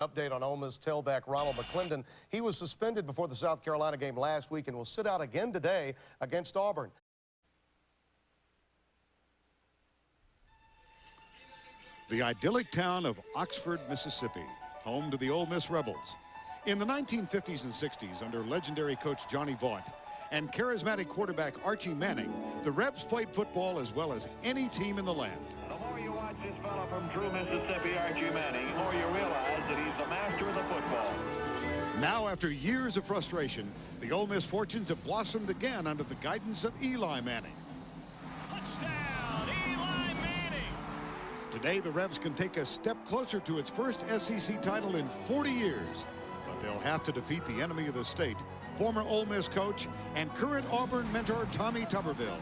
Update on Ole Miss tailback Ronald McClendon. He was suspended before the South Carolina game last week and will sit out again today against Auburn. The idyllic town of Oxford, Mississippi, home to the Ole Miss Rebels. In the 1950s and 60s, under legendary coach Johnny Vaught and charismatic quarterback Archie Manning, the Rebs played football as well as any team in the land. The more you watch this fellow from true Mississippi, Archie Manning, the more you realize that he's the master of the football. Now, after years of frustration, the Ole Miss fortunes have blossomed again under the guidance of Eli Manning. Touchdown, Eli Manning! Today, the Rebs can take a step closer to its first SEC title in 40 years. But they'll have to defeat the enemy of the state, former Ole Miss coach and current Auburn mentor Tommy Tuberville.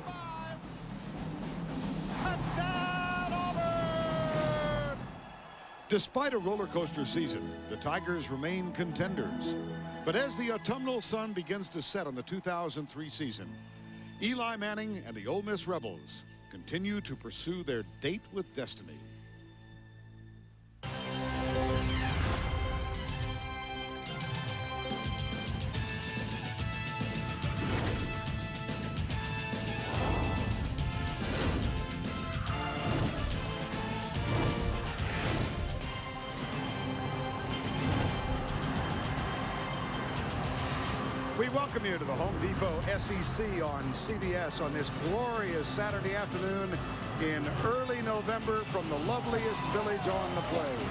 Touchdown, Auburn! Despite a roller coaster season, the Tigers remain contenders. But as the autumnal sun begins to set on the 2003 season, Eli Manning and the Ole Miss Rebels continue to pursue their date with destiny. We welcome you to the Home Depot SEC on CBS on this glorious Saturday afternoon in early November from the loveliest village on the plain.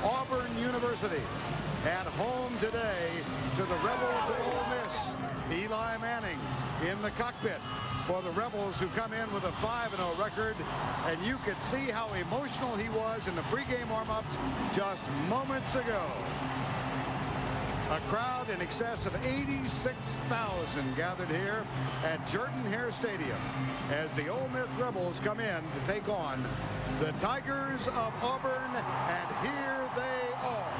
Auburn University at home today to the Rebels of Ole Miss. Eli Manning in the cockpit for the Rebels, who come in with a 5-0 record. And you could see how emotional he was in the pregame warm-ups just moments ago. A crowd in excess of 86,000 gathered here at Jordan-Hare Stadium as the Ole Miss Rebels come in to take on the Tigers of Auburn, and here they are.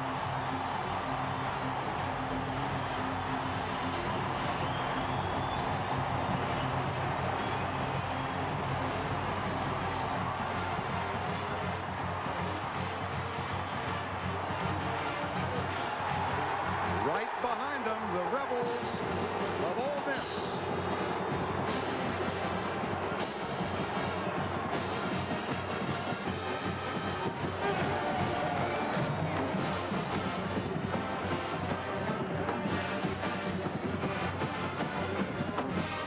Right behind them, the Rebels of Ole Miss.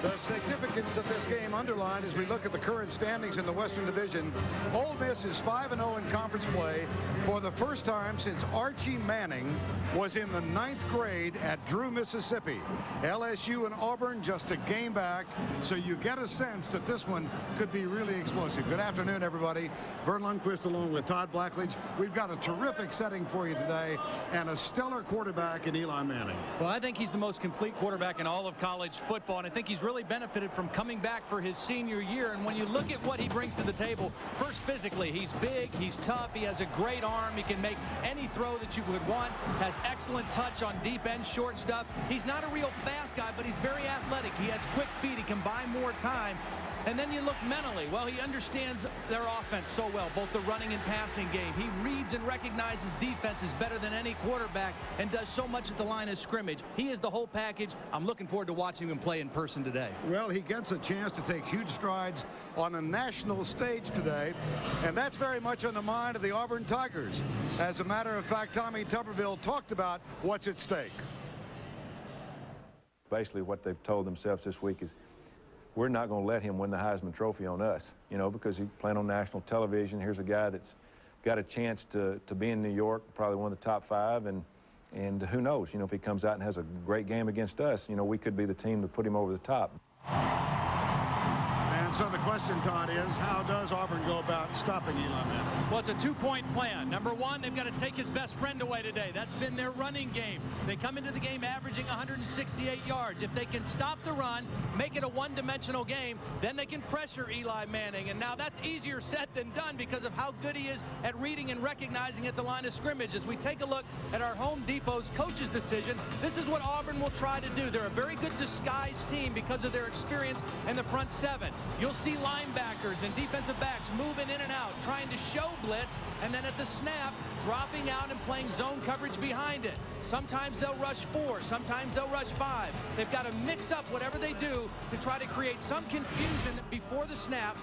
The significance of this game underlined as we look at the current standings in the Western Division. Ole Miss is 5-0 in conference play for the first time since Archie Manning was in the 9th grade at Drew, Mississippi. LSU and Auburn just a game back, so you get a sense that this one could be really explosive. Good afternoon, everybody. Vern Lundquist along with Todd Blackledge. We've got a terrific setting for you today and a stellar quarterback in Eli Manning. Well, I think he's the most complete quarterback in all of college football, and I think he's really benefited from coming back for his senior year. And when you look at what he brings to the table, first physically, he's big, he's tough, he has a great arm, he can make any throw that you would want, has excellent touch on deep end short stuff. He's not a real fast guy, but he's very athletic. He has quick feet, he can buy more time. And then you look mentally. Well, he understands their offense so well, both the running and passing game. He reads and recognizes defenses better than any quarterback and does so much at the line of scrimmage. He is the whole package. I'm looking forward to watching him play in person today. Well, he gets a chance to take huge strides on a national stage today, and that's very much on the mind of the Auburn Tigers. As a matter of fact, Tommy Tuberville talked about what's at stake. Basically, what they've told themselves this week is, we're not going to let him win the Heisman Trophy on us, you know, because he's playing on national television. Here's a guy that's got a chance to be in New York, probably one of the top 5, and who knows, you know, if he comes out and has a great game against us, you know, we could be the team to put him over the top. And so the question, Todd, is how does Auburn go about stopping Eli Manning? Well, it's a two-point plan. Number one, they've got to take his best friend away today. That's been their running game. They come into the game averaging 168 yards. If they can stop the run, make it a one-dimensional game, then they can pressure Eli Manning. And now that's easier said than done because of how good he is at reading and recognizing at the line of scrimmage. As we take a look at our Home Depot's coach's decision, this is what Auburn will try to do. They're a very good disguised team because of their experience in the front 7. You'll You'll see linebackers and defensive backs moving in and out, trying to show blitz, and then at the snap, dropping out and playing zone coverage behind it. Sometimes they'll rush 4, sometimes they'll rush 5. They've got to mix up whatever they do to try to create some confusion before the snap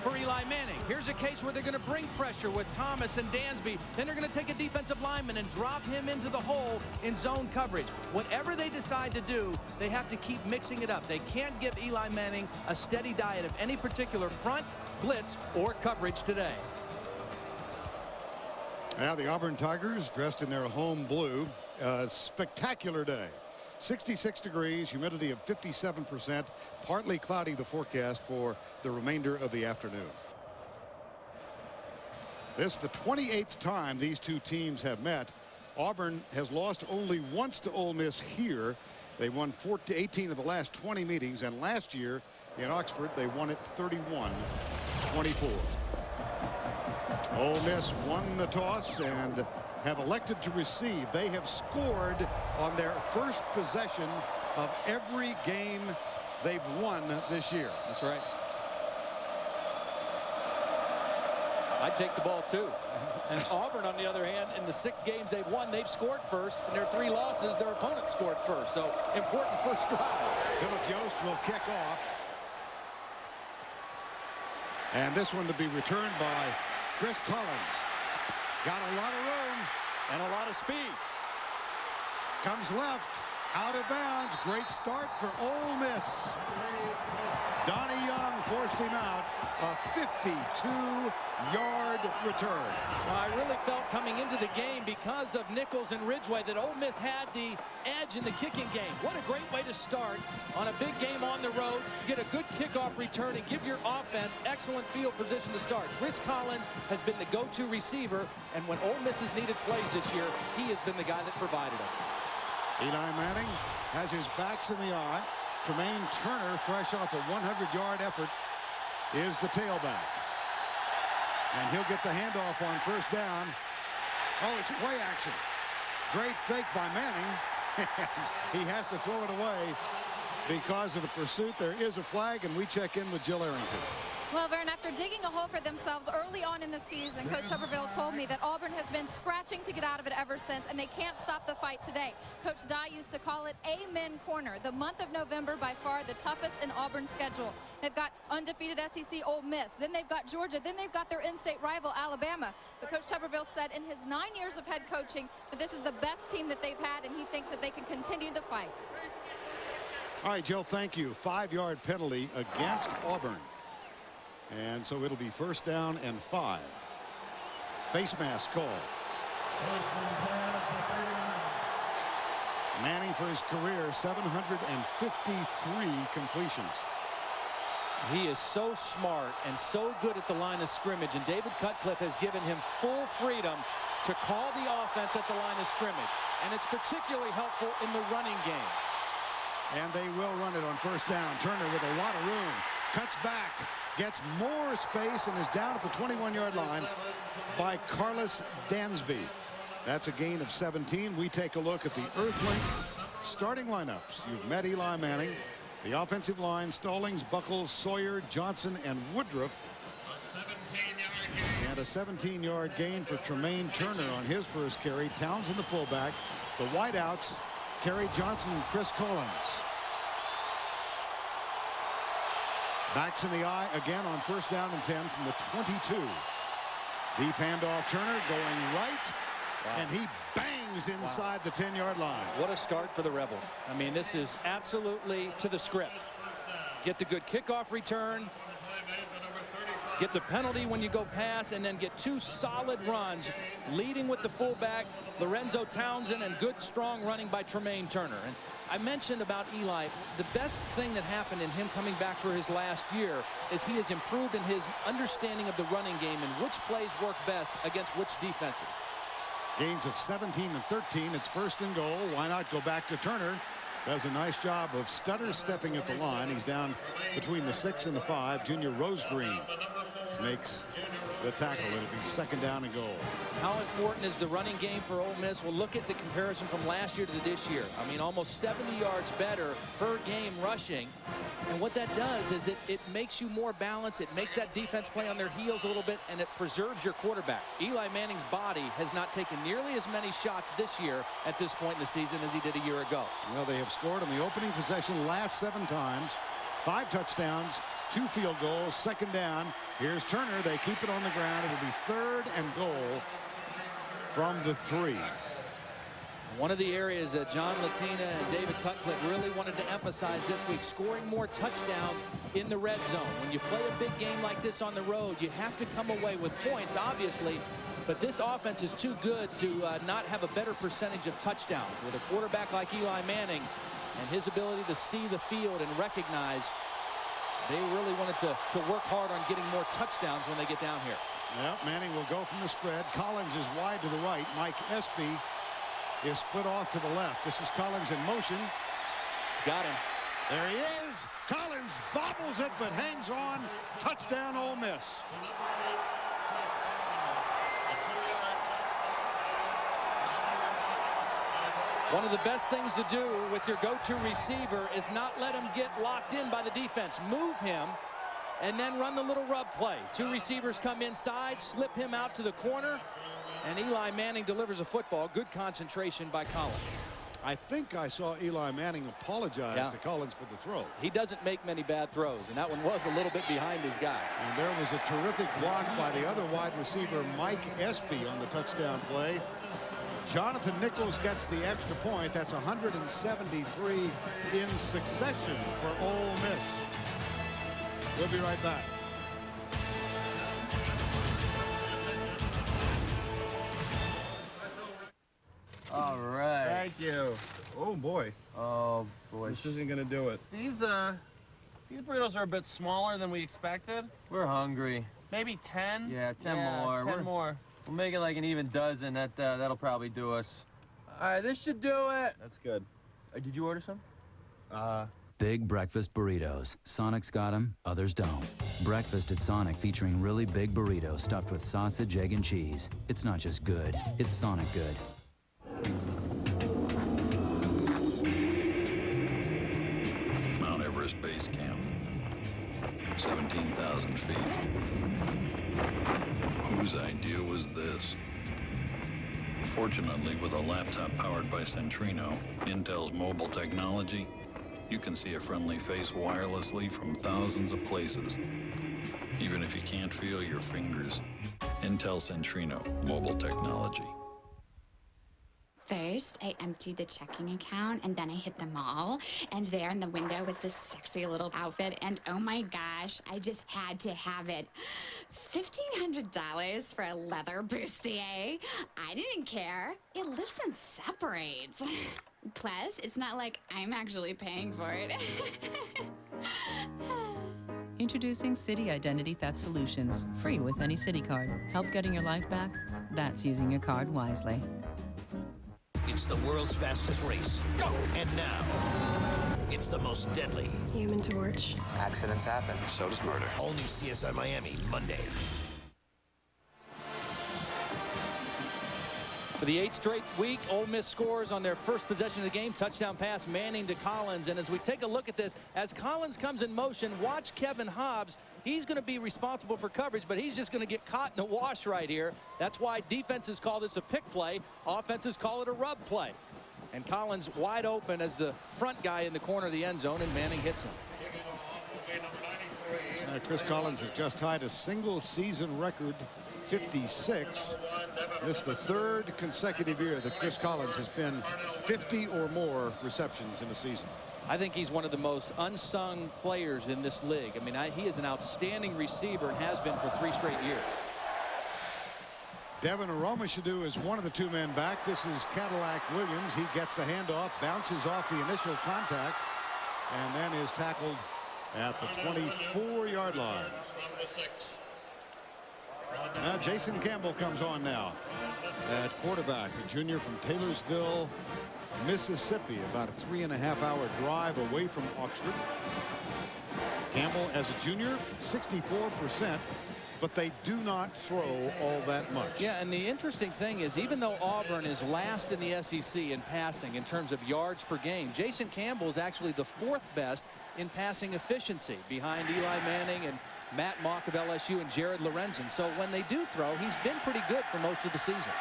for Eli Manning. Here's a case where they're going to bring pressure with Thomas and Dansby. Then they're going to take a defensive lineman and drop him into the hole in zone coverage. Whatever they decide to do, they have to keep mixing it up. They can't give Eli Manning a steady diet of any particular front, blitz, or coverage today. Now the Auburn Tigers dressed in their home blue. Spectacular day. 66 degrees, humidity of 57%, partly cloudy the forecast for the remainder of the afternoon. This is the 28th time these two teams have met. Auburn has lost only once to Ole Miss here. They won 18 of the last 20 meetings, and last year in Oxford they won it 31-24. Ole Miss won the toss and have elected to receive. They have scored on their first possession of every game they've won this year. That's right. I'd take the ball too. And Auburn, on the other hand, in the 6 games they've won, they've scored first. In their 3 losses, their opponent scored first. So important first drive. Philip Yost will kick off. And this one to be returned by Chris Collins. Got a lot of room. And a lot of speed. Comes left. Out of bounds. Great start for Ole Miss. Donnie Young forced him out. A 52-yard return. Well, I really felt coming into the game because of Nichols and Ridgeway that Ole Miss had the edge in the kicking game. What a great way to start on a big game on the road. Get a good kickoff return and give your offense excellent field position to start. Chris Collins has been the go-to receiver, and when Ole Miss has needed plays this year, he has been the guy that provided them. Eli Manning has his backs in the eye. Tremaine Turner, fresh off a 100-yard effort, is the tailback. And he'll get the handoff on first down. Oh, it's play action. Great fake by Manning. He has to throw it away because of the pursuit. There is a flag, and we check in with Jill Arrington. Well, Vern, after digging a hole for themselves early on in the season, Coach Tuberville told me that Auburn has been scratching to get out of it ever since, and they can't stop the fight today. Coach Dye used to call it Amen Corner. The month of November, by far the toughest in Auburn's schedule. They've got undefeated SEC Ole Miss. Then they've got Georgia. Then they've got their in-state rival, Alabama. But Coach Tuberville said in his 9 years of head coaching that this is the best team that they've had, and he thinks that they can continue the fight. All right, Jill, thank you. 5-yard penalty against Auburn. And so it'll be first down and 5. Face mask call. Manning for his career 753 completions. He is so smart and so good at the line of scrimmage, and David Cutcliffe has given him full freedom to call the offense at the line of scrimmage, and it's particularly helpful in the running game. And they will run it on first down. Turner with a lot of room, cuts back, gets more space, and is down at the 21-yard line by Carlos Dansby. That's a gain of 17. We take a look at the Earthlink starting lineups. You've met Eli Manning. The offensive line: Stallings, Buckles, Sawyer, Johnson, and Woodruff. And a 17-yard gain for Tremaine Turner on his first carry. Townsend, the fullback. The wideouts: Kerry Johnson and Chris Collins. Backs in the eye again on first down and 10 from the 22. Deep handoff, Turner going right. Wow. And he bangs inside the 10-yard line. What a start for the Rebels. I mean, this is absolutely to the script. Get the good kickoff return, get the penalty when you go pass, and then get 2 solid runs, leading with the fullback, Lorenzo Townsend, and good, strong running by Tremaine Turner. And I mentioned about Eli, the best thing that happened in him coming back for his last year is he has improved in his understanding of the running game and which plays work best against which defenses. Gains of 17 and 13. It's first and goal. Why not go back to Turner? Does a nice job of stutter stepping at the line. He's down between the 6 and the 5. Junior Rosegreen. makes the tackle. It'll be 2nd down and goal. How important is the running game for Ole Miss? Well, look at the comparison from last year to this year. I mean, almost 70 yards better per game rushing. And what that does is it makes you more balanced. It makes that defense play on their heels a little bit, and it preserves your quarterback. Eli Manning's body has not taken nearly as many shots this year at this point in the season as he did a year ago. Well, they have scored on the opening possession last 7 times. 5 touchdowns, 2 field goals, 2nd down. Here's Turner. They keep it on the ground. It'll be 3rd and goal from the 3. One of the areas that John Latina and David Cutcliffe really wanted to emphasize this week, scoring more touchdowns in the red zone. When you play a big game like this on the road, you have to come away with points, obviously. But this offense is too good to not have a better percentage of touchdowns. With a quarterback like Eli Manning and his ability to see the field and recognize, they really wanted to work hard on getting more touchdowns when they get down here. Yep, Manning will go from the spread. Collins is wide to the right. Mike Espy is split off to the left. This is Collins in motion. Got him. There he is. Collins bobbles it but hangs on. Touchdown, Ole Miss. One of the best things to do with your go-to receiver is not let him get locked in by the defense. Move him and then run the little rub play. 2 receivers come inside, slip him out to the corner, and Eli Manning delivers a football. Good concentration by Collins. I think I saw Eli Manning apologize to Collins for the throw. He doesn't make many bad throws, and that one was a little bit behind his guy. And there was a terrific block by the other wide receiver, Mike Espy, on the touchdown play. Jonathan Nichols gets the extra point. That's 173 in succession for Ole Miss. We'll be right back. All right. Thank you. Oh boy. Oh boy. This isn't gonna do it. These burritos are a bit smaller than we expected. We're hungry. Maybe 10. Yeah, 10 more. 10 more. We'll make it like an even dozen. That'll probably do us. All right, this should do it. That's good. Did you order some? Big breakfast burritos. Sonic's got them, others don't. Breakfast at Sonic featuring really big burritos stuffed with sausage, egg, and cheese. It's not just good, it's Sonic good. Mount Everest Base Camp, 17,000 feet. Whose idea was this? Fortunately, with a laptop powered by Centrino, Intel's mobile technology, you can see a friendly face wirelessly from thousands of places, even if you can't feel your fingers. Intel Centrino, mobile technology. First, I emptied the checking account, and then I hit the mall, and there in the window was this sexy little outfit, and oh my gosh, I just had to have it. $1,500 for a leather bustier? I didn't care. It lifts and separates. Plus, it's not like I'm actually paying for it. Introducing Citi Identity Theft Solutions, free with any Citi card. Help getting your life back? That's using your card wisely. It's the world's fastest race. Go! And now, it's the most deadly. Human Torch. Accidents happen. So does murder. All new CSI Miami, Monday. For the 8th straight week, Ole Miss scores on their first possession of the game. Touchdown pass, Manning to Collins. And as we take a look at this, as Collins comes in motion, watch Kevin Hobbs. He's going to be responsible for coverage, but he's just going to get caught in the wash right here. That's why defenses call this a pick play. Offenses call it a rub play. And Collins wide open as the front guy in the corner of the end zone, and Manning hits him. Chris Collins has just tied a single season record, 56. This is the 3rd consecutive year that Chris Collins has been 50 or more receptions in a season. I think he's one of the most unsung players in this league. I mean, he is an outstanding receiver and has been for 3 straight years. Devin Aromashadu is one of the 2 men back. This is Cadillac Williams. He gets the handoff, bounces off the initial contact, and then is tackled at the 24-yard line. Now Jason Campbell comes on now at quarterback, a junior from Taylorsville, Mississippi, about a 3.5-hour drive away from Oxford. Campbell, as a junior, 64%, but they do not throw all that much. Yeah, and the interesting thing is, even though Auburn is last in the SEC in passing in terms of yards per game, Jason Campbell is actually the 4th best in passing efficiency, behind Eli Manning and Matt Mock of LSU and Jared Lorenzen. So when they do throw, he's been pretty good for most of the season.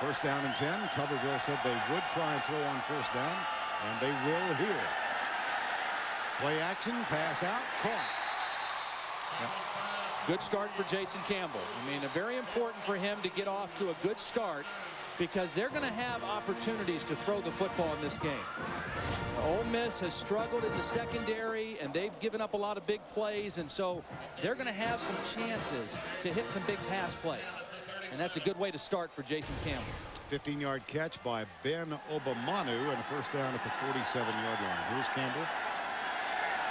First down and 10. Tuberville said they would try and throw on first down, and they will here. Play action, pass out, caught. Yep. Good start for Jason Campbell. I mean, very important for him to get off to a good start, because they're going to have opportunities to throw the football in this game. Ole Miss has struggled in the secondary, and they've given up a lot of big plays, and so they're going to have some chances to hit some big pass plays. And that's a good way to start for Jason Campbell. 15-yard catch by Ben Obamanu, and a first down at the 47-yard line. Here's Campbell.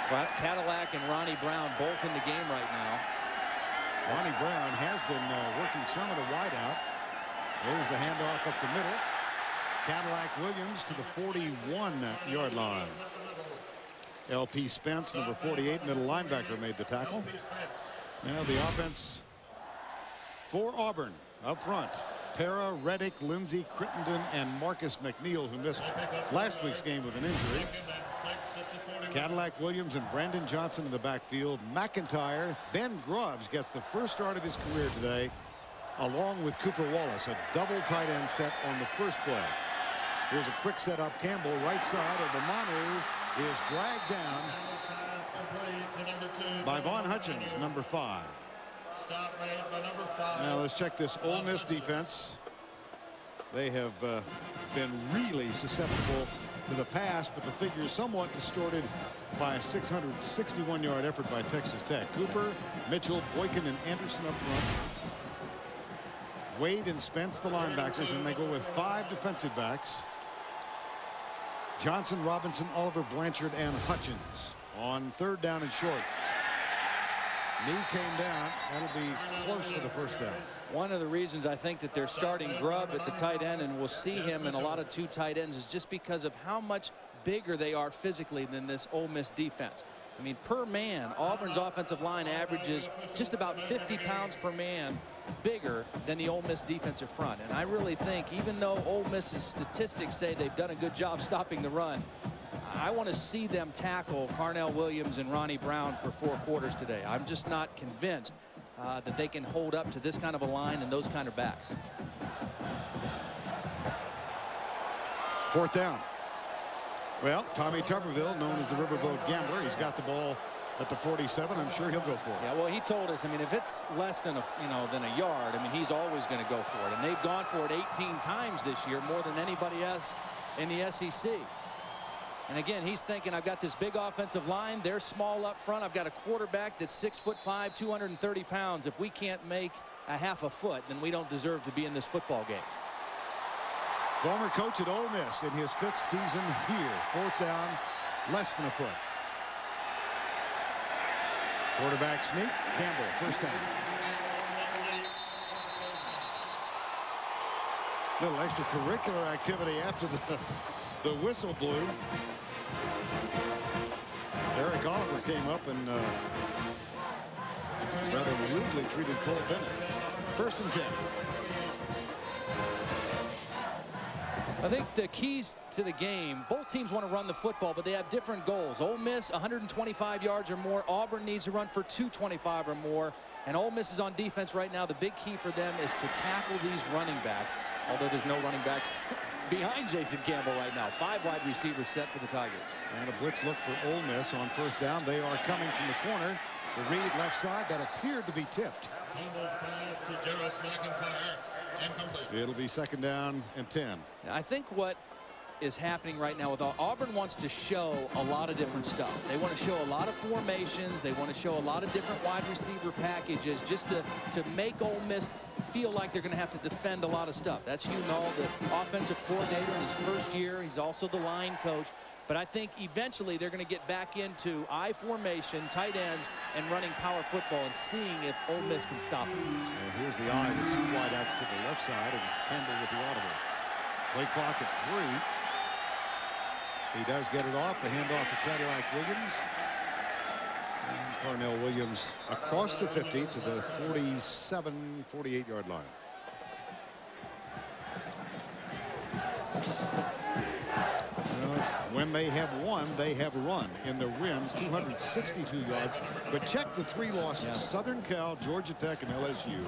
Cadillac and Ronnie Brown both in the game right now. Ronnie Brown has been working some of the wide out. There's the handoff up the middle. Cadillac Williams to the 41-yard line. LP Spence, number 48, middle linebacker, made the tackle. Now the offense for Auburn up front. Para, Reddick, Lindsey, Crittenden, and Marcus McNeil, who missed last week's game with an injury. Cadillac Williams and Brandon Johnson in the backfield. McIntyre. Ben Grubbs gets the first start of his career today, along with Cooper Wallace. A double tight end set on the first play. Here's a quick set up. Campbell right side. Obamanu is dragged down by Vaughn Hutchins, number 5. Now let's check this Ole Miss defense. They have been really susceptible to the pass, but the figure is somewhat distorted by a 661-yard effort by Texas Tech. Cooper, Mitchell, Boykin, and Anderson up front. Wade and Spence the linebackers, and they go with 5 defensive backs. Johnson, Robinson, Oliver, Blanchard, and Hutchins on third down and short. Knee came down. That'll be close for the first down. One of the reasons I think that they're starting Grubb at the tight end, and we'll see him in a lot of 2 tight ends, is just because of how much bigger they are physically than this Ole Miss defense. I mean, per man, Auburn's offensive line averages just about 50 pounds per man bigger than the Ole Miss defensive front. And I really think, even though Ole Miss's statistics say they've done a good job stopping the run, I want to see them tackle Carnell Williams and Ronnie Brown for 4 quarters today. I'm just not convinced that they can hold up to this kind of a line and those kind of backs. Fourth down. Well, Tommy Tuberville, known as the Riverboat Gambler, he's got the ball at the 47. I'm sure he'll go for it. Yeah, well, he told us, I mean, if it's less than a yard, I mean, he's always going to go for it. And they've gone for it 18 times this year, more than anybody else in the SEC. And again, he's thinking, I've got this big offensive line. They're small up front. I've got a quarterback that's 6'5", 230 pounds. If we can't make a half a foot, then we don't deserve to be in this football game. Former coach at Ole Miss in his 5th season here. Fourth down, less than a foot. Quarterback sneak. Campbell, first down. Little extracurricular activity after the whistle blew. Eric Oliver came up and rather rudely treated Cole Bennett. First and 10. I think the keys to the game, both teams want to run the football, but they have different goals. Ole Miss 125 yards or more. Auburn needs to run for 225 or more. And Ole Miss is on defense right now. The big key for them is to tackle these running backs, although there's no running backs behind Jason Campbell right now. 5 wide receivers set for the Tigers. And a blitz look for Ole Miss on first down. They are coming from the corner. The read left side that appeared to be tipped. It'll be second down and 10. I think what is happening right now with Auburn wants to show a lot of different stuff. They want to show a lot of formations. They want to show a lot of different wide receiver packages just to make Ole Miss feel like they're going to have to defend a lot of stuff. That's Hugh Null, the offensive coordinator in his first year. He's also the line coach. But I think eventually they're going to get back into I formation, tight ends, and running power football and seeing if Ole Miss can stop them. And here's the I with 2 wideouts to the left side, and Campbell with the audible. Play clock at 3. He does get it off. The handoff to Cadillac Williams. Parnell Williams across the 50 to the 48-yard line. When they have won, they have run. In the wins, 262 yards. But check the 3 losses. Yeah. Southern Cal, Georgia Tech, and LSU.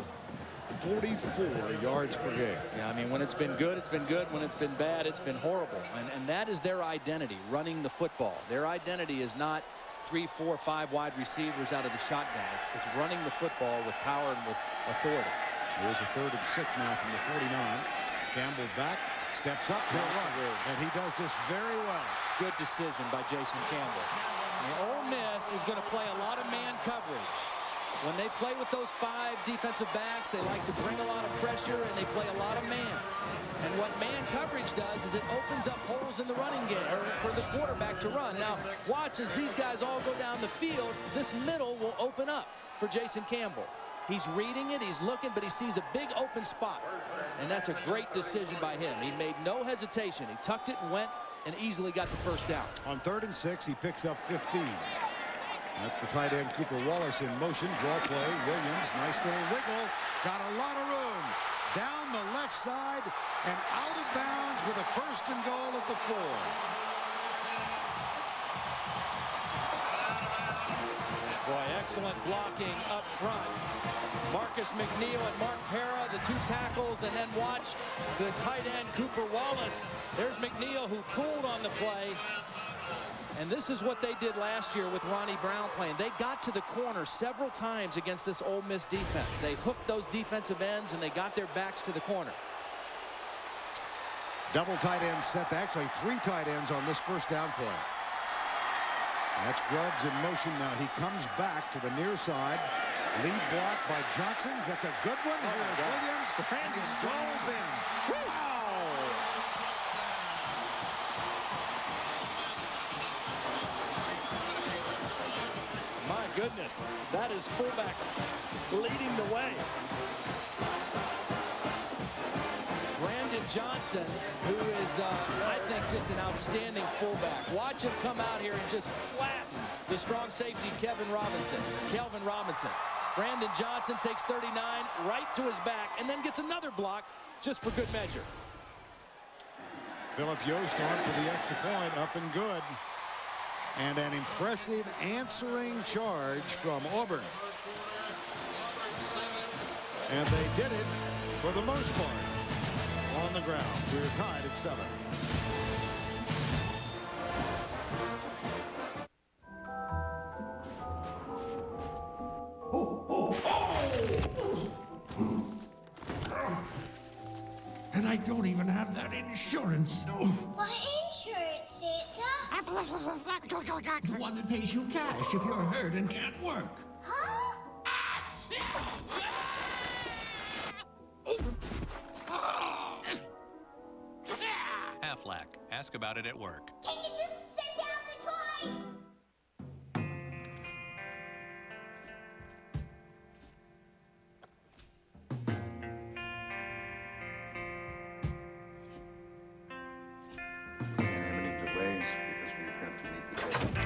44 yards per game. Yeah, I mean, when it's been good, it's been good. When it's been bad, it's been horrible. And that is their identity, running the football. Their identity is not 3, 4, 5 wide receivers out of the shotgun. It's running the football with power and with authority. Here's a 3rd and 6 now from the 49. Campbell back, steps up to run, and he does this very well. Good decision by Jason Campbell. And Ole Miss is going to play a lot of man coverage. When they play with those 5 defensive backs, they like to bring a lot of pressure, and they play a lot of man. And what man coverage does is it opens up holes in the running game or for the quarterback to run. Now, watch as these guys all go down the field, this middle will open up for Jason Campbell. He's reading it, he's looking, but he sees a big open spot. And that's a great decision by him. He made no hesitation. He tucked it and went and easily got the first down. On 3rd and 6, he picks up 15. That's the tight end Cooper Wallace in motion. Draw play. Williams, nice little wiggle. Got a lot of room. Down the left side and out of bounds with a 1st and goal at the 4. Boy, excellent blocking up front. Marcus McNeil and Mark Para, the 2 tackles, and then watch the tight end Cooper Wallace. There's McNeil who pulled on the play. And this is what they did last year with Ronnie Brown playing. They got to the corner several times against this Ole Miss defense. They hooked those defensive ends and they got their backs to the corner. Double tight end set. Actually 3 tight ends on this 1st down play. That's Grubbs in motion now. He comes back to the near side. Lead block by Johnson. Gets a good one. Here's Williams. And he strolls in. Wow! My goodness, that is fullback leading the way. Brandon Johnson, who is, I think, just an outstanding fullback. Watch him come out here and just flatten the strong safety, Kelvin Robinson. Brandon Johnson takes 39 right to his back and then gets another block just for good measure. Philip Yost on for the extra point, up and good. And an impressive answering charge from Auburn. And they did it for the most part on the ground. We're tied at 7. And I don't even have that insurance. What insurance, Santa? The one that pays you cash if you're hurt and can't work. Huh? Aflac. Ask about it at work. Can you just send down the toys? Because we have to meet the deadline.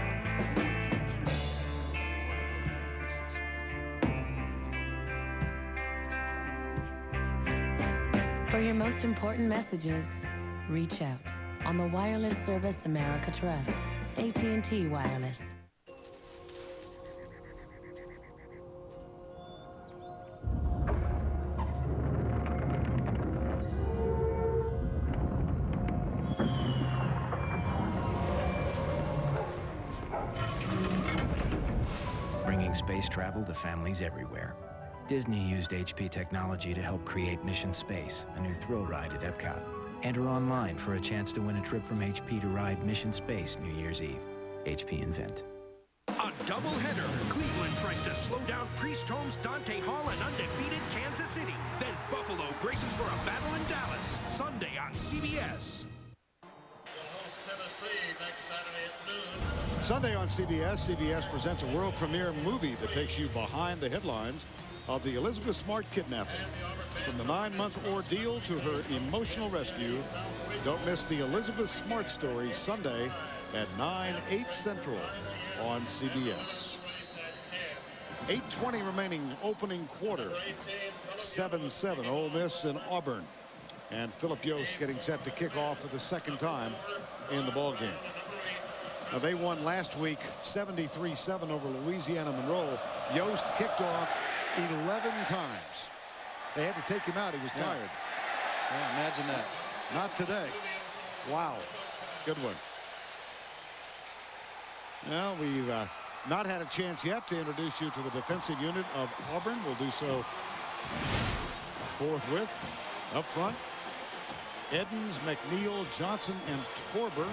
For your most important messages, reach out on the wireless service America trusts. AT&T Wireless. Bringing space travel to families everywhere. Disney used HP technology to help create Mission Space, a new thrill ride at Epcot. Enter online for a chance to win a trip from HP to ride Mission Space New Year's Eve. HP Invent. A doubleheader. Cleveland tries to slow down Priest Holmes, Dante Hall, and undefeated Kansas City. Then Buffalo braces for a battle in Dallas. Sunday on CBS. Sunday on CBS, CBS presents a world premiere movie that takes you behind the headlines of the Elizabeth Smart kidnapping. From the 9-month ordeal to her emotional rescue, don't miss the Elizabeth Smart story Sunday at 9/8 Central on CBS. 8:20 remaining opening quarter. 7-7 Ole Miss and Auburn. And Philip Yost getting set to kick off for the second time in the ball game. Now, they won last week 73-7 over Louisiana Monroe. Yost kicked off 11 times. They had to take him out. He was tired. Yeah, imagine that. Not today. Wow. Good one. Well, we've not had a chance yet to introduce you to the defensive unit of Auburn. We'll do so forthwith. Up front, Edens, McNeil, Johnson, and Torber.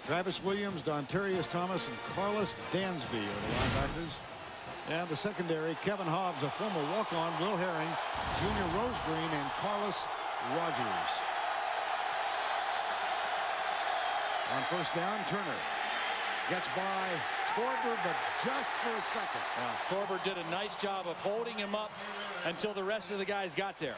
Travis Williams, Dontarius Thomas, and Carlos Dansby are the linebackers. And the secondary, Kevin Hobbs, a former walk-on, Will Herring, Junior Rosegreen, and Carlos Rogers. On first down, Turner gets by Torber, but just for a second. Torber did a nice job of holding him up until the rest of the guys got there.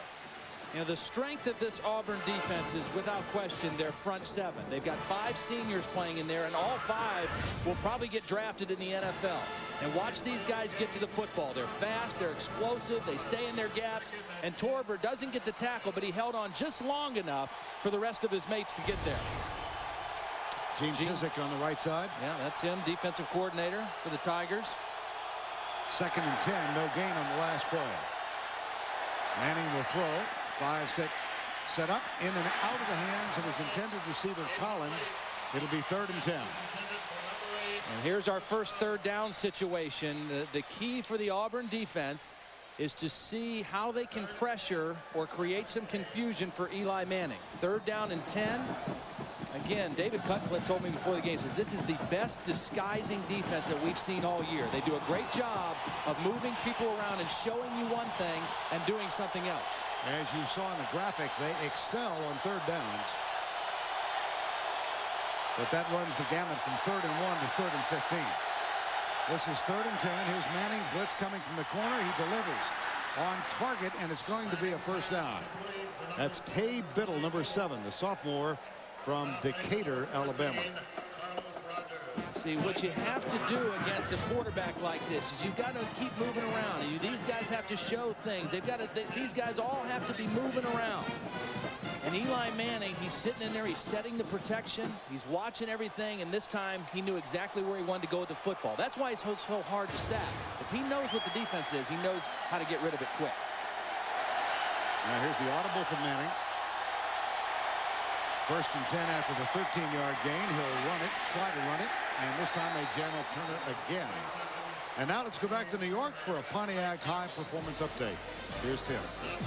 You know, the strength of this Auburn defense is without question their front seven. They've got 5 seniors playing in there, and all 5 will probably get drafted in the NFL. And watch these guys get to the football. They're fast, they're explosive, they stay in their gaps, and Torber doesn't get the tackle, but he held on just long enough for the rest of his mates to get there. Gene Chizik on the right side. Yeah, that's him, defensive coordinator for the Tigers. 2nd and 10, no gain on the last play. Manning will throw. 5-6 set up, in and out of the hands of his intended receiver Collins. It'll be 3rd and 10. And here's our first 3rd down situation. The key for the Auburn defense is to see how they can pressure or create some confusion for Eli Manning. 3rd down and 10. Again, David Cutcliffe told me before the game, says this is the best disguising defense that we've seen all year. They do a great job of moving people around and showing you one thing and doing something else. As you saw in the graphic, they excel on 3rd downs. But that runs the gamut from 3rd and 1 to 3rd and 15. This is 3rd and 10. Here's Manning, blitz coming from the corner. He delivers on target, and it's going to be a first down. That's Tay Biddle, number 7, the sophomore from Decatur, Alabama. See, what you have to do against a quarterback like this is you've got to keep moving around. These guys have to show things. These guys all have to be moving around. And Eli Manning, he's sitting in there, he's setting the protection, he's watching everything, and this time he knew exactly where he wanted to go with the football. That's why it's so hard to sack. If he knows what the defense is, he knows how to get rid of it quick. Now here's the audible from Manning. 1st and 10 after the 13-yard gain. He'll run it, try to run it, and this time they jam up Turner again. And now let's go back to New York for a Pontiac High Performance Update. Here's Tim.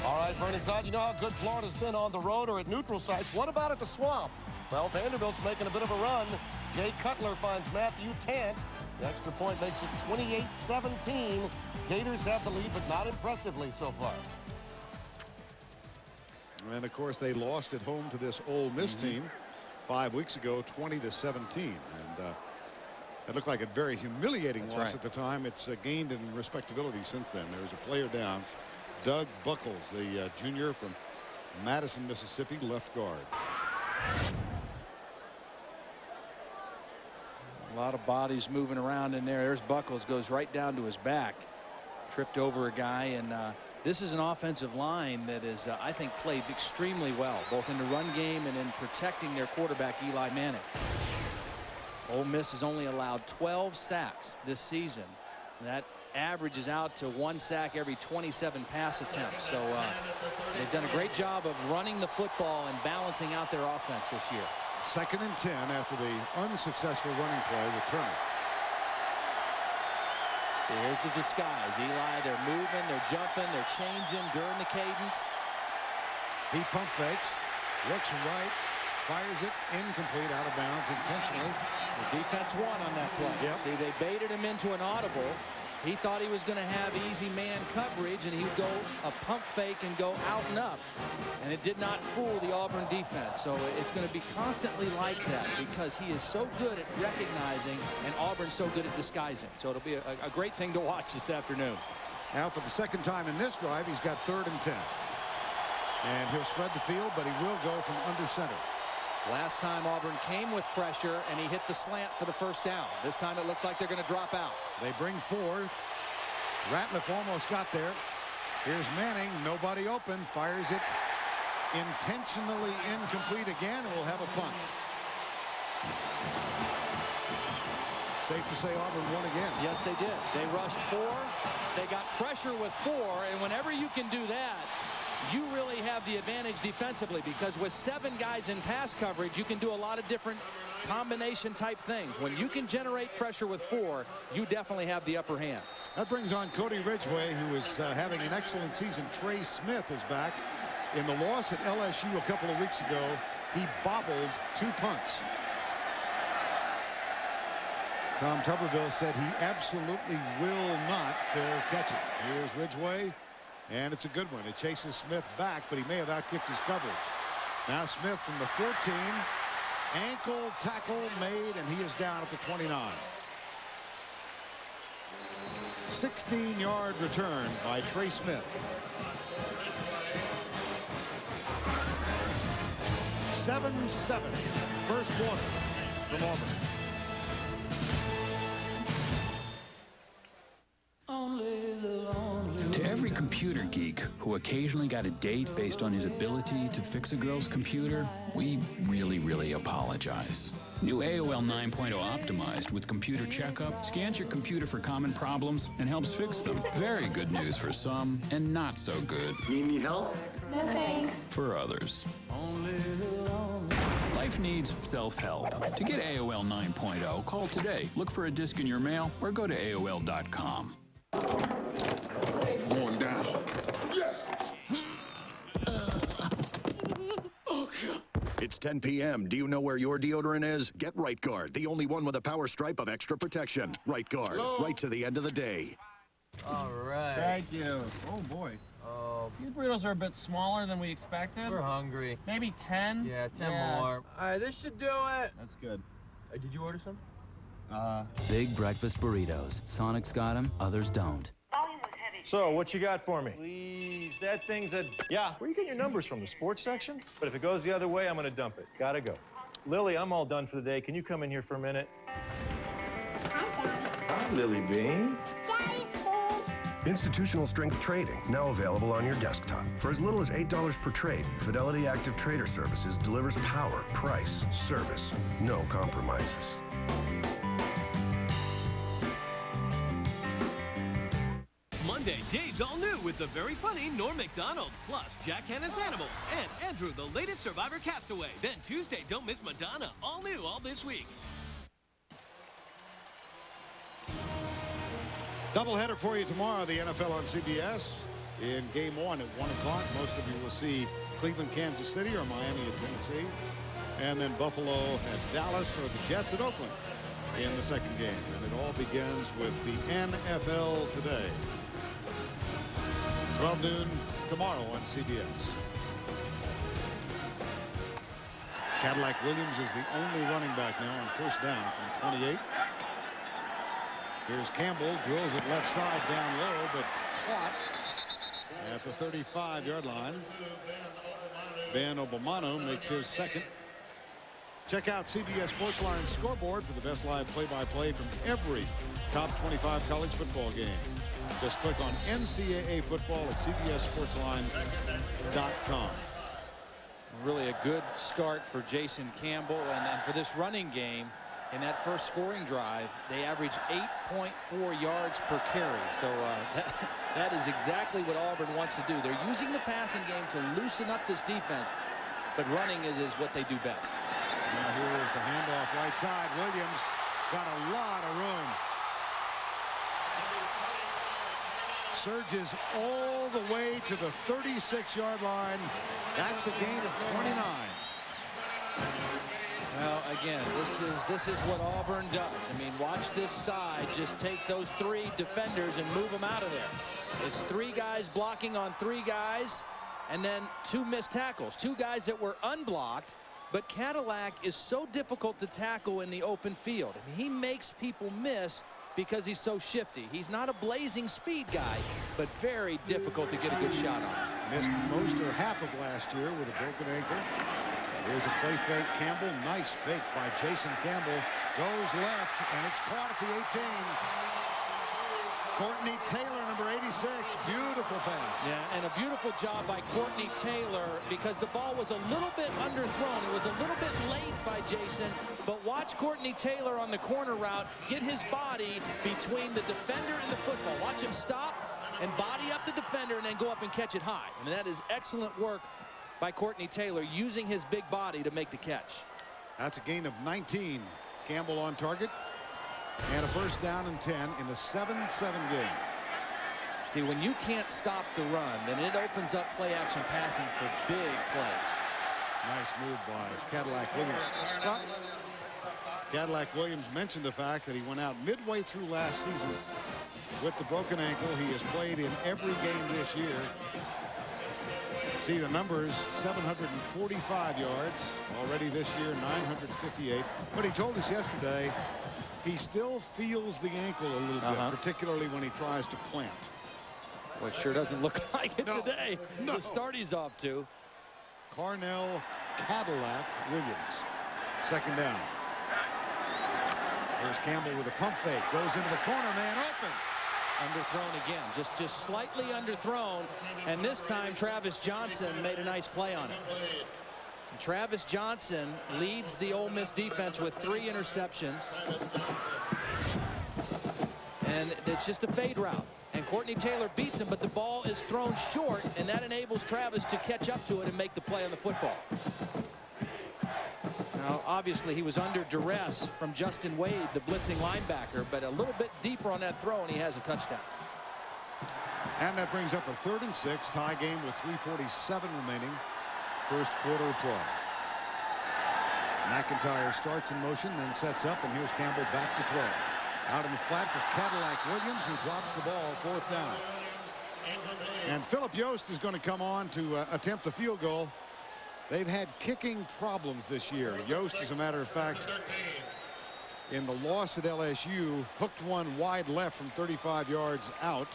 All right, Vernon Todd, you know how good Florida's been on the road or at neutral sites. What about at the Swamp? Well, Vanderbilt's making a bit of a run. Jay Cutler finds Matthew Tant. The extra point makes it 28-17. Gators have the lead, but not impressively so far. And, of course, they lost at home to this Ole Miss team 5 weeks ago, 20-17. And it looked like a very humiliating loss at the time. It's gained in respectability since then. There's a player down. Doug Buckles, the junior from Madison, Mississippi, left guard. A lot of bodies moving around in there. There's Buckles, goes right down to his back. Tripped over a guy, and this is an offensive line that is, I think, played extremely well, both in the run game and in protecting their quarterback, Eli Manning. Ole Miss has only allowed 12 sacks this season. That averages out to 1 sack every 27 pass attempts. So they've done a great job of running the football and balancing out their offense this year. 2nd and 10 after the unsuccessful running play with Turner. So here's the disguise. Eli, they're moving, they're jumping, they're changing during the cadence. He pump fakes, looks right, fires it incomplete, out of bounds intentionally. The defense won on that play. Yep. See, they baited him into an audible. He thought he was going to have easy man coverage, and he'd go a pump fake and go out and up. And it did not fool the Auburn defense. So it's going to be constantly like that because he is so good at recognizing, and Auburn's so good at disguising. So it'll be a great thing to watch this afternoon. Now for the 2nd time in this drive, he's got 3rd and 10. And he'll spread the field, but he will go from under center. Last time Auburn came with pressure, and he hit the slant for the first down. This time it looks like they're going to drop out. They bring 4. Ratliff almost got there. Here's Manning, nobody open, fires it intentionally incomplete again, and we'll have a punt. Safe to say Auburn won again. Yes, they did. They rushed 4. They got pressure with 4, and whenever you can do that, you really have the advantage defensively, because with 7 guys in pass coverage, you can do a lot of different combination type things. When you can generate pressure with 4, you definitely have the upper hand. That brings on Cody Ridgway, who is having an excellent season. Trey Smith is back. In the loss at LSU a couple of weeks ago, he bobbled 2 punts. Tom Tuberville said he absolutely will not fair catch it. Here's Ridgway, and it's a good one. It chases Smith back, but he may have outkicked his coverage. Now Smith from the 14. Ankle tackle made, and he is down at the 29. 16-yard return by Trey Smith. 7-7. First quarter from Auburn. To every computer geek who occasionally got a date based on his ability to fix a girl's computer, we really apologize. New AOL 9.0 Optimized with Computer Checkup scans your computer for common problems and helps fix them. Very good news for some, and not so good. Need any help? No thanks. For others. Life needs self-help. To get AOL 9.0, call today, look for a disc in your mail, or go to AOL.com. Going down. Yes. It's 10 p.m. Do you know where your deodorant is? Get Right Guard, the only one with a power stripe of extra protection. Right Guard, right to the end of the day. All right. Thank you. Oh, boy. Oh, These burritos are a bit smaller than we expected. we're hungry. Maybe 10? Yeah, 10 more. All right, this should do it. That's good. Did you order some? Big breakfast burritos. Sonic's got them, others don't. So, what you got for me? Please, that thing's a... Yeah, where are you getting your numbers from, the sports section? But if it goes the other way, I'm gonna dump it. Gotta go. Lily, I'm all done for the day. Can you come in here for a minute? Hi, Lily Bean. Daddy's home. Institutional strength trading, now available on your desktop. For as little as $8 per trade, Fidelity Active Trader Services delivers power, price, service, no compromises. Monday, Dave's all new with the very funny Norm Macdonald, plus Jack Hanna's Animals, and Andrew, the latest Survivor castaway. Then Tuesday, don't miss Madonna, all new all this week. Doubleheader for you tomorrow, the NFL on CBS. In game 1 at 1 o'clock, most of you will see Cleveland, Kansas City, or Miami at Tennessee. And then Buffalo at Dallas, or the Jets at Oakland in the second game. And it all begins with the NFL today. 12 noon tomorrow on CBS. Cadillac Williams is the only running back now on first down from 28. Here's Campbell, drills it left side down low, but caught at the 35-yard line. Ben Obamano makes his second. Check out CBS Sportsline's scoreboard for the best live play-by-play from every top 25 college football game. Just click on NCAA football at CBSSportsline.com. Really a good start for Jason Campbell, and for this running game. In that first scoring drive, they averaged 8.4 yards per carry. So that is exactly what Auburn wants to do. They're using the passing game to loosen up this defense, but running is what they do best. Now here is the handoff right side. Williams got a lot of room. Surges all the way to the 36-yard line. That's a gain of 29. Well, again, this is what Auburn does. I mean, watch this side. Just take those 3 defenders and move them out of there. It's 3 guys blocking on 3 guys, and then 2 missed tackles. 2 guys that were unblocked, but Cadillac is so difficult to tackle in the open field. I mean, he makes people miss because he's so shifty. He's not a blazing speed guy, but very difficult to get a good shot on. Missed most or half of last year with a broken ankle. Here's a play fake. Campbell, nice fake by Jason Campbell. Goes left, and it's caught at the 18. Courtney Taylor, number 86. Beautiful pass. Yeah, and a beautiful job by Courtney Taylor because the ball was a little bit underthrown. It was a little bit late by Jason, but watch Courtney Taylor on the corner route get his body between the defender and the football. Watch him stop and body up the defender and then go up and catch it high. I mean, that is excellent work by Courtney Taylor, using his big body to make the catch. That's a gain of 19. Campbell on target. And a first down and 10 in a 7-7 game. See, when you can't stop the run, then it opens up play-action passing for big plays. Nice move by Cadillac Williams. Well, Cadillac Williams mentioned the fact that he went out midway through last season with the broken ankle. He has played in every game this year. See the numbers, 745 yards. Already this year, 958. But he told us yesterday he still feels the ankle a little bit, particularly when he tries to plant. Well, it sure doesn't look like it today. The start he's off to. Carnell Cadillac Williams. Second down. Here's Campbell with a pump fake. Goes into the corner, man open. Underthrown again, just slightly underthrown, and this time Travis Johnson made a nice play on it. And Travis Johnson leads the Ole Miss defense with 3 interceptions, and it's just a fade route, and Courtney Taylor beats him, but the ball is thrown short, and that enables Travis to catch up to it and make the play on the football. Now, obviously, he was under duress from Justin Wade, the blitzing linebacker, but a little bit deeper on that throw, and he has a touchdown. And that brings up a 3rd and 6, tie game with 3:47 remaining. First quarter play. McIntyre starts in motion, then sets up, and here's Campbell back to throw. Out in the flat for Cadillac Williams, who drops the ball, 4th down. And Philip Yost is going to come on to attempt the field goal. They've had kicking problems this year. Yost, as a matter of fact, in the loss at LSU, hooked one wide left from 35 yards out.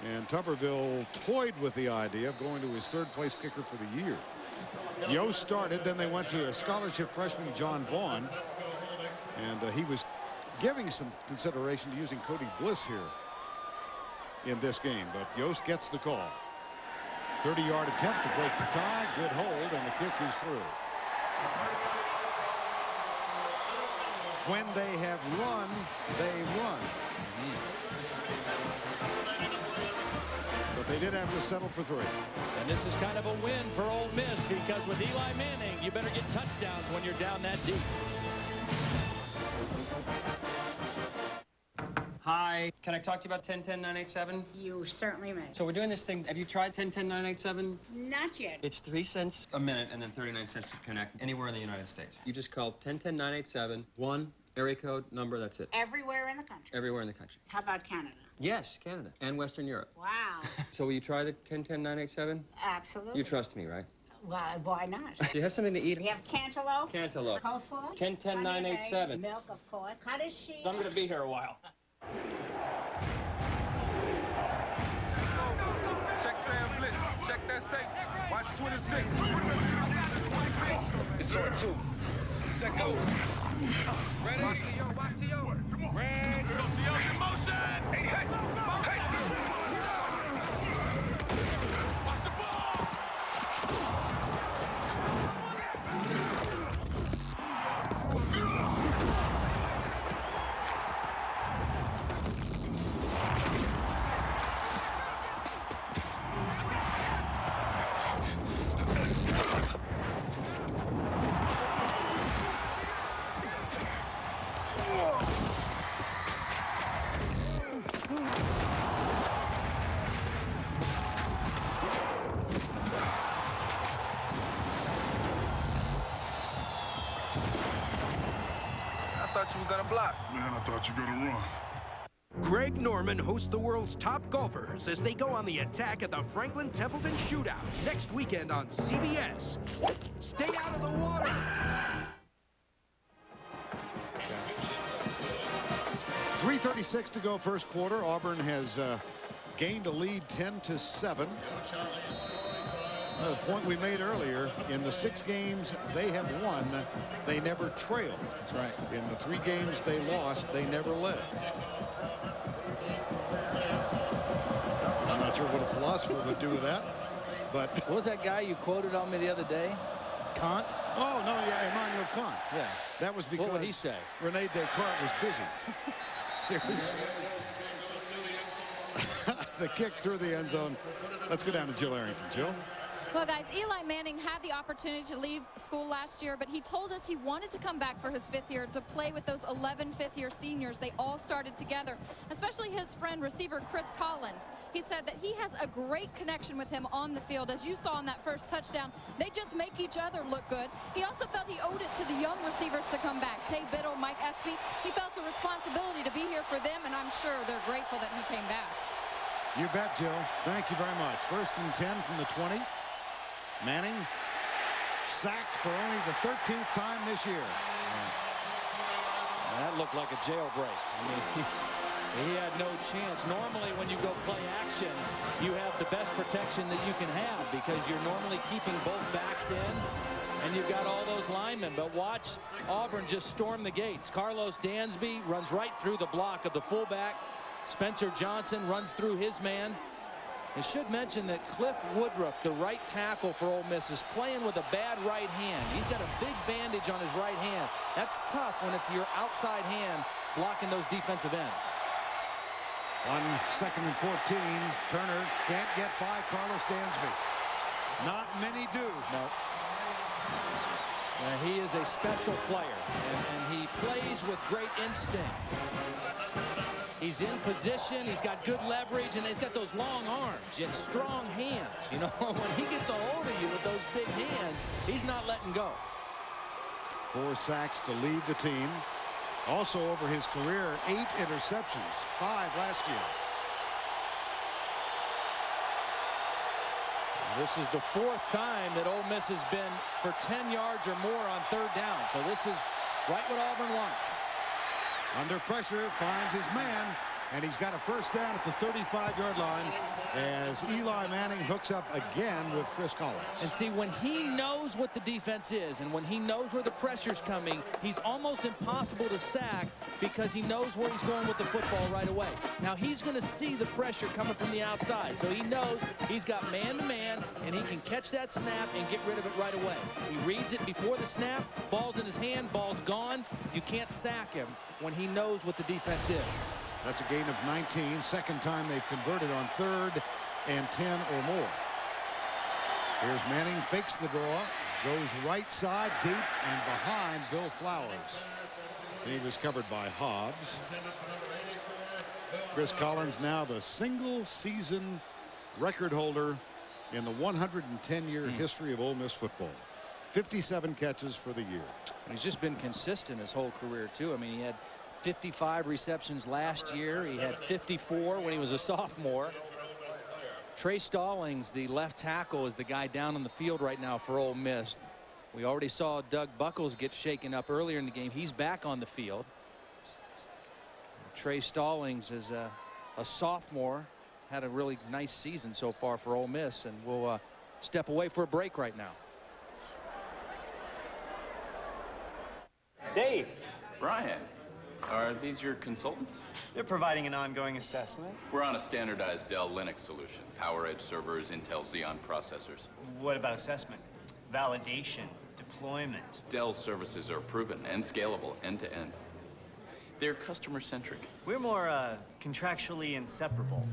And Tuberville toyed with the idea of going to his 3rd place kicker for the year. Yost started, then they went to a scholarship freshman, John Vaughn. And he was giving some consideration to using Cody Bliss here in this game. But Yost gets the call. 30-yard attempt to break the tie. Good hold, and the kick is through. When they have run, they run. But they did have to settle for 3. And this is kind of a win for Ole Miss, because with Eli Manning, you better get touchdowns when you're down that deep. Hi, can I talk to you about 10-10-987? You certainly may. So we're doing this thing. Have you tried 10-10-987? Not yet. It's 3 cents a minute and then 39 cents to connect anywhere in the United States. You just call 10-10-987, 1 area code number, that's it. Everywhere in the country? Everywhere in the country. How about Canada? Yes, Canada and Western Europe. Wow. So will you try the 10-10-987? Absolutely. You trust me, right? Why not? Do you have something to eat? We have cantaloupe. Cantaloupe. Coleslaw. 10-10-987. Milk, of course. Cottage cheese. I'm going to be here a while. Check Sam Blitz. Check that safe. Watch 26. It's on 2. Check out. Ready? Watch T.O. Watch T.O. Red. Go T.O. in motion. Hey, hey. Hey. Watch the ball. I thought you were gonna block. Man, I thought you were gonna run. Greg Norman hosts the world's top golfers as they go on the attack at the Franklin Templeton Shootout next weekend on CBS. Stay out of the water. .336 to go first quarter. Auburn has gained a lead 10-7. The point we made earlier, in the 6 games they have won, they never trailed. That's right. In the 3 games they lost, they never led. I'm not sure what a philosopher would do with that, but what was that guy you quoted on me the other day? Kant? Oh, no, yeah, Immanuel Kant. Yeah. That was because what would he say? Rene Descartes was busy. There was the kick through the end zone. Let's go down to Jill Arrington. Jill? Well, guys, Eli Manning had the opportunity to leave school last year, but he told us he wanted to come back for his 5th year to play with those 11 fifth-year seniors. They all started together, especially his friend, receiver Chris Collins. He said that he has a great connection with him on the field. As you saw on that first touchdown, they just make each other look good. He also felt he owed it to the young receivers to come back. Tay Biddle, Mike Espy, he felt a responsibility to be here for them, and I'm sure they're grateful that he came back. You bet, Jill. Thank you very much. 1st and 10 from the 20. Manning sacked for only the 13th time this year. That looked like a jailbreak. I mean, he had no chance. Normally, when you go play action, you have the best protection that you can have because you're normally keeping both backs in, and you've got all those linemen. But watch Auburn just storm the gates. Carlos Dansby runs right through the block of the fullback. Spencer Johnson runs through his man. I should mention that Cliff Woodruff, the right tackle for Ole Miss, is playing with a bad right hand. He's got a big bandage on his right hand. That's tough when it's your outside hand blocking those defensive ends. On 2nd and 14, Turner can't get by Carlos Dansby. Not many do. No. He is a special player, and he plays with great instinct. He's in position, he's got good leverage, and he's got those long arms and strong hands. You know, when he gets a hold of you with those big hands, he's not letting go. 4 sacks to lead the team. Also over his career, 8 interceptions, 5 last year. This is the 4th time that Ole Miss has been for 10 yards or more on 3rd down. So this is right what Auburn wants. Under pressure, finds his man, and he's got a 1st down at the 35-yard line as Eli Manning hooks up again with Chris Collins. And see, when he knows what the defense is and when he knows where the pressure's coming, he's almost impossible to sack because he knows where he's going with the football right away. Now, he's going to see the pressure coming from the outside, so he knows he's got man-to-man, and he can catch that snap and get rid of it right away. He reads it before the snap, ball's in his hand, ball's gone. You can't sack him when he knows what the defense is. That's a gain of 19. 2nd time they've converted on 3rd and 10 or more. Here's Manning, fakes the draw, goes right side, deep, and behind Bill Flowers. He was covered by Hobbs. Chris Collins now the single-season record holder in the 110-year history of Ole Miss football. 57 catches for the year. He's just been consistent his whole career, too. I mean, he had 55 receptions last year. He had 54 when he was a sophomore. Trey Stallings, the left tackle, is the guy down on the field right now for Ole Miss. We already saw Doug Buckles get shaken up earlier in the game. He's back on the field. Trey Stallings is a sophomore. Had a really nice season so far for Ole Miss, and we'll step away for a break right now. Dave. Brian, are these your consultants? They're providing an ongoing assessment. We're on a standardized Dell Linux solution. PowerEdge servers, Intel Xeon processors. What about assessment? Validation, deployment. Dell's services are proven and scalable end to end. They're customer-centric. We're more contractually inseparable.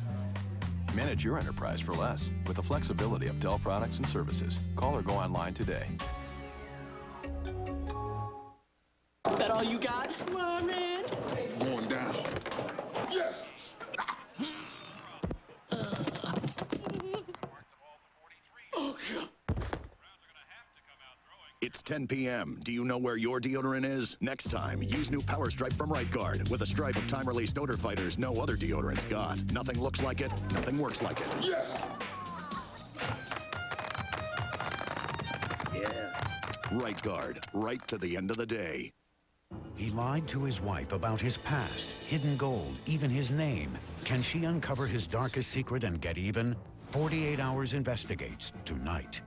Manage your enterprise for less with the flexibility of Dell products and services. Call or go online today. That all you got? Come on, man. Going down. Yes. Oh, God. It's 10 p.m. Do you know where your deodorant is? Next time, use new Power Stripe from Right Guard. With a stripe of time-release odor fighters no other deodorant's got. Nothing looks like it, nothing works like it. Yes. Yeah. Right Guard, right to the end of the day. He lied to his wife about his past, hidden gold, even his name. Can she uncover his darkest secret and get even? 48 Hours investigates tonight.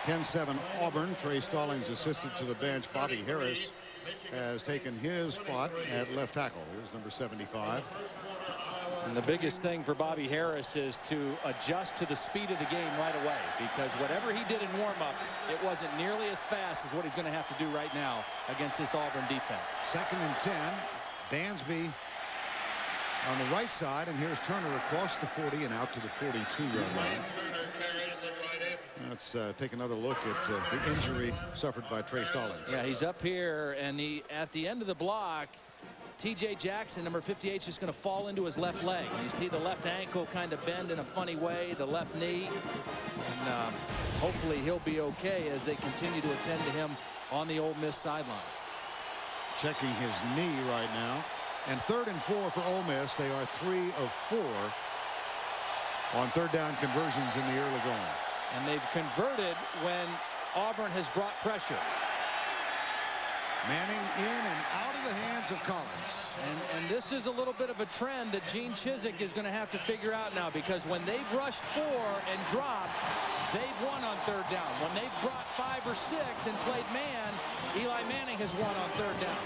10-7 Auburn. Trey Stallings assisted to the bench. Bobby Harris has taken his spot at left tackle. Here's number 75. And the biggest thing for Bobby Harris is to adjust to the speed of the game right away, because whatever he did in warm-ups, it wasn't nearly as fast as what he's going to have to do right now against this Auburn defense. 2nd and 10. Dansby on the right side, and here's Turner across the 40 and out to the 42-yard line. Let's take another look at the injury suffered by Trey Stallings. Yeah, he's up here, and at the end of the block, T.J. Jackson, number 58, is just going to fall into his left leg. You see the left ankle kind of bend in a funny way, the left knee. And hopefully he'll be okay as they continue to attend to him on the Ole Miss sideline. Checking his knee right now. And 3rd and 4 for Ole Miss. They are 3 of 4 on 3rd down conversions in the early going. And they've converted when Auburn has brought pressure. Manning in and out of the hands of Collins. And this is a little bit of a trend that Gene Chizik is going to have to figure out now, because when they've rushed 4 and dropped, they've won on 3rd down. When they've brought 5 or 6 and played man, Eli Manning has won on 3rd down.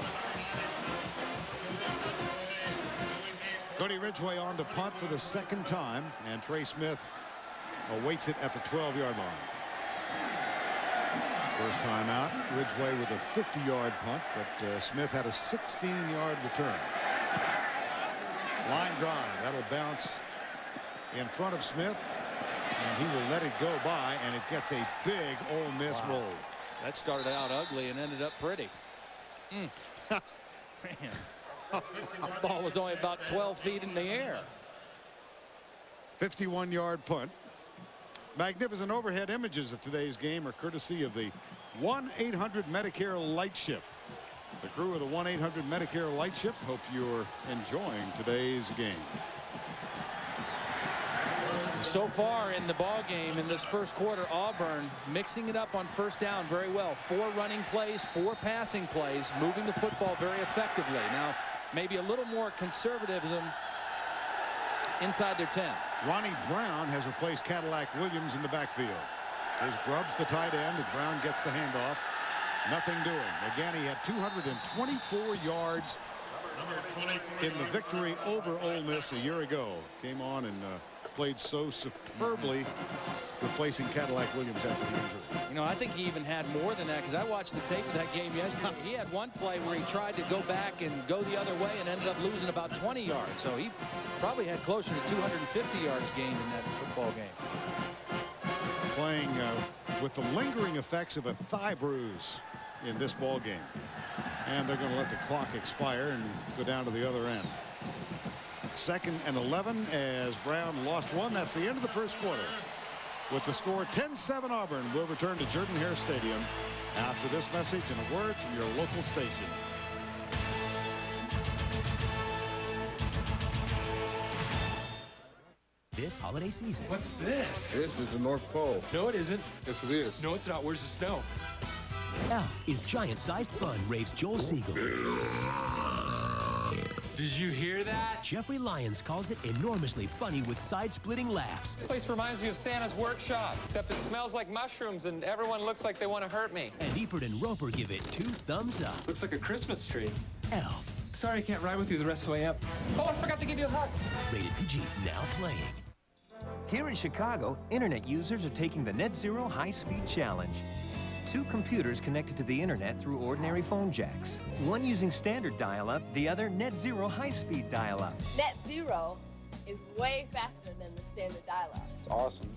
Cody Ridgway on to punt for the 2nd time, and Trey Smith awaits it at the 12-yard line. First time out, Ridgway with a 50-yard punt, but Smith had a 16-yard return. Line drive, that'll bounce in front of Smith, and he will let it go by, and it gets a big Ole Miss roll. That started out ugly and ended up pretty. Man. The ball was only about 12 feet in the air. 51-yard punt. Magnificent overhead images of today's game are courtesy of the 1-800 Medicare Lightship. The crew of the 1-800 Medicare Lightship hope you're enjoying today's game. So far in the ball game in this first quarter, Auburn mixing it up on 1st down very well. 4 running plays, 4 passing plays, moving the football very effectively. Now, maybe a little more conservatism inside their 10. Ronnie Brown has replaced Cadillac Williams in the backfield. Here's Grubbs, the tight end, and Brown gets the handoff. Nothing doing. Again, he had 224 yards in the victory over Ole Miss a year ago. Came on and played so superbly, replacing Cadillac Williams after the injury. You know, I think he even had more than that, because I watched the tape of that game yesterday. He had one play where he tried to go back and go the other way and ended up losing about 20 yards. So he probably had closer to 250 yards gained in that football game. Playing with the lingering effects of a thigh bruise in this ball game. And they're going to let the clock expire and go down to the other end. 2nd and 11 as Brown lost 1. That's the end of the first quarter. With the score 10-7 Auburn. We'll return to Jordan-Hare Stadium after this message and a word from your local station. This holiday season. What's this? This is the North Pole. No, it isn't. Yes, it is. No, it's not. Where's the snow? Elf is giant-sized fun, raves Joel Siegel. Did you hear that? Jeffrey Lyons calls it enormously funny with side-splitting laughs. This place reminds me of Santa's workshop, except it smells like mushrooms and everyone looks like they want to hurt me. And Eppert and Roper give it 2 thumbs up. Looks like a Christmas tree. Elf. Sorry I can't ride with you the rest of the way up. Oh, I forgot to give you a hug. Rated PG, now playing. Here in Chicago, internet users are taking the Net Zero High-Speed Challenge. 2 computers connected to the internet through ordinary phone jacks. One using standard dial-up, the other Net Zero high-speed dial-up. Net Zero is way faster than the standard dial-up. It's awesome.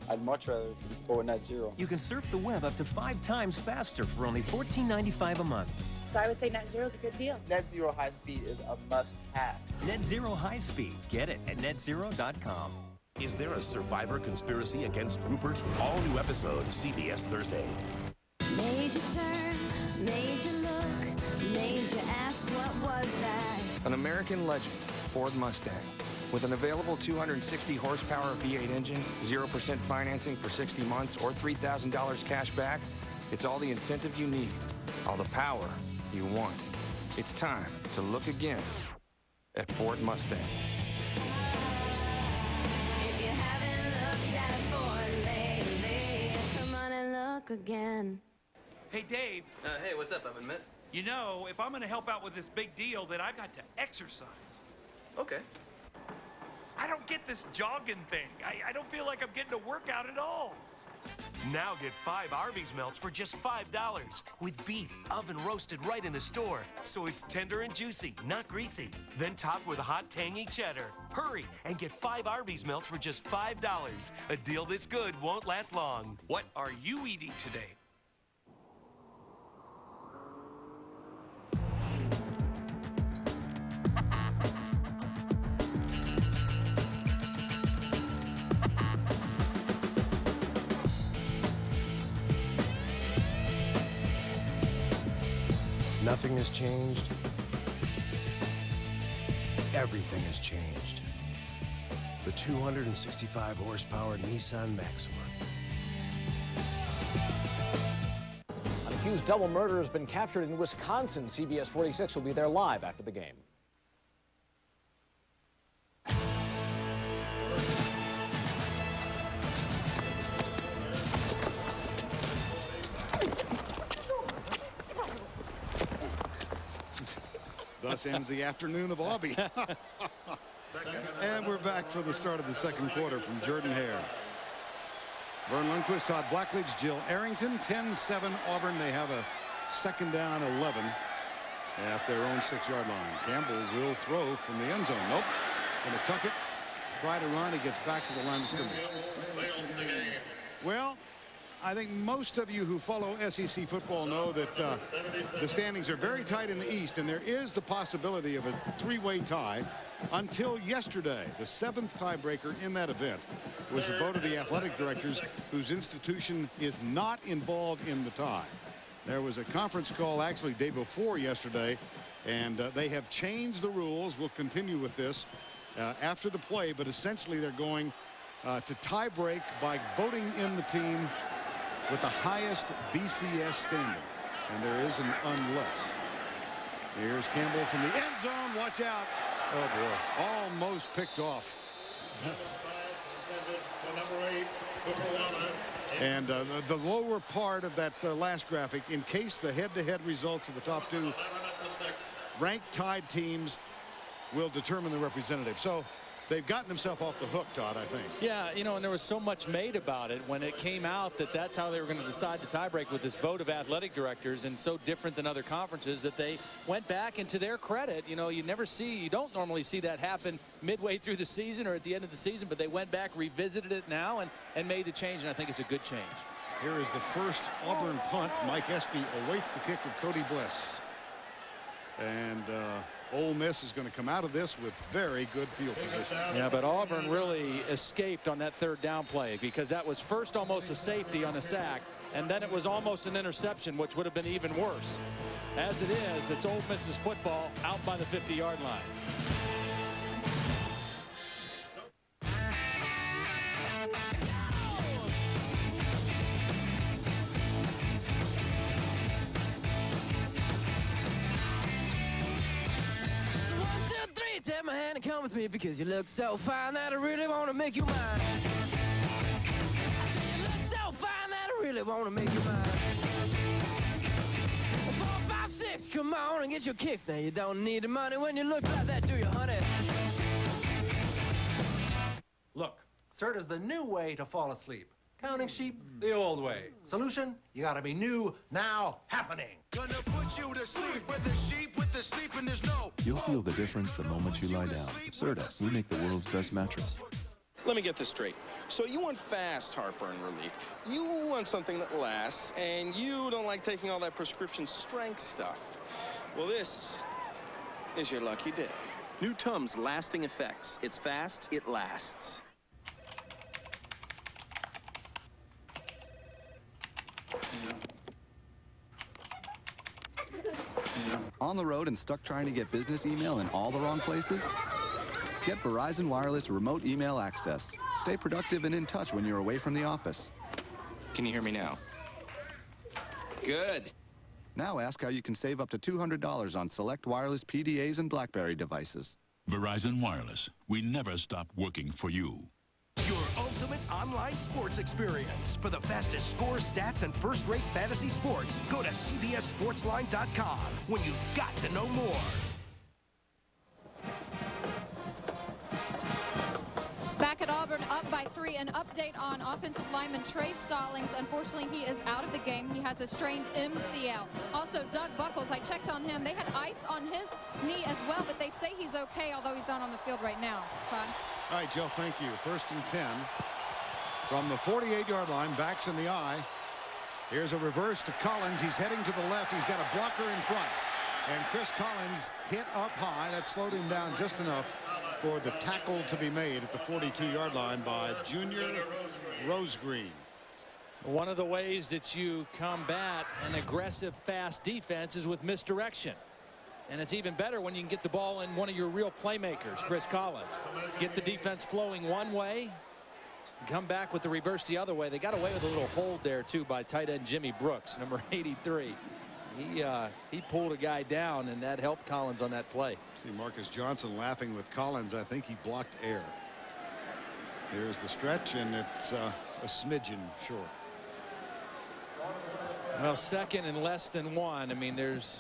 I'd much rather go with Net Zero. You can surf the web up to 5 times faster for only $14.95 a month. So I would say Net Zero is a good deal. Net Zero High Speed is a must-have. Net Zero High Speed. Get it at netzero.com. Is there a survivor conspiracy against Rupert? All new episode, CBS Thursday. Made you turn, made you look, made you ask what was that? An American legend, Ford Mustang. With an available 260 horsepower V8 engine, 0% financing for 60 months, or $3,000 cash back, it's all the incentive you need, all the power you want. It's time to look again at Ford Mustang. struck again. Hey, Dave. Hey, what's up, I've admit? You know, if I'm going to help out with this big deal, then I've got to exercise. Okay. I don't get this jogging thing. I don't feel like I'm getting a workout at all. Now get 5 Arby's melts for just $5 with beef oven roasted right in the store. So it's tender and juicy, not greasy. Then topped with hot, tangy cheddar. Hurry and get 5 Arby's melts for just $5. A deal this good won't last long. What are you eating today? Nothing has changed. Everything has changed. The 265 horsepower Nissan Maxima. An accused double murder has been captured in Wisconsin. CBS 46 will be there live after the game. Thus ends the afternoon of Aubie. And we're back for the start of the second quarter from Jordan Hare. Vern Lundquist, Todd Blackledge, Jill Arrington, 10-7 Auburn. They have a second down 11 at their own 6-yard line. Campbell will throw from the end zone. Nope. Going to tuck it. Try to run. He gets back to the line of scrimmage. Well, I think most of you who follow SEC football know that the standings are very tight in the East, and there is the possibility of a 3-way tie. Until yesterday, the 7th tiebreaker in that event was the vote of the athletic directors, whose institution is not involved in the tie. There was a conference call actually day before yesterday, and they have changed the rules. We'll continue with this after the play, but essentially they're going to tie break by voting in the team with the highest BCS standing, and there is an unless. Here's Campbell from the end zone. Watch out. Oh boy, almost picked off. And the lower part of that last graphic, in case the head-to-head results of the top 2 ranked tied teams will determine the representative. So they've gotten themselves off the hook, Todd, I think. Yeah, you know, and there was so much made about it when it came out that that's how they were going to decide the tiebreak with this vote of athletic directors, and so different than other conferences that they went back, and to their credit, you know, you don't normally see that happen midway through the season or at the end of the season, but they went back, revisited it now, and made the change, and I think it's a good change. Here is the first Auburn punt. Mike Espy awaits the kick of Cody Bliss. And Ole Miss is going to come out of this with very good field position. Yeah, but Auburn really escaped on that 3rd down play, because that was first almost a safety on a sack, and then it was almost an interception, which would have been even worse. As it is, it's Ole Miss's football out by the 50-yard line. Take my hand and come with me, because you look so fine that I really want to make you mine. I say you look so fine that I really want to make you mine. 4, 5, 6, come on and get your kicks. Now you don't need the money when you look like that, do you, honey? Look, CERT is the new way to fall asleep. Counting sheep the old way. Solution? You gotta be new, now, happening. Gonna put you to sleep with the sheep, with the sleep, and there's no. You'll feel the difference the moment you lie down. Serta, we make the world's best mattress. Let me get this straight. So you want fast heartburn relief. You want something that lasts, and you don't like taking all that prescription strength stuff. Well, this is your lucky day. New Tums Lasting Effects. It's fast, it lasts. On the road and stuck trying to get business email in all the wrong places? Get Verizon Wireless Remote Email Access. Stay productive and in touch when you're away from the office. Can you hear me now? Good. Now ask how you can save up to $200 on select wireless PDAs and BlackBerry devices. Verizon Wireless. We never stop working for you. You're ultimate online sports experience. For the fastest scores, stats, and first-rate fantasy sports, go to CBSSportsline.com when you've got to know more. Back at Auburn, up by 3. An update on offensive lineman Trey Stallings. Unfortunately, he is out of the game. He has a strained MCL. Also, Doug Buckles, I checked on him. They had ice on his knee as well, but they say he's okay, although he's not on the field right now. Todd? All right, Jill, thank you. 1st and 10 from the 48-yard line. Backs in the eye. Here's a reverse to Collins. He's heading to the left. He's got a blocker in front. And Chris Collins hit up high. That slowed him down just enough for the tackle to be made at the 42-yard line by Junior Rosegreen. One of the ways that you combat an aggressive, fast defense is with misdirection. And it's even better when you can get the ball in one of your real playmakers, Chris Collins. Get the defense flowing one way, come back with the reverse the other way. They got away with a little hold there, too, by tight end Jimmy Brooks, number 83. He pulled a guy down, and that helped Collins on that play. See Marcus Johnson laughing with Collins. I think he blocked air. Here's the stretch, and it's a smidgen short. Well, 2nd and less than 1. I mean, there's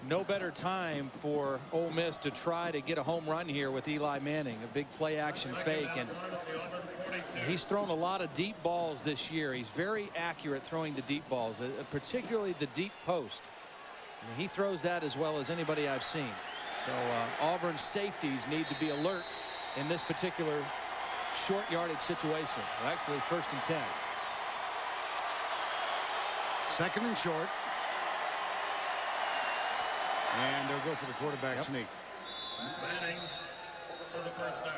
no better time for Ole Miss to try to get a home run here with Eli Manning. A big play action fake, and he's thrown a lot of deep balls this year. He's very accurate throwing the deep balls, particularly the deep post. I mean, he throws that as well as anybody I've seen. So Auburn's safeties need to be alert in this particular short yardage situation. Well, actually, 1st and 10. 2nd and short. And they'll go for the quarterback sneak. Manning for the first down.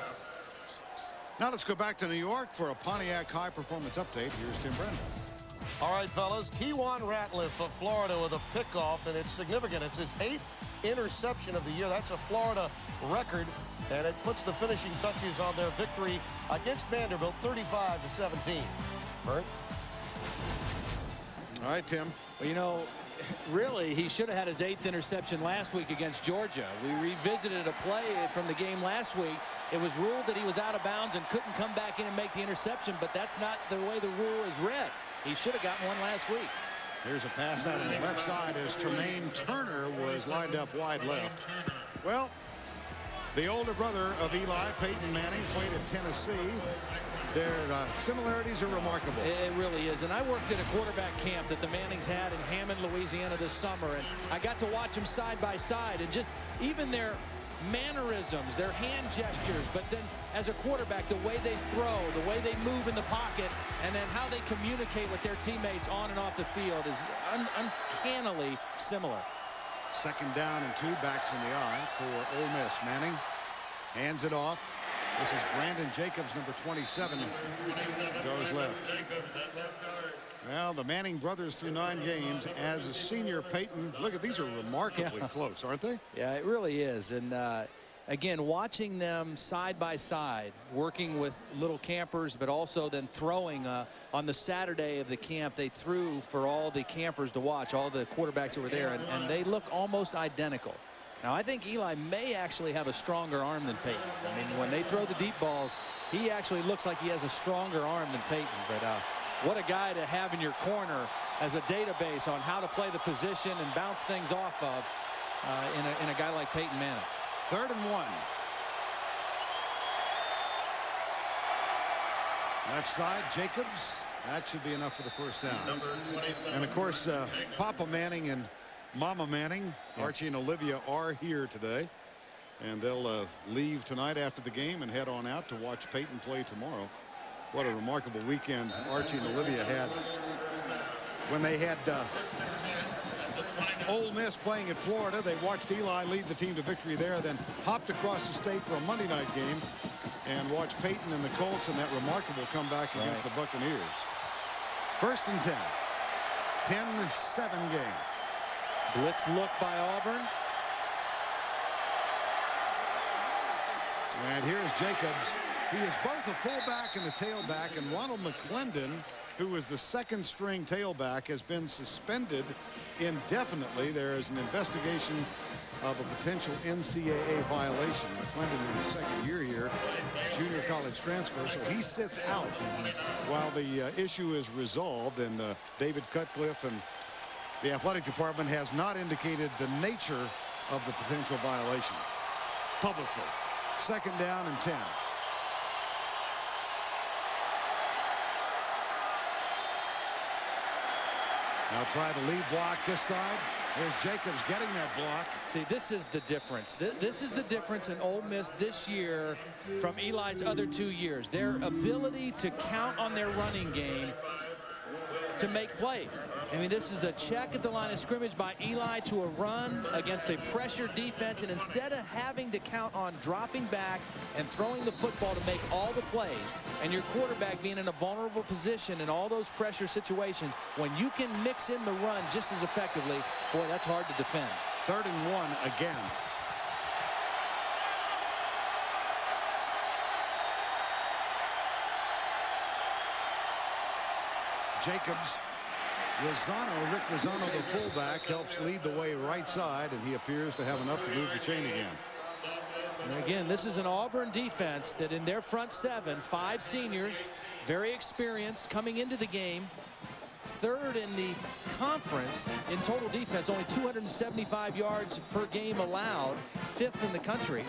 Now let's go back to New York for a Pontiac high performance update. Here's Tim Brennan. All right, fellas. Kewan Ratliff of Florida with a pickoff, and it's significant. It's his 8th interception of the year. That's a Florida record, and it puts the finishing touches on their victory against Vanderbilt, 35-17. Bert? All right, Tim. Well, you know, really, he should have had his 8th interception last week against Georgia. We revisited a play from the game last week. It was ruled that he was out of bounds and couldn't come back in and make the interception, but that's not the way the rule is read. He should have gotten one last week. Here's a pass out on the left side as Tremaine Turner was lined up wide left. Well, the older brother of Eli, Peyton Manning, played at Tennessee. Their similarities are remarkable. It really is. And I worked at a quarterback camp that the Mannings had in Hammond, Louisiana this summer, and I got to watch them side by side, and just even their mannerisms, their hand gestures, but then as a quarterback, the way they throw, the way they move in the pocket, and then how they communicate with their teammates on and off the field is uncannily similar. 2nd down and 2, backs in the eye for Ole Miss. Manning hands it off. This is Brandon Jacobs, number 27, goes left. Well, the Manning brothers through 9 games as a senior. Peyton, look at these are remarkably close, aren't they? Yeah, it really is. And again, watching them side by side, working with little campers, but also then throwing on the Saturday of the camp, they threw for all the campers to watch, all the quarterbacks that were there, and they look almost identical. Now, I think Eli may actually have a stronger arm than Peyton. I mean, when they throw the deep balls, he actually looks like he has a stronger arm than Peyton. But what a guy to have in your corner as a database on how to play the position and bounce things off of in a guy like Peyton Manning. 3rd and 1. Left side, Jacobs. That should be enough for the first down. And, of course, Papa Manning and Mama Manning, Archie and Olivia, are here today. And they'll leave tonight after the game and head on out to watch Peyton play tomorrow. What a remarkable weekend Archie and Olivia had when they had Ole Miss playing at Florida. They watched Eli lead the team to victory there, then hopped across the state for a Monday night game and watched Peyton and the Colts in that remarkable comeback against the Buccaneers. 1st and 10. 10-7 game. Blitz look by Auburn. And here's Jacobs. He is both a fullback and a tailback, and Ronald McClendon, who was the 2nd string tailback, has been suspended indefinitely. There is an investigation of a potential NCAA violation. McClendon in his second year here, junior college transfer, so he sits out while the issue is resolved. And David Cutcliffe and the athletic department has not indicated the nature of the potential violation publicly. Second down and 10. Now try the lead block this side. There's Jacobs getting that block. See, this is the difference. This is the difference in Ole Miss this year from Eli's other 2 years. Their ability to count on their running game to make plays. I mean, this is a check at the line of scrimmage by Eli to a run against a pressure defense, and instead of having to count on dropping back and throwing the football to make all the plays, and your quarterback being in a vulnerable position in all those pressure situations, when you can mix in the run just as effectively, boy, that's hard to defend. 3rd and 1 again. Jacobs, Rick Rosano, the fullback, helps lead the way right side, and he appears to have enough to move the chain again. And again, this is an Auburn defense that in their front 7, 5 seniors, very experienced coming into the game. 3rd in the conference in total defense, only 275 yards per game allowed, 5th in the country.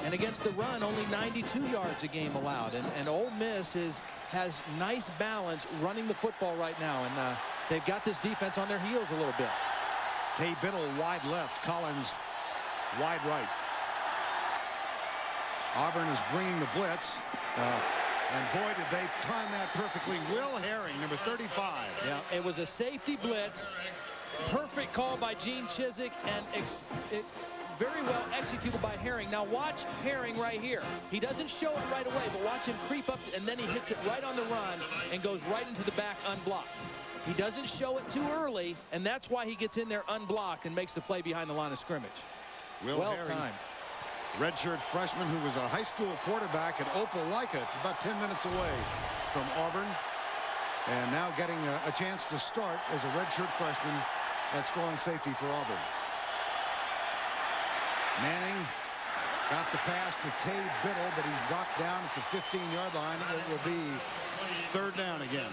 And against the run, only 92 yards a game allowed. And Ole Miss has nice balance running the football right now. And they've got this defense on their heels a little bit. Tay Biddle wide left, Collins wide right. Auburn is bringing the blitz. And boy, did they time that perfectly. Will Herring, number 35. Yeah, it was a safety blitz. Perfect call by Gene Chizik, and very well executed by Herring. Now watch Herring right here. He doesn't show it right away, but watch him creep up, and then he hits it right on the run and goes right into the back unblocked. He doesn't show it too early, and that's why he gets in there unblocked and makes the play behind the line of scrimmage. Will Herring, redshirt freshman who was a high school quarterback at Opelika. It's about 10 minutes away from Auburn, and now getting a chance to start as a redshirt freshman at strong safety for Auburn. Manning got the pass to Tay Biddle, but he's knocked down at the 15-yard line. It will be 3rd down again.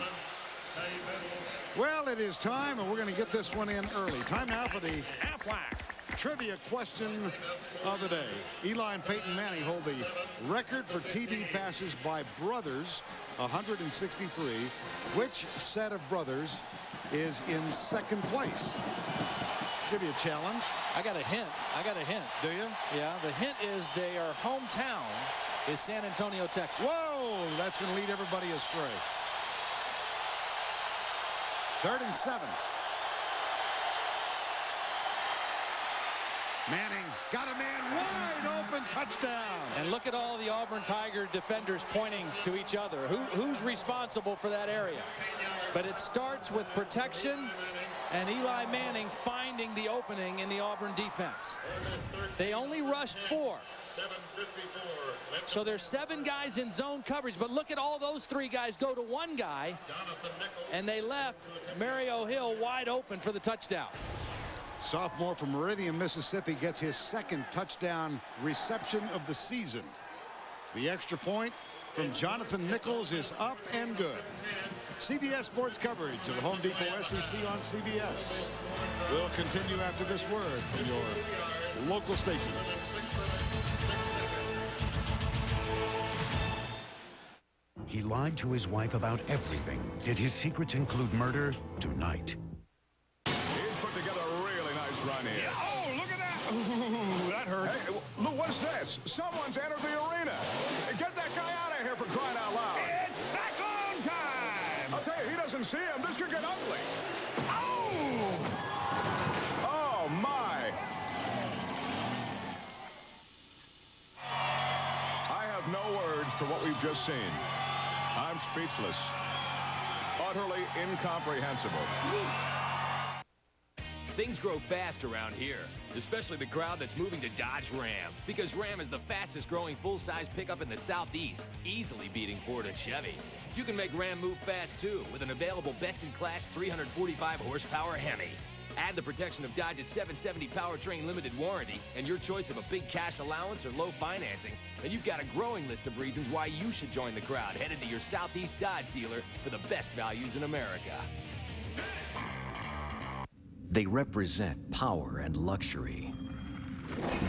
Well, it is time, and we're going to get this one in early. Time now for the Aflac trivia question of the day. Eli and Peyton Manning hold the record for TD passes by brothers, 163. Which set of brothers is in 2nd place? Give you a challenge. I got a hint. Do you? Yeah, the hint is their hometown is San Antonio, Texas. Whoa, that's going to lead everybody astray. 3rd and 7. Manning got a man wide open, touchdown. And look at all the Auburn Tiger defenders pointing to each other. Who's responsible for that area? But it starts with protection and Eli Manning finding the opening in the Auburn defense. They only rushed 4. So there's 7 guys in zone coverage, but look at all those 3 guys go to 1 guy, and they left Mario Hill wide open for the touchdown. Sophomore from Meridian, Mississippi, gets his 2nd touchdown reception of the season. The extra point from Jonathan Nichols is up and good. CBS Sports coverage of the Home Depot SEC on CBS will continue after this word from your local station. He lied to his wife about everything. Did his secrets include murder? Tonight. He's put together a really nice run here. Yeah. Oh, look at that. Ooh, that hurt. Hey, look, what's this? Someone's entered the arena. Get that guy out of here for crying out loud. It's cyclone time. I'll tell you, he doesn't see him. This could get ugly. Oh! Oh, my. I have no words for what we've just seen. I'm speechless. Utterly incomprehensible. Things grow fast around here, especially the crowd that's moving to Dodge Ram, because Ram is the fastest growing full-size pickup in the Southeast, easily beating Ford and Chevy. You can make Ram move fast too with an available best-in-class 345 horsepower Hemi. Add the protection of Dodge's 770 powertrain limited warranty and your choice of a big cash allowance or low financing, and you've got a growing list of reasons why you should join the crowd headed to your Southeast Dodge dealer for the best values in America. They represent power and luxury,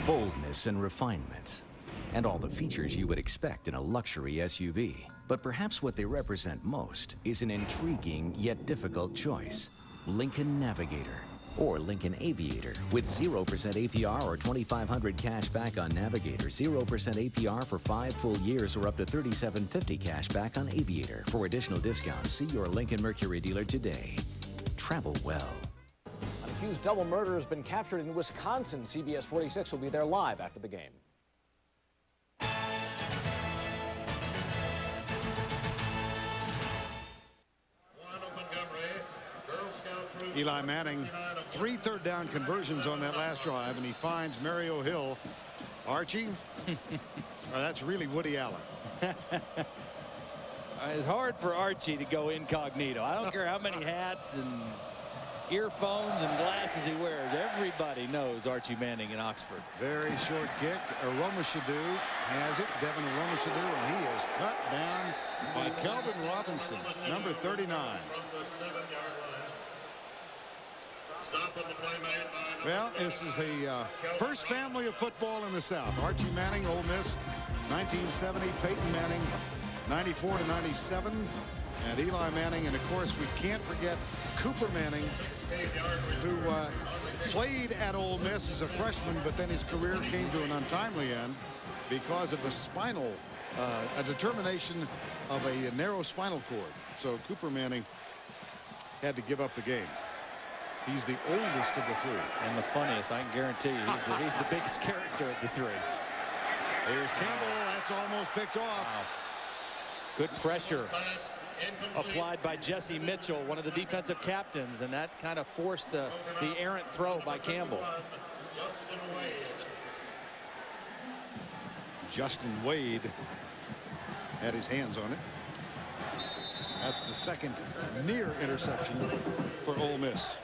boldness and refinement, and all the features you would expect in a luxury SUV. But perhaps what they represent most is an intriguing yet difficult choice: Lincoln Navigator or Lincoln Aviator with 0% APR or $2,500 cash back on Navigator, 0% APR for 5 full years or up to $3,750 cash back on Aviator. For additional discounts, see your Lincoln Mercury dealer today. Travel well. An accused double murder has been captured in Wisconsin. CBS 46 will be there live after the game. Eli Manning, 3 third-down conversions on that last drive, and he finds Mario Hill. Archie, that's really Woody Allen. It's hard for Archie to go incognito. I don't care how many hats and earphones and glasses he wears. Everybody knows Archie Manning in Oxford. Very short kick. Aromashadu has it. Devin Aromashadu, and he is cut down by Kelvin Robinson, number 39. Well, this is the first family of football in the South. Archie Manning, Ole Miss, 1970. Peyton Manning, 94 to 97. And Eli Manning, and of course we can't forget Cooper Manning, who played at Ole Miss as a freshman, but then his career came to an untimely end because of a determination of a narrow spinal cord. So Cooper Manning had to give up the game. He's the oldest of the 3. And the funniest, I can guarantee you, he's the biggest character of the 3. There's Campbell. That's almost picked off. Wow. Good pressure applied by Jesse Mitchell, one of the defensive captains, and that kind of forced the errant throw by Campbell. Justin Wade had his hands on it. That's the second near interception for Ole Miss.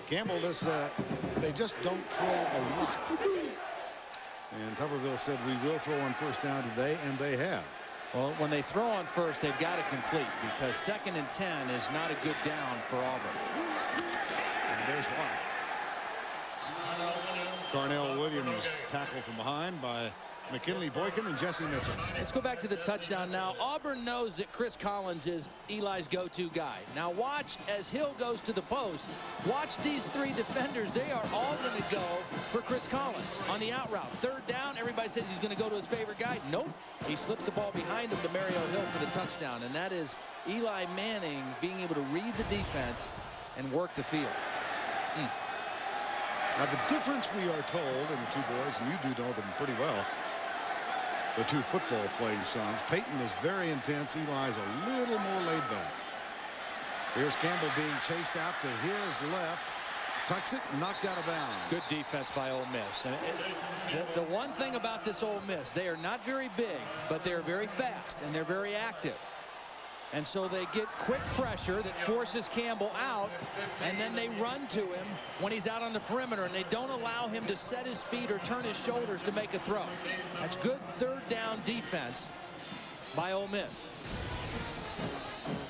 Campbell, they just don't throw a lot. And Tuberville said, we will throw on first down today, and they have. Well, when they throw on first, they've got to complete, because 2nd and 10 is not a good down for Auburn. And there's why. Carnell Williams tackled from behind by McKinley Boykin and Jesse Mitchell. Let's go back to the touchdown now. Auburn knows that Chris Collins is Eli's go-to guy. Now watch as Hill goes to the post. Watch these 3 defenders. They are all going to go for Chris Collins on the out route. 3rd down, everybody says he's going to go to his favorite guy. Nope. He slips the ball behind him to Mario Hill for the touchdown. And that is Eli Manning being able to read the defense and work the field. Now the difference, we are told, in the 2 boys, and you do know them pretty well, the 2 football playing sons. Peyton is very intense. Eli's a little more laid back. Here's Campbell being chased out to his left. Tucks it, knocked out of bounds. Good defense by Ole Miss. And the one thing about this Ole Miss, they are not very big, but they're very fast and they're very active. And so they get quick pressure that forces Campbell out, and then they run to him when he's out on the perimeter, and they don't allow him to set his feet or turn his shoulders to make a throw. That's good 3rd down defense by Ole Miss.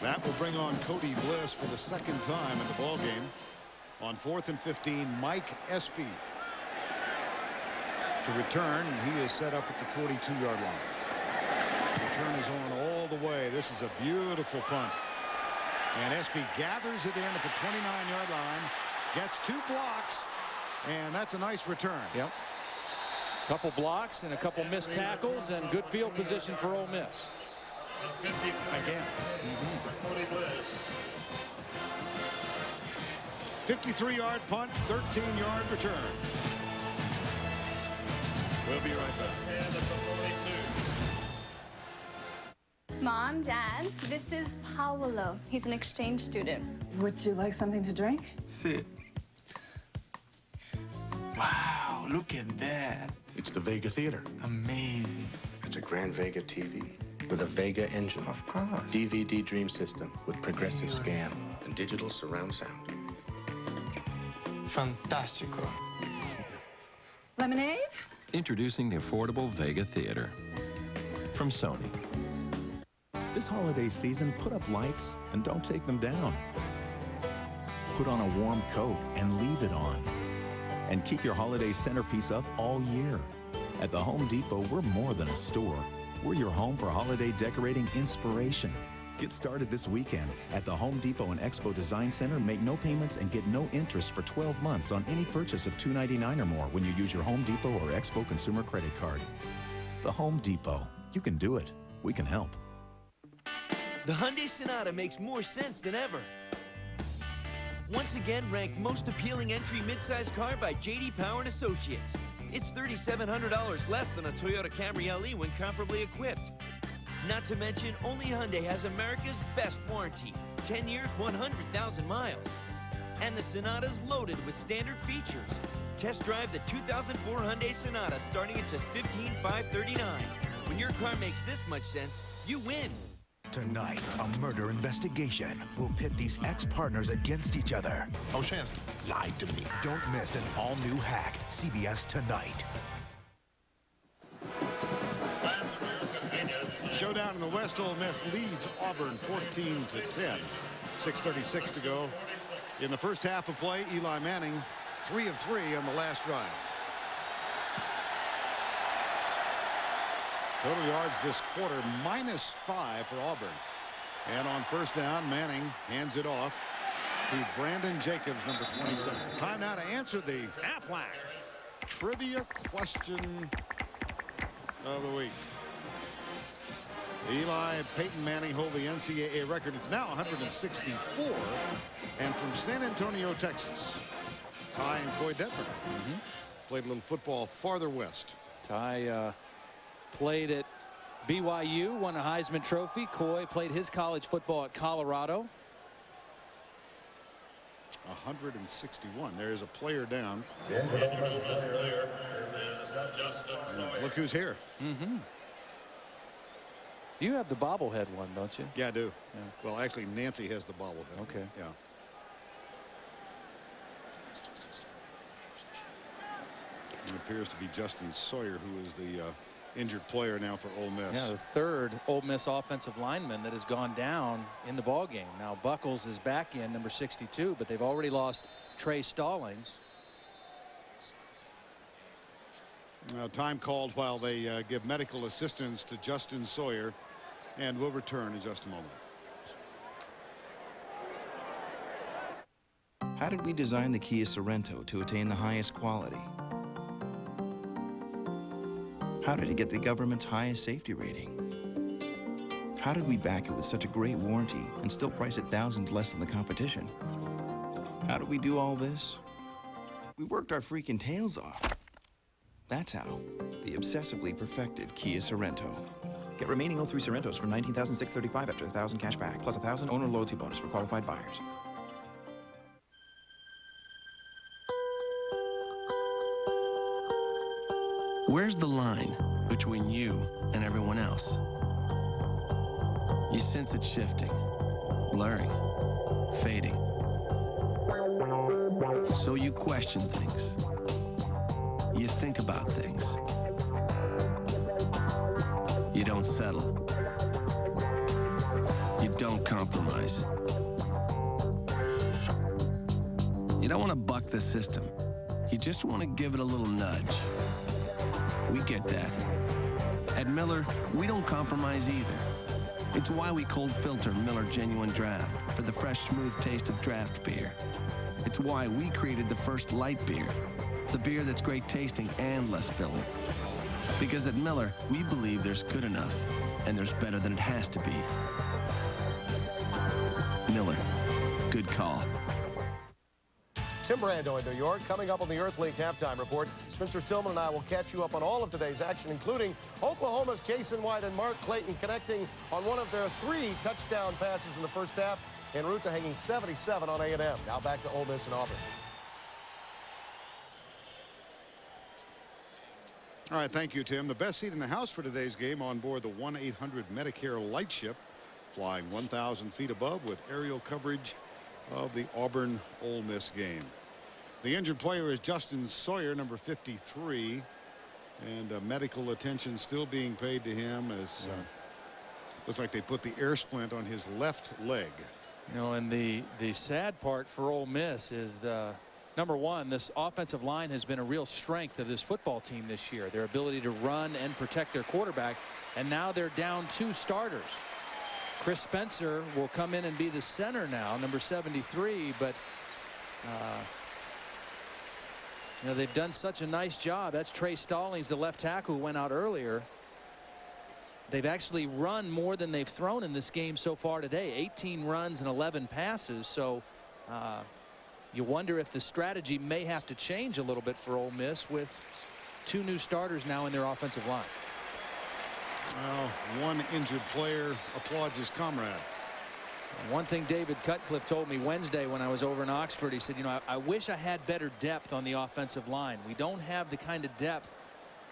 That will bring on Cody Bliss for the 2nd time in the ball game. On 4th and 15, Mike Espy to return, and he is set up at the 42-yard line. Return is on all the way. This is a beautiful punt. And Espy gathers it in at the 29-yard line, gets 2 blocks, and that's a nice return. Yep. Couple blocks and a couple missed tackles and good field position for Ole Miss. Again. 53-yard punt, 13-yard return. We'll be right back. Mom, Dad, this is Paolo. He's an exchange student. Would you like something to drink? Sit. Wow, look at that. It's the Vega Theater. Amazing. It's a Grand Vega TV with a Vega engine. Of course. DVD dream system with progressive scan and digital surround sound. Fantastico. Lemonade? Introducing the affordable Vega Theater from Sony. This holiday season, put up lights and don't take them down. Put on a warm coat and leave it on. And keep your holiday centerpiece up all year. At the Home Depot, we're more than a store. We're your home for holiday decorating inspiration. Get started this weekend at the Home Depot and Expo Design Center. Make no payments and get no interest for 12 months on any purchase of $2.99 or more when you use your Home Depot or Expo consumer credit card. The Home Depot. You can do it. We can help. The Hyundai Sonata makes more sense than ever. Once again ranked most appealing entry midsize car by J.D. Power and Associates. It's $3,700 less than a Toyota Camry LE when comparably equipped. Not to mention, only Hyundai has America's best warranty, 10 years, 100,000 miles. And the Sonata's loaded with standard features. Test drive the 2004 Hyundai Sonata starting at just $15,539. When your car makes this much sense, you win. Tonight, a murder investigation will pit these ex-partners against each other. Oshansky lied to me. Don't miss an all-new Hack, CBS Tonight. Showdown in the West. Ole Miss leads Auburn 14-10. 6:36 to go in the first half of play. Eli Manning 3 of 3 on the last drive. Total yards this quarter -5 for Auburn. And on first down, Manning hands it off to Brandon Jacobs, number 27. Time now to answer the Aflac trivia question of the week. Eli Peyton Manning hold the NCAA record. It's now 164. And from San Antonio, Texas, Ty and Coy Detmer played a little football farther west. Ty played at BYU, won a Heisman Trophy. Coy played his college football at Colorado. 161. There is a player down. Look who's here. You have the bobblehead one, don't you? Yeah, I do. Yeah. Well, actually, Nancy has the bobblehead. Okay. Yeah. It appears to be Justin Sawyer, who is the injured player now for Ole Miss. Yeah, the third Ole Miss offensive lineman that has gone down in the ball game. Now Buckles is back in, number 62, but they've already lost Trey Stallings. Time called while they give medical assistance to Justin Sawyer, and we'll return in just a moment. How did we design the Kia Sorento to attain the highest quality? How did it get the government's highest safety rating? How did we back it with such a great warranty and still price it thousands less than the competition? How did we do all this? We worked our freaking tails off. That's how. The obsessively perfected Kia Sorento. Get remaining 03 Sorentos for $19,635 after $1,000 cash back, plus $1,000 owner loyalty bonus for qualified buyers. Where's the line between you and everyone else? You sense it shifting, blurring, fading. So you question things. You think about things. You don't settle. You don't compromise. You don't want to buck the system. You just want to give it a little nudge. We get that. At Miller, we don't compromise either. It's why we cold filter Miller Genuine Draft for the fresh, smooth taste of draft beer. It's why we created the first light beer, the beer that's great tasting and less filling. Because at Miller, we believe there's good enough, and there's better than it has to be. Miller, good call. Tim Brando in New York. Coming up on the Earthlink Halftime Report, Spencer Tillman and I will catch you up on all of today's action, including Oklahoma's Jason White and Mark Clayton connecting on one of their 3 touchdown passes in the first half, en route to hanging 77 on A&M. Now back to Ole Miss and Auburn. All right, thank you, Tim. The best seat in the house for today's game on board the 1-800 Medicare Lightship, flying 1,000 feet above with aerial coverage of the Auburn Ole Miss game. The injured player is Justin Sawyer, number 53. And medical attention still being paid to him as looks like they put the air splint on his left leg. You know, and the sad part for Ole Miss is number one, this offensive line has been a real strength of this football team this year. Their ability to run and protect their quarterback. And now they're down 2 starters. Chris Spencer will come in and be the center now, number 73. But you know, they've done such a nice job. That's Trey Stallings, the left tackle, who went out earlier. They've actually run more than they've thrown in this game so far today. 18 runs and 11 passes. So you wonder if the strategy may have to change a little bit for Ole Miss with 2 new starters now in their offensive line. Well, one injured player applauds his comrade. One thing David Cutcliffe told me Wednesday when I was over in Oxford, he said, you know, I wish I had better depth on the offensive line. We don't have the kind of depth.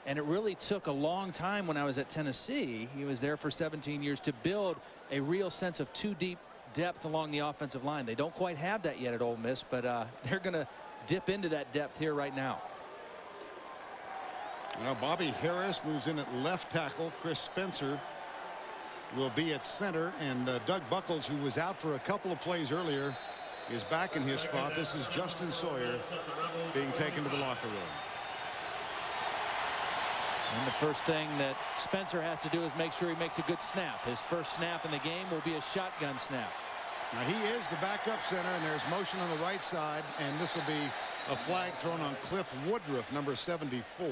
And it really took a long time when I was at Tennessee. He was there for 17 years to build a real sense of 2 deep depth along the offensive line. They don't quite have that yet at Ole Miss, but they're going to dip into that depth here right now. Now Bobby Harris moves in at left tackle. Chris Spencer will be at center, and Doug Buckles, who was out for a couple of plays earlier, is back in his spot. This is Justin Sawyer being taken to the locker room. And the first thing that Spencer has to do is make sure he makes a good snap. His first snap in the game will be a shotgun snap. Now he is the backup center, and there's motion on the right side, and this will be a flag thrown on Cliff Woodruff, number 74.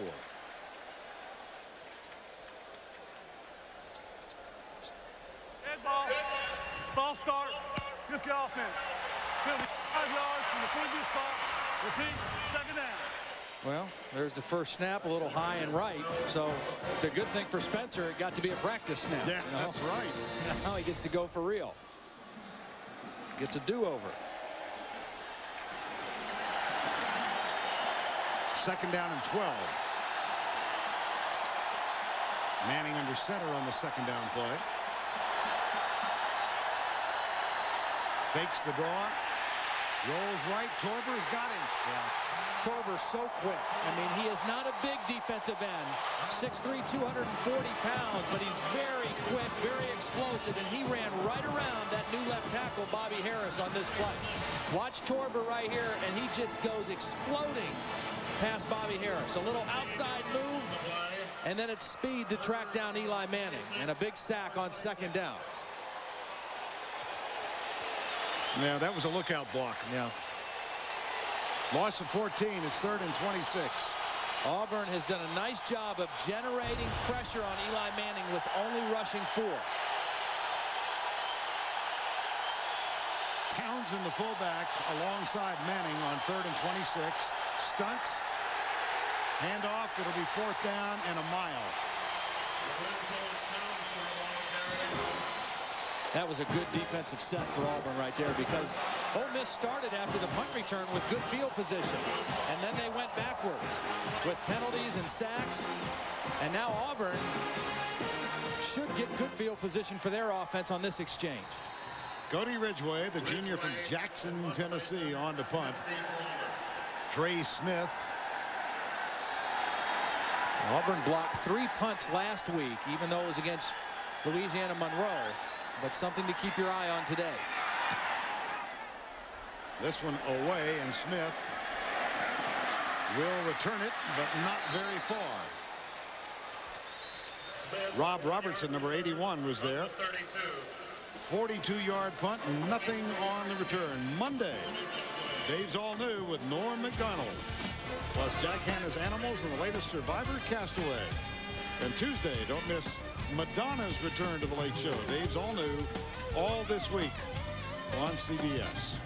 False start. Gets the offense. 5 yards from the previous spot. Repeat. 2nd down. Well, there's the first snap, a little high and right. So the good thing for Spencer, it got to be a practice snap. Yeah, you know? that's right. Now he gets to go for real. Gets a do-over. 2nd down and 12. Manning under center on the 2nd down play. Fakes the draw. Rolls right. Torber's got him. Yeah. Torber's so quick. I mean, he is not a big defensive end. 6'3", 240 pounds, but he's very quick, very explosive, and he ran right around that new left tackle, Bobby Harris, on this play. Watch Torber right here, and he just goes exploding past Bobby Harris. A little outside move, and then it's speed to track down Eli Manning, and a big sack on 2nd down. Yeah, that was a lookout block. Yeah. Loss of 14. It's 3rd and 26. Auburn has done a nice job of generating pressure on Eli Manning with only rushing 4. Townsend, the fullback, alongside Manning on 3rd and 26. Stunts. Handoff. It'll be 4th down and a mile. That was a good defensive set for Auburn right there, because Ole Miss started after the punt return with good field position, and then they went backwards with penalties and sacks, and now Auburn should get good field position for their offense on this exchange. Cody Ridgway, the junior from Jackson, Tennessee, on to punt. Trey Smith. Auburn blocked 3 punts last week, even though it was against Louisiana Monroe. But something to keep your eye on today. This one away, and Smith will return it, but not very far. Rob Robertson, number 81, was there. 42-yard punt, nothing on the return. Monday, Dave's All New with Norm McDonald, plus Jack Hanna's Animals and the latest Survivor Castaway. And Tuesday, don't miss Madonna's return to the Late Show. Dave's All New, all this week on CBS.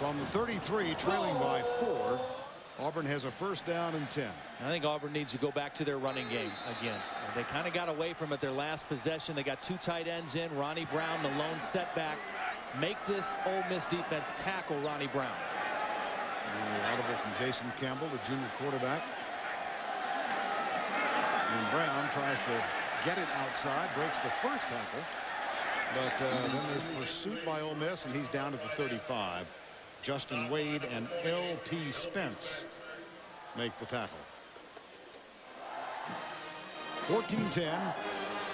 From the 33, trailing by 4, Auburn has a 1st down and 10. I think Auburn needs to go back to their running game again. They kind of got away from it their last possession. They got 2 tight ends in. Ronnie Brown, the lone setback. Make this Ole Miss defense tackle Ronnie Brown. Audible from Jason Campbell, the junior quarterback. And Brown tries to get it outside, breaks the first tackle. But then there's pursuit by Ole Miss, and he's down to the 35. Justin Wade and L.P. Spence make the tackle. 14-10.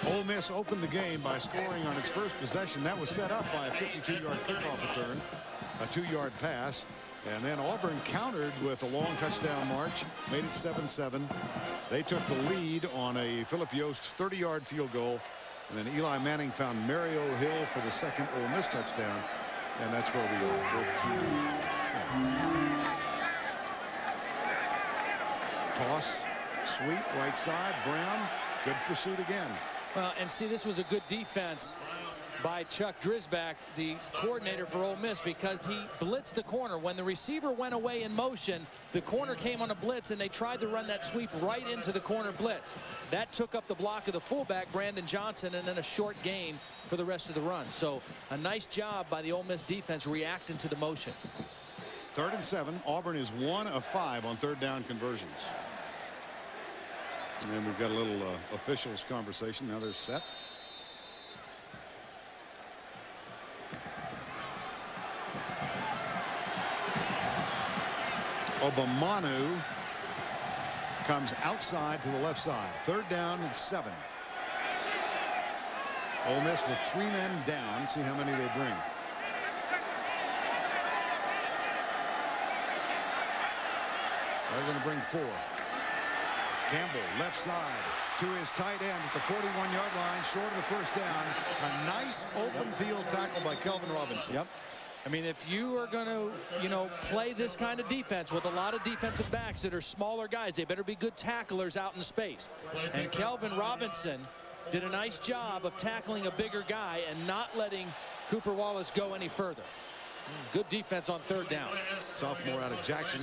Ole Miss opened the game by scoring on its first possession. That was set up by a 52-yard kickoff return, a 2-yard pass. And then Auburn countered with a long touchdown march, made it 7-7. They took the lead on a Philip Yost 30-yard field goal. And then Eli Manning found Mario Hill for the second Ole Miss touchdown. And that's where we are, 14-10. Toss, sweep, right side, Brown. Good pursuit again. Well, and see, this was a good defense by Chuck Drisback, the coordinator for Ole Miss, because he blitzed the corner. When the receiver went away in motion, the corner came on a blitz, and they tried to run that sweep right into the corner blitz. That took up the block of the fullback, Brandon Johnson, and then a short gain for the rest of the run. So a nice job by the Ole Miss defense reacting to the motion. 3rd and 7. Auburn is 1 of 5 on 3rd down conversions. And then we've got a little officials conversation. Now they're set. Obamanu comes outside to the left side. 3rd down and 7. Ole Miss with 3 men down. See how many they bring. They're going to bring 4. Campbell left side to his tight end at the 41-yard line, short of the first down. A nice open field tackle by Kelvin Robinson. Yep. I mean, if you are going to, play this kind of defense with a lot of defensive backs that are smaller guys, they better be good tacklers out in space. And Kelvin Robinson did a nice job of tackling a bigger guy and not letting Cooper Wallace go any further. Good defense on 3rd down. Sophomore out of Jackson.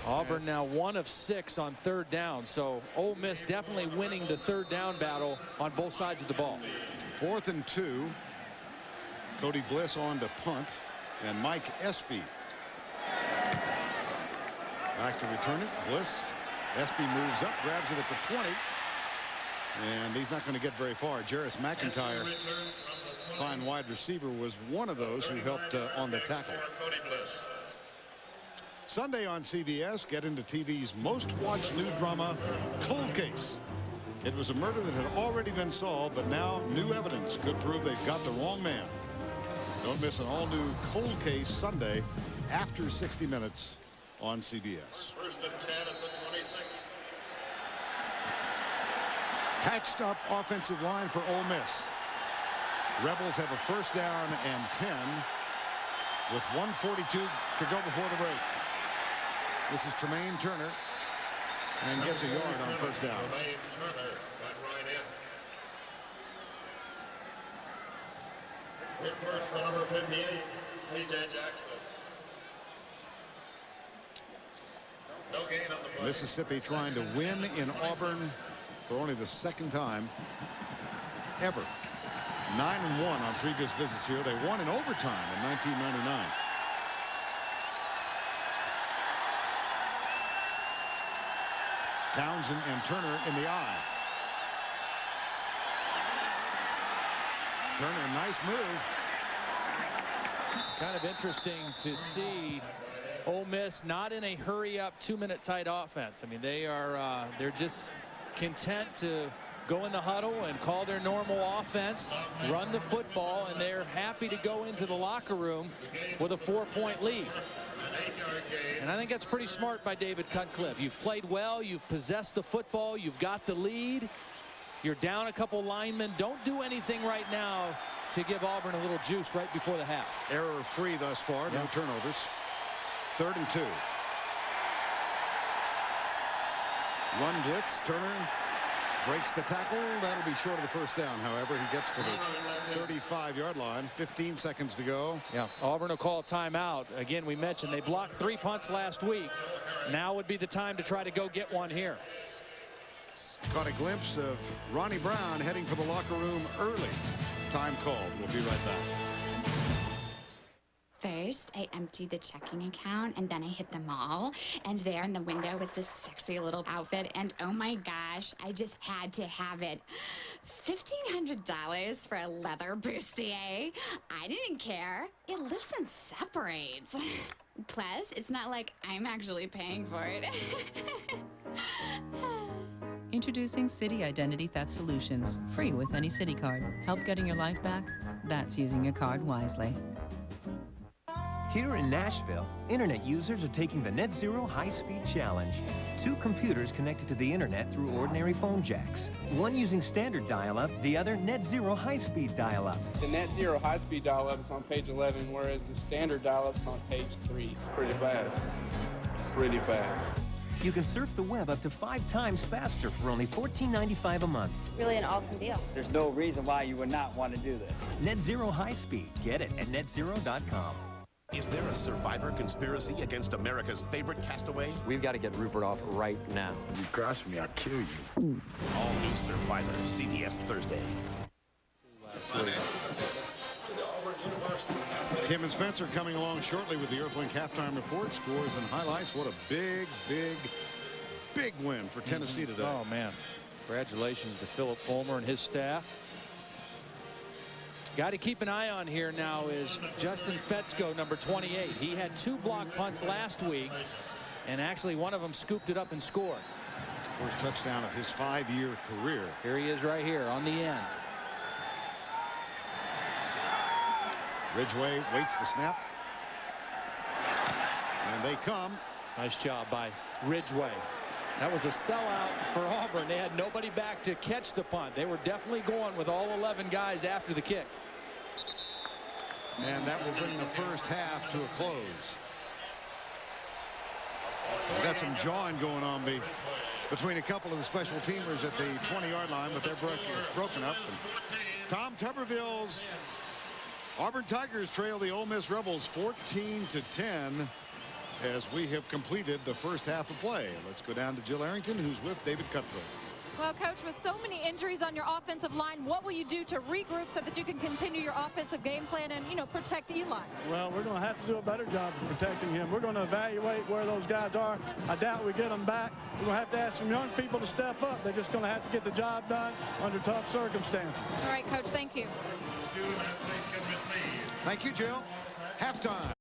Auburn now 1 of 6 on 3rd down. So Ole Miss definitely winning the 3rd down battle on both sides of the ball. 4th and 2. Cody Bliss on to punt, and Mike Espy back to return it. Bliss. Espy moves up, grabs it at the 20, and he's not going to get very far. Jarris McIntyre, fine wide receiver, was one of those who helped on the tackle. Sunday on CBS, get into TV's most watched new drama, Cold Case. It was a murder that had already been solved, but now new evidence could prove they've got the wrong man. Don't miss an all-new Cold Case Sunday after 60 Minutes on CBS. 1st and 10 at the 26. Patched up offensive line for Ole Miss. Rebels have a 1st down and 10 with 1:42 to go before the break. This is Tremaine Turner, and gets a yard on 1st down. Tremaine Turner went right in. Hit first for number 58, T.J. Jackson. No gain on the play. Mississippi trying to win in Auburn for only the 2nd time ever. 9-1 on previous visits here. They won in overtime in 1999. Townsend and Turner in the eye. Turner, nice move. Kind of interesting to see Ole Miss not in a hurry-up 2-minute tight offense. I mean, they're just content to go in the huddle and call their normal offense, run the football, and they're happy to go into the locker room with a 4-point lead. And I think that's pretty smart by David Cutcliffe. You've played well, you've possessed the football, you've got the lead, you're down a couple linemen. Don't do anything right now to give Auburn a little juice right before the half. Error-free thus far, no turnovers. 3rd and 2. Run blitz, Turner breaks the tackle. That'll be short of the 1st down. However, he gets to the 35-yard line. 15 seconds to go. Yeah, Auburn will call a timeout. Again, we mentioned they blocked 3 punts last week. Now would be the time to try to go get one here. Caught a glimpse of Ronnie Brown heading for the locker room early. Time called. We'll be right back. First, I emptied the checking account, and then I hit the mall. And there in the window was this sexy little outfit, and oh my gosh, I just had to have it. $1,500 for a leather bustier? I didn't care. It lifts and separates. Plus, it's not like I'm actually paying for it. Introducing Citi Identity Theft Solutions, free with any Citi card. Help getting your life back? That's using your card wisely. Here in Nashville, internet users are taking the Net Zero High-Speed Challenge. 2 computers connected to the internet through ordinary phone jacks. One using standard dial-up, the other Net Zero High-Speed dial-up. The Net Zero High-Speed dial-up is on page 11, whereas the standard dial-up is on page 3. Pretty fast. Pretty fast. You can surf the web up to 5 times faster for only $14.95 a month. Really an awesome deal. There's no reason why you would not want to do this. Net Zero High-Speed. Get it at netzero.com. Is there a survivor conspiracy against America's favorite castaway? We've got to get Rupert off right now. You cross me, I'll kill you. All new Survivor, CBS Thursday. Tim and Spencer coming along shortly with the Earthlink halftime report, scores and highlights. What a big win for Tennessee today. Oh, man. Congratulations to Philip Fulmer and his staff. Got to keep an eye on here now is Justin Fetzko, number 28. He had 2 block punts last week, and actually one of them scooped it up and scored. First touchdown of his 5-year career. Here he is right here on the end. Ridgeway waits the snap. And they come. Nice job by Ridgeway. That was a sellout for Auburn. They had nobody back to catch the punt. They were definitely going with all 11 guys after the kick. And that will bring the first half to a close. We've got some jawing going on between a couple of the special teamers at the 20-yard line, but they're broken up. And Tom Tuberville's Auburn Tigers trail the Ole Miss Rebels 14-10 as we have completed the first half of play. Let's go down to Jill Arrington, who's with David Cutcliffe. Well, Coach, with so many injuries on your offensive line, what will you do to regroup so that you can continue your offensive game plan and, you know, protect Eli? Well, we're going to have to do a better job of protecting him. We're going to evaluate where those guys are. I doubt we get them back. We're going to have to ask some young people to step up. They're just going to have to get the job done under tough circumstances. All right, Coach, thank you. Thank you, Jill. Halftime.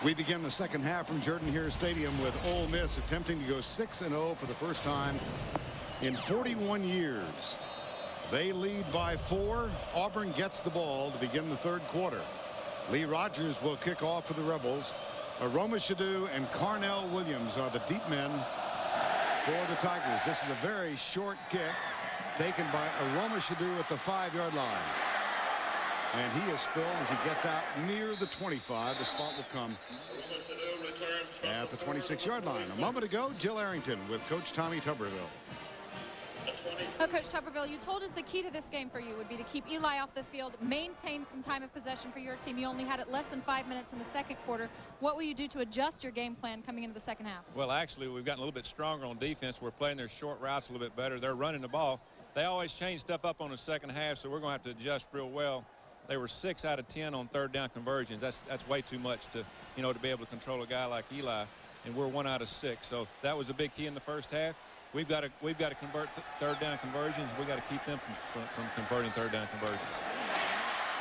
We begin the second half from Jordan-Hare Stadium with Ole Miss attempting to go 6-0 for the first time in 41 years. They lead by 4. Auburn gets the ball to begin the third quarter. Lee Rogers will kick off for the Rebels. Aroma Shadu and Carnell Williams are the deep men for the Tigers. This is a very short kick taken by Aroma Shadu at the 5-yard line. And he is spilled as he gets out near the 25. The spot will come at the 26-yard line. A moment ago, Jill Arrington with Coach Tommy Tuberville. Well, Coach Tuberville, you told us the key to this game for you would be to keep Eli off the field, maintain some time of possession for your team. You only had it less than 5 minutes in the second quarter. What will you do to adjust your game plan coming into the second half? Well, actually, we've gotten a little bit stronger on defense. We're playing their short routes a little bit better. They're running the ball. They always change stuff up on the second half, so we're going to have to adjust real well. They were 6 out of 10 on third down conversions. That's way too much to, you know, to be able to control a guy like Eli, and we're 1 out of 6. So that was a big key in the first half. We've got to convert third down conversions. We got to keep them from converting third down conversions.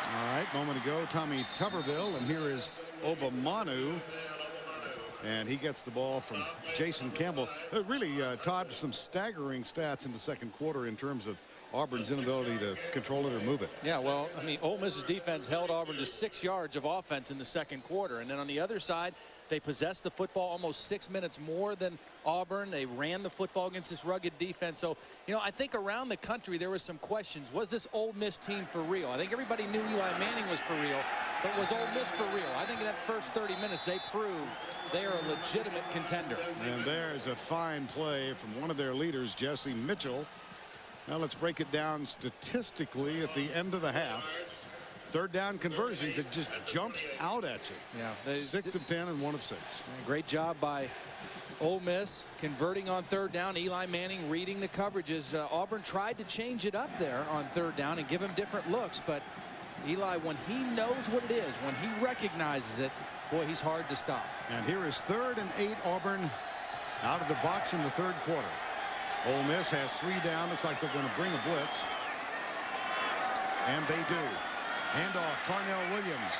All right, moment ago, Tommy Tuberville, and here is Obamanu, and he gets the ball from Jason Campbell. Really, Todd, some staggering stats in the second quarter in terms of Auburn's inability to control it or move it. Yeah, well, I mean, Ole Miss's defense held Auburn to 6 yards of offense in the second quarter. And then on the other side, they possessed the football almost 6 minutes more than Auburn. They ran the football against this rugged defense. So, you know, I think around the country there was some questions. Was this Ole Miss team for real? I think everybody knew Eli Manning was for real, but was Ole Miss for real? I think in that first 30 minutes they proved they are a legitimate contender. And there's a fine play from one of their leaders, Jesse Mitchell. Now let's break it down statistically at the end of the half. third down conversions that just jumps out at you. Yeah, 6 of 10 and 1 of 6. Great job by Ole Miss converting on third down. Eli Manning reading the coverages. Auburn tried to change it up there on third down and give him different looks, but Eli, when he knows what it is, when he recognizes it, boy, he's hard to stop. And here is 3rd and 8 Auburn out of the box in the third quarter. Ole Miss has 3 down. Looks like they're going to bring a blitz. And they do. Handoff, Carnell Williams.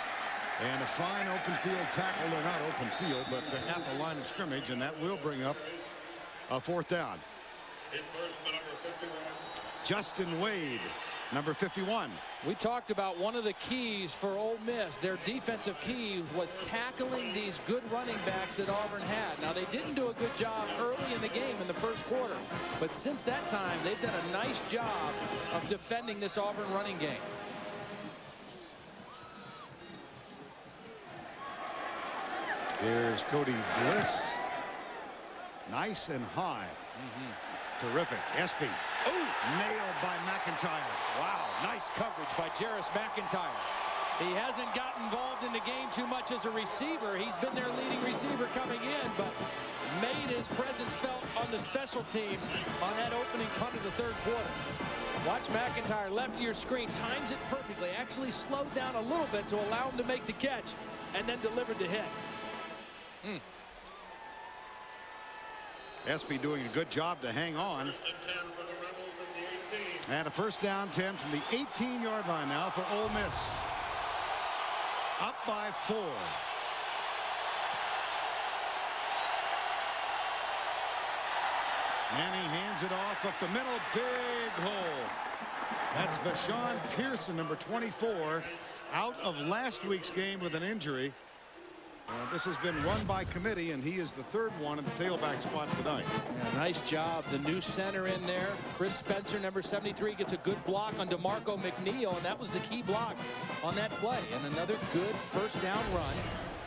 And a fine open field tackle. They're not open field, but they're at the line of scrimmage, and that will bring up a 4th down. Justin Wade, number 51. We talked about one of the keys for Ole Miss. Their defensive keys was tackling these good running backs that Auburn had. Now, they didn't do a good job early in the game in the first quarter, but since that time, they've done a nice job of defending this Auburn running game. Here's Cody Bliss. Nice and high. Terrific. Espy. Nailed by McIntyre. Wow, nice coverage by Jarris McIntyre. He hasn't gotten involved in the game too much as a receiver. He's been their leading receiver coming in, but made his presence felt on the special teams on that opening punt of the third quarter. Watch McIntyre, left of your screen, times it perfectly. Actually slowed down a little bit to allow him to make the catch, and then delivered the hit. Espy doing a good job to hang on. And a 1st down 10 from the 18-yard line now for Ole Miss. Up by 4. Manning hands it off up the middle. Big hole. That's Bashawn Pearson, number 24, out of last week's game with an injury. This has been run by committee, and he is the 3rd one in the tailback spot tonight. Yeah, nice job. The new center in there. Chris Spencer, number 73, gets a good block on DeMarco McNeil, and that was the key block on that play. And another good 1st down run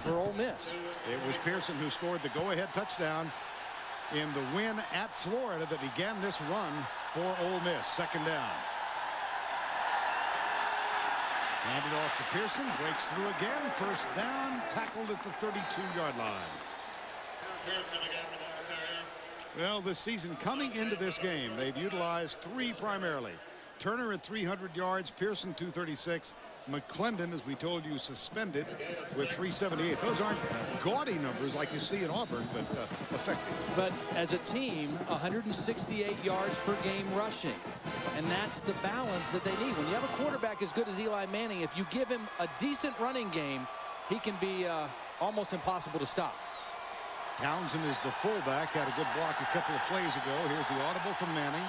for Ole Miss. It was Pearson who scored the go-ahead touchdown in the win at Florida that began this run for Ole Miss. 2nd down. Handed off to Pearson, breaks through again. 1st down, tackled at the 32-yard line. Well, this season coming into this game, they've utilized 3 primarily. Turner at 300 yards, Pearson 236. McClendon, as we told you, suspended with 378. Those aren't gaudy numbers like you see in Auburn, but effective. But as a team, 168 yards per game rushing. And that's the balance that they need. When you have a quarterback as good as Eli Manning, if you give him a decent running game, he can be almost impossible to stop. Townsend is the fullback. Had a good block a couple of plays ago. Here's the audible from Manning.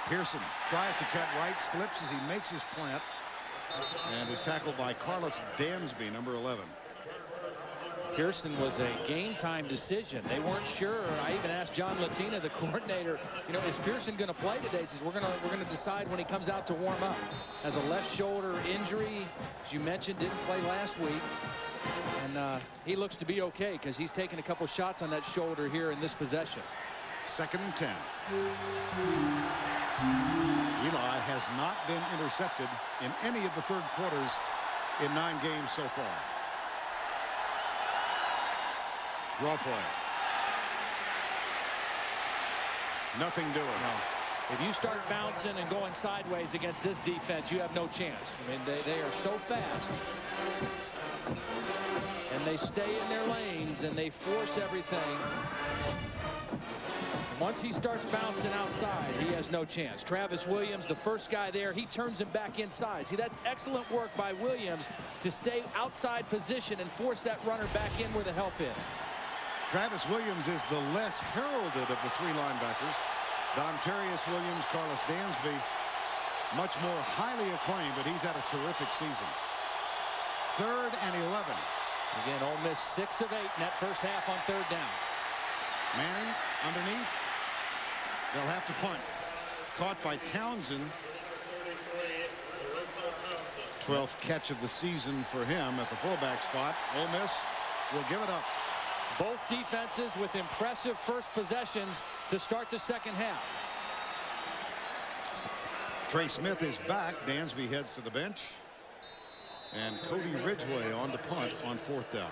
Pearson tries to cut right, slips as he makes his plant, and is tackled by Carlos Dansby, number 11. Pearson was a game time decision. They weren't sure. I even asked John Latina, the coordinator, you know, is Pearson going to play today? He says we're going to decide when he comes out to warm up. Has a left shoulder injury, as you mentioned, didn't play last week, and he looks to be okay because he's taken a couple shots on that shoulder here in this possession. 2nd and 10. Eli has not been intercepted in any of the third quarters in 9 games so far. Draw play. Nothing doing. No. If you start bouncing and going sideways against this defense, you have no chance. I mean, they are so fast. And they stay in their lanes and they force everything. Once he starts bouncing outside, he has no chance. Travis Williams, the first guy there, he turns him back inside. See, that's excellent work by Williams to stay outside position and force that runner back in where the help is. Travis Williams is the less heralded of the 3 linebackers. Dontarius Williams, Carlos Dansby, much more highly acclaimed, but he's had a terrific season. 3rd and 11. Again, Ole Miss 6 of 8 in that first half on 3rd down. Manning underneath. They'll have to punt. Caught by Townsend. 12th catch of the season for him at the fullback spot. Ole Miss will give it up. Both defenses with impressive first possessions to start the second half. Trey Smith is back. Dansby heads to the bench. And Cody Ridgway on the punt on 4th down.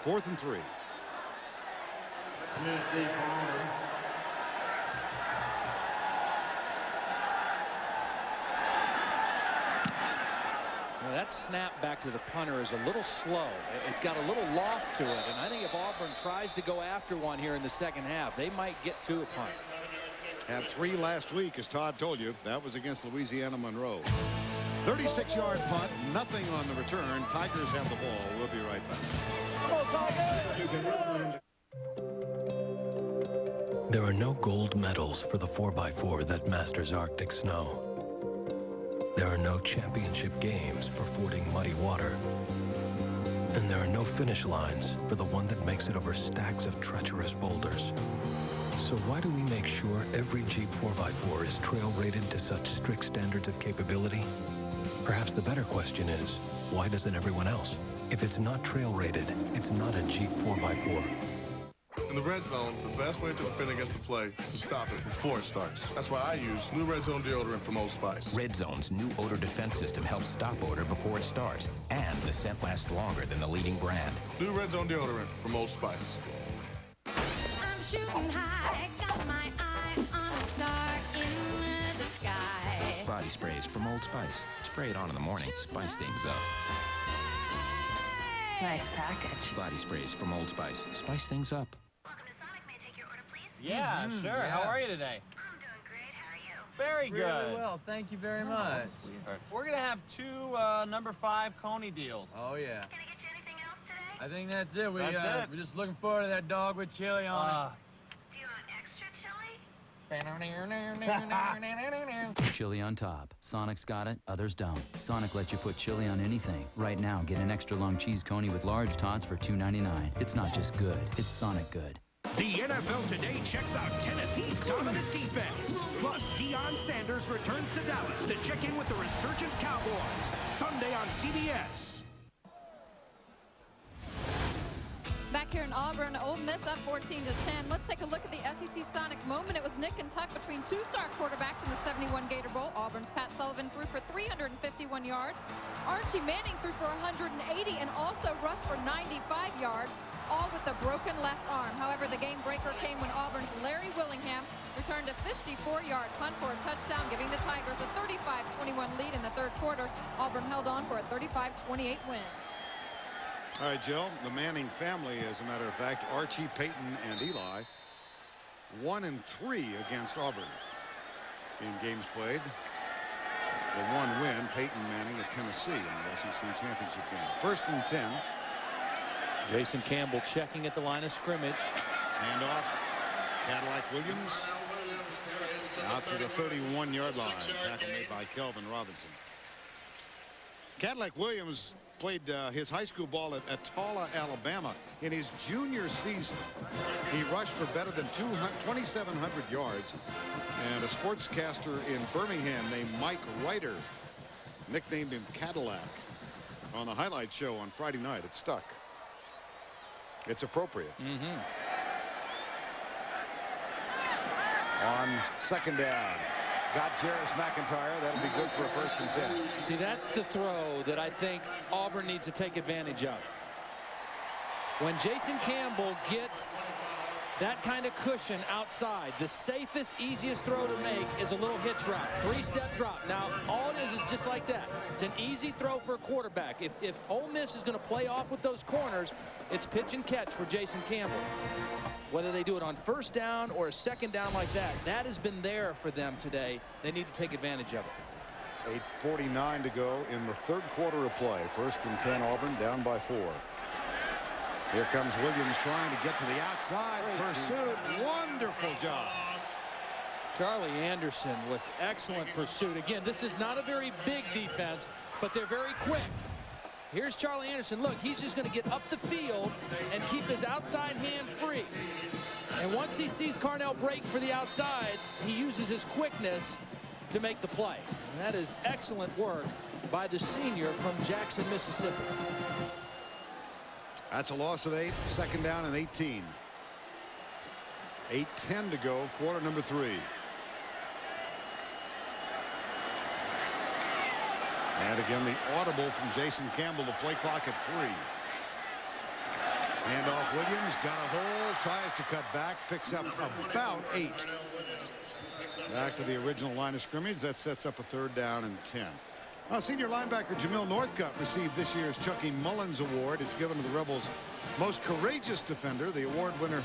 4th and 3. Well, that snap back to the punter is a little slow. It's got a little loft to it, and I think if Auburn tries to go after one here in the second half, they might get to a punt. Had 3 last week, as Todd told you. That was against Louisiana Monroe. 36-yard punt, nothing on the return. Tigers have the ball. We'll be right back. There are no gold medals for the 4x4 that masters Arctic snow. There are no championship games for fording muddy water. And there are no finish lines for the one that makes it over stacks of treacherous boulders. So why do we make sure every Jeep 4x4 is trail rated to such strict standards of capability? Perhaps the better question is, why doesn't everyone else? If it's not trail rated, it's not a Jeep 4x4. In the red zone, the best way to defend against the play is to stop it before it starts. That's why I use new Red Zone deodorant from Old Spice. Red Zone's new odor defense system helps stop odor before it starts, and the scent lasts longer than the leading brand. New Red Zone deodorant from Old Spice. I'm shooting high, got my eye on a star in the sky. Body sprays from Old Spice. Spray it on in the morning, spice things up. Nice package. Body sprays from Old Spice. Spice things up. Yeah, sure. Yeah. How are you today? I'm doing great. How are you? Very good. Really well. Thank you very much. We're going to have 2 number 5 Coney deals. Oh, yeah. Can I get you anything else today? I think that's it. That's it. We're just looking forward to that dog with chili on it. Do you want extra chili? Chili on top. Sonic's got it, others don't. Sonic lets you put chili on anything. Right now, get an extra long cheese coney with large tots for $2.99. It's not just good, it's Sonic good. The NFL Today checks out Tennessee's dominant defense. Plus, Deion Sanders returns to Dallas to check in with the resurgent Cowboys. Sunday on CBS. Back here in Auburn, Ole Miss up 14-10. Let's take a look at the SEC Sonic moment. It was nick and tuck between 2 star quarterbacks in the 71 Gator Bowl. Auburn's Pat Sullivan threw for 351 yards. Archie Manning threw for 180 and also rushed for 95 yards, all with a broken left arm. However, the game breaker came when Auburn's Larry Willingham returned a 54-yard punt for a touchdown, giving the Tigers a 35-21 lead in the 3rd quarter. Auburn held on for a 35-28 win. All right, Jill, the Manning family, as a matter of fact, Archie, Peyton, and Eli, 1-3 against Auburn in games played. The 1 win, Peyton Manning at Tennessee in the SEC championship game. 1st and 10. Jason Campbell checking at the line of scrimmage. Handoff. Cadillac Williams out to the 31-yard line. Tackle made by Kelvin Robinson. Cadillac Williams played his high school ball at Atala, Alabama. In his junior season, he rushed for better than 2,700 yards. And a sportscaster in Birmingham named Mike Ryder nicknamed him Cadillac on the highlight show on Friday night. It stuck. It's appropriate. On 2nd down. Got Jarris McIntyre. That'll be good for a 1st and 10. See, that's the throw that I think Auburn needs to take advantage of. When Jason Campbell gets that kind of cushion outside, the safest, easiest throw to make is a little hitch route, 3-step drop. Now, all it is just like that. It's an easy throw for a quarterback. If Ole Miss is going to play off with those corners, it's pitch and catch for Jason Campbell. Whether they do it on 1st down or a 2nd down like that, that has been there for them today. They need to take advantage of it. 8:49 to go in the 3rd quarter of play. 1st and 10, Auburn down by 4. Here comes Williams trying to get to the outside. Pursuit. Wonderful job. Charlie Anderson with excellent pursuit. Again, this is not a very big defense, but they're very quick. Here's Charlie Anderson. Look, he's just going to get up the field and keep his outside hand free. And once he sees Carnell break for the outside, he uses his quickness to make the play. And that is excellent work by the senior from Jackson, Mississippi. That's a loss of 8. 2nd down and 18. 8:10 to go. Quarter number 3. And again, the audible from Jason Campbell, the play clock at 3. Handoff Williams, got a hole, tries to cut back, picks up about 8. Back to the original line of scrimmage. That sets up a 3rd down and 10. Senior linebacker Jamil Northcutt received this year's Chucky Mullins Award. It's given to the Rebels' most courageous defender. The award winner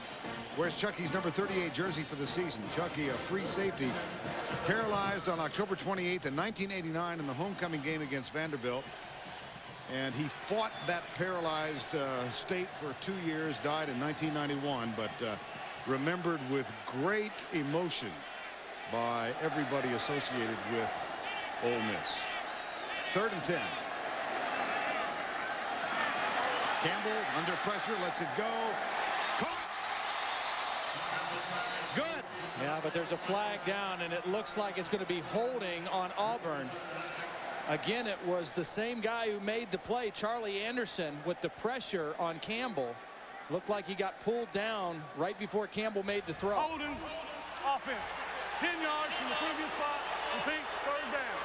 wears Chucky's number 38 jersey for the season. Chucky, a free safety, paralyzed on October 28th in 1989 in the homecoming game against Vanderbilt. And he fought that paralyzed state for 2 years, died in 1991, but remembered with great emotion by everybody associated with Ole Miss. 3rd and 10. Campbell under pressure, lets it go. Caught. Good. Yeah, but there's a flag down, and it looks like it's going to be holding on Auburn. Again, it was the same guy who made the play, Charlie Anderson, with the pressure on Campbell. Looked like he got pulled down right before Campbell made the throw. Holding offense. 10 yards from the previous spot. Repeat, 3rd down.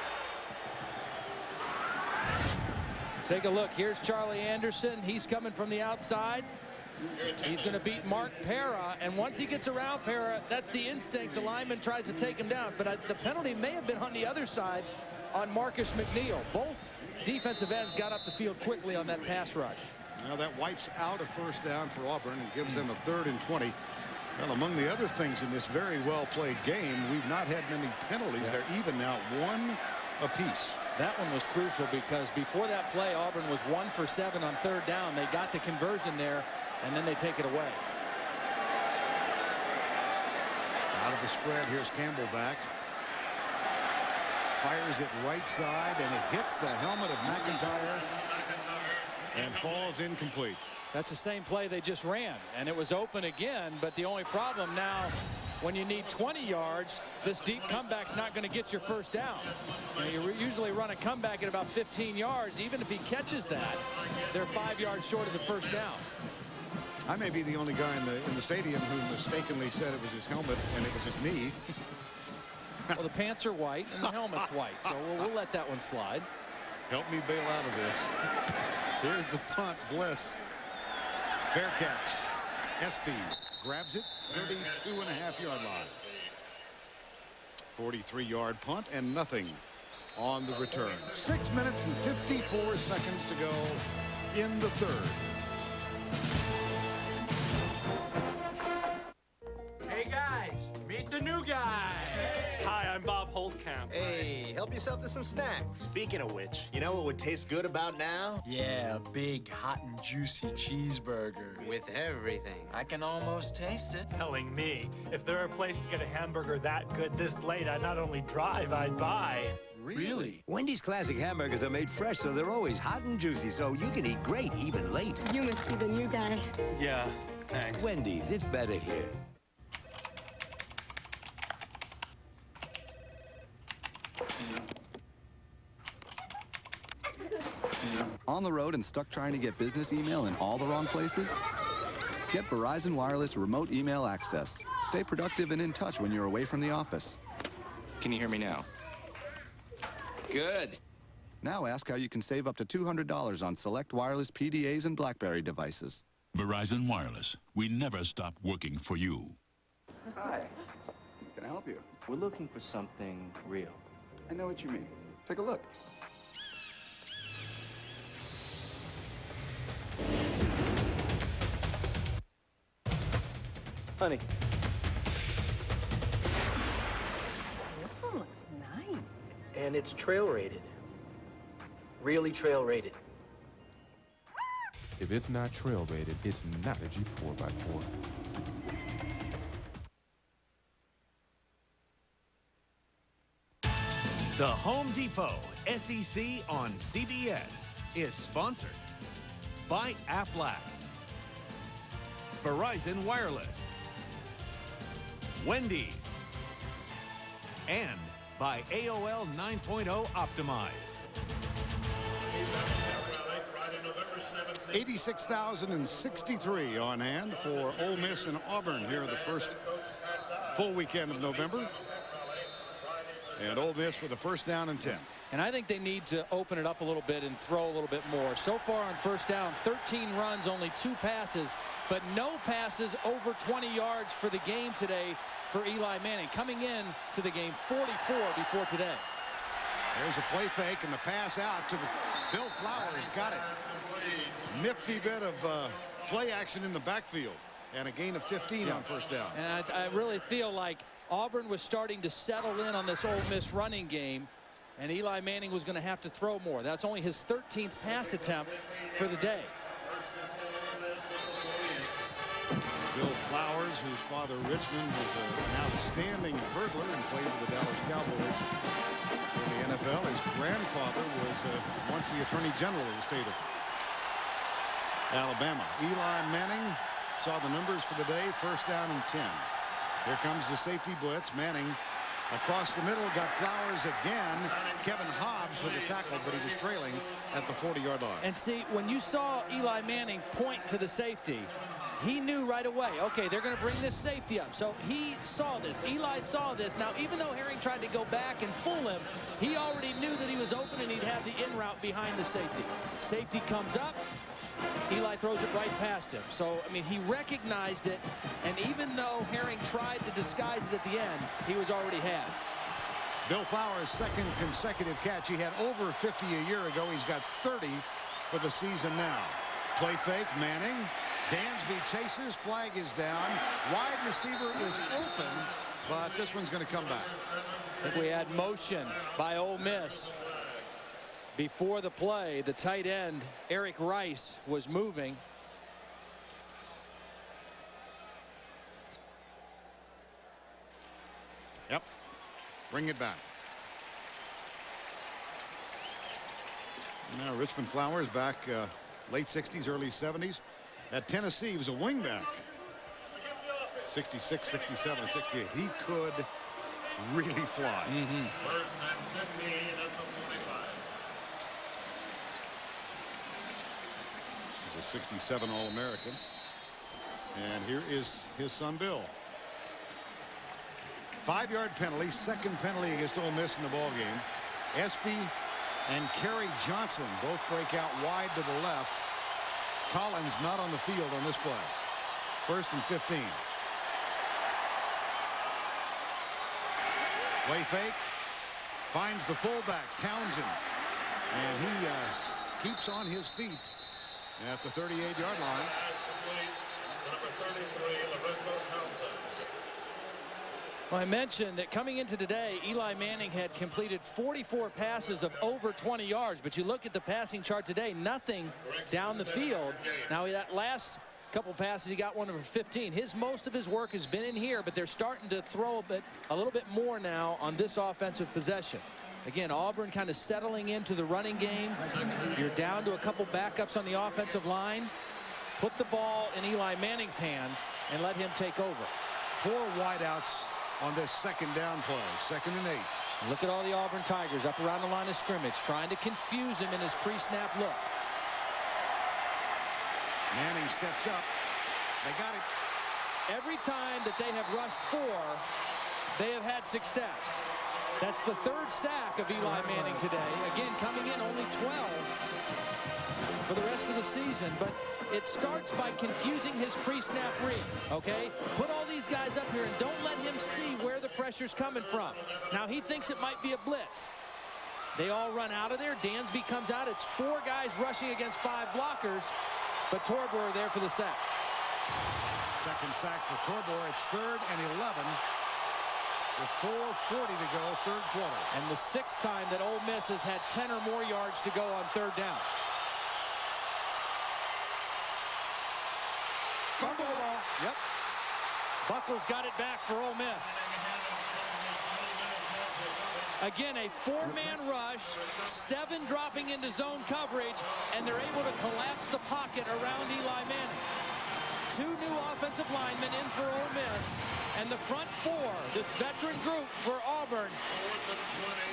Take a look. Here's Charlie Anderson. He's coming from the outside. He's going to beat Mark Para, and once he gets around Para, that's the instinct. The lineman tries to take him down, but the penalty may have been on the other side on Marcus McNeil. Both defensive ends got up the field quickly on that pass rush. Now that wipes out a 1st down for Auburn and gives them a 3rd and 20. Well, among the other things in this very well played game, we've not had many penalties. They're even now 1 apiece. That one was crucial because before that play, Auburn was 1 for 7 on 3rd down. They got the conversion there, and then they take it away. Out of the spread, here's Campbell back. Fires it right side, and it hits the helmet of McIntyre and falls incomplete. That's the same play they just ran, and it was open again, but the only problem now, when you need 20 yards, this deep comeback's not going to get your 1st down. You usually run a comeback at about 15 yards. Even if he catches that, they're 5 yards short of the 1st down. I may be the only guy in the stadium who mistakenly said it was his helmet and it was his knee. Well, the pants are white and the helmet's white, so we'll let that one slide. Help me bail out of this. Here's the punt. Bliss. Fair catch. Espy grabs it. 32.5-yard line. 43-yard punt and nothing on the return. 6 minutes and 54 seconds to go in the 3rd. Hey guys, meet the new guy. Hi, I'm Bob Holtkamp. Hey, help yourself to some snacks. Speaking of which, you know what would taste good about now? Yeah, a big, hot and juicy cheeseburger. With everything. I can almost taste it. Telling me, if there were a place to get a hamburger that good this late, I'd not only drive, I'd buy. Really? Wendy's classic hamburgers are made fresh, so they're always hot and juicy, so you can eat great even late. You must be the new guy. Yeah, thanks. Wendy's, it's better here. On the road and stuck trying to get business email in all the wrong places? Get Verizon Wireless Remote Email Access. Stay productive and in touch when you're away from the office. Can you hear me now? Good. Now ask how you can save up to $200 on select wireless PDAs and BlackBerry devices. Verizon Wireless. We never stop working for you. Hi. Can I help you? We're looking for something real. I know what you mean. Take a look. Honey. This one looks nice. And it's trail rated. Really trail rated. If it's not trail rated, it's not a Jeep 4x4. The Home Depot SEC on CBS is sponsored by Aflac, Verizon Wireless, Wendy's, and by AOL 9.0 Optimized. 86,063 on hand for Ole Miss and Auburn here the first full weekend of November. And Ole Miss with a first down and 10. And I think they need to open it up a little bit and throw a little bit more. So far on first down, 13 runs, only 2 passes, but no passes over 20 yards for the game today for Eli Manning. Coming in to the game 44 before today. There's a play fake and the pass out to the Bill Flowers. Got it. Nifty bit of play action in the backfield. And a gain of 15 on first down. And I really feel like Auburn was starting to settle in on this Ole Miss running game. And Eli Manning was going to have to throw more. That's only his 13th pass attempt for the day. Bill Flowers, whose father Richmond was an outstanding hurdler and played for the Dallas Cowboys in the NFL. His grandfather was once the Attorney General of the state of Alabama. Eli Manning saw the numbers for the day. First down and 10. Here comes the safety blitz. Manning across the middle, got Flowers again. Kevin Hobbs with the tackle, but he was trailing at the 40-yard line. And see, when you saw Eli Manning point to the safety, he knew right away, okay, they're going to bring this safety up. So he saw this. Eli saw this. Now, even though Herring tried to go back and fool him, he already knew that he was open and he'd have the in route behind the safety. Safety comes up. Eli throws it right past him. So, I mean, he recognized it, and even though Herring tried to disguise it at the end, he was already had. Bill Flowers' second consecutive catch. He had over 50 a year ago. He's got 30 for the season now. Play fake, Manning. Dansby chases, flag is down. Wide receiver is open, but this one's going to come back. I think we had motion by Ole Miss. Before the play, the tight end, Eric Rice, was moving. Yep. Bring it back. Now Richmond Flowers back late 60s, early 70s. At Tennessee, he was a wingback. 66, 67, 68. He could really fly. First and 15 at the 45. He's a 67 All-American. And here is his son, Bill. 5-yard penalty, second penalty against Ole Miss in the ball game. Espy and Kerry Johnson both break out wide to the left. Collins not on the field on this play. First and 15. Play fake. Finds the fullback, Townsend. And he keeps on his feet at the 38-yard line. Well, I mentioned that coming into today, Eli Manning had completed 44 passes of over 20 yards. But you look at the passing chart today, nothing down the field. Now, that last couple passes, he got one over 15. Most of his work has been in here, but they're starting to throw a little bit more now on this offensive possession. Again, Auburn kind of settling into the running game. You're down to a couple backups on the offensive line. Put the ball in Eli Manning's hand and let him take over. 4 wideouts on this second down play. Second and 8. Look at all the Auburn Tigers up around the line of scrimmage, trying to confuse him in his pre-snap look. Manning steps up. They got it. Every time that they have rushed 4, they have had success. That's the 3rd sack of Eli Manning today. Again, coming in only 12 for the rest of the season, but it starts by confusing his pre-snap read, okay? Put all these guys up here and don't let him see where the pressure's coming from. Now, he thinks it might be a blitz. They all run out of there. Dansby comes out. It's 4 guys rushing against 5 blockers, but Torborg there for the sack. Second sack for Torborg. It's 3rd and 11 with 4:40 to go, 3rd quarter. And the 6th time that Ole Miss has had 10 or more yards to go on 3rd down. Fumble the ball. Yep. Buckles got it back for Ole Miss. Again, a 4-man rush, 7 dropping into zone coverage, and they're able to collapse the pocket around Eli Manning. 2 new offensive linemen in for Ole Miss, and the front 4, this veteran group for Auburn,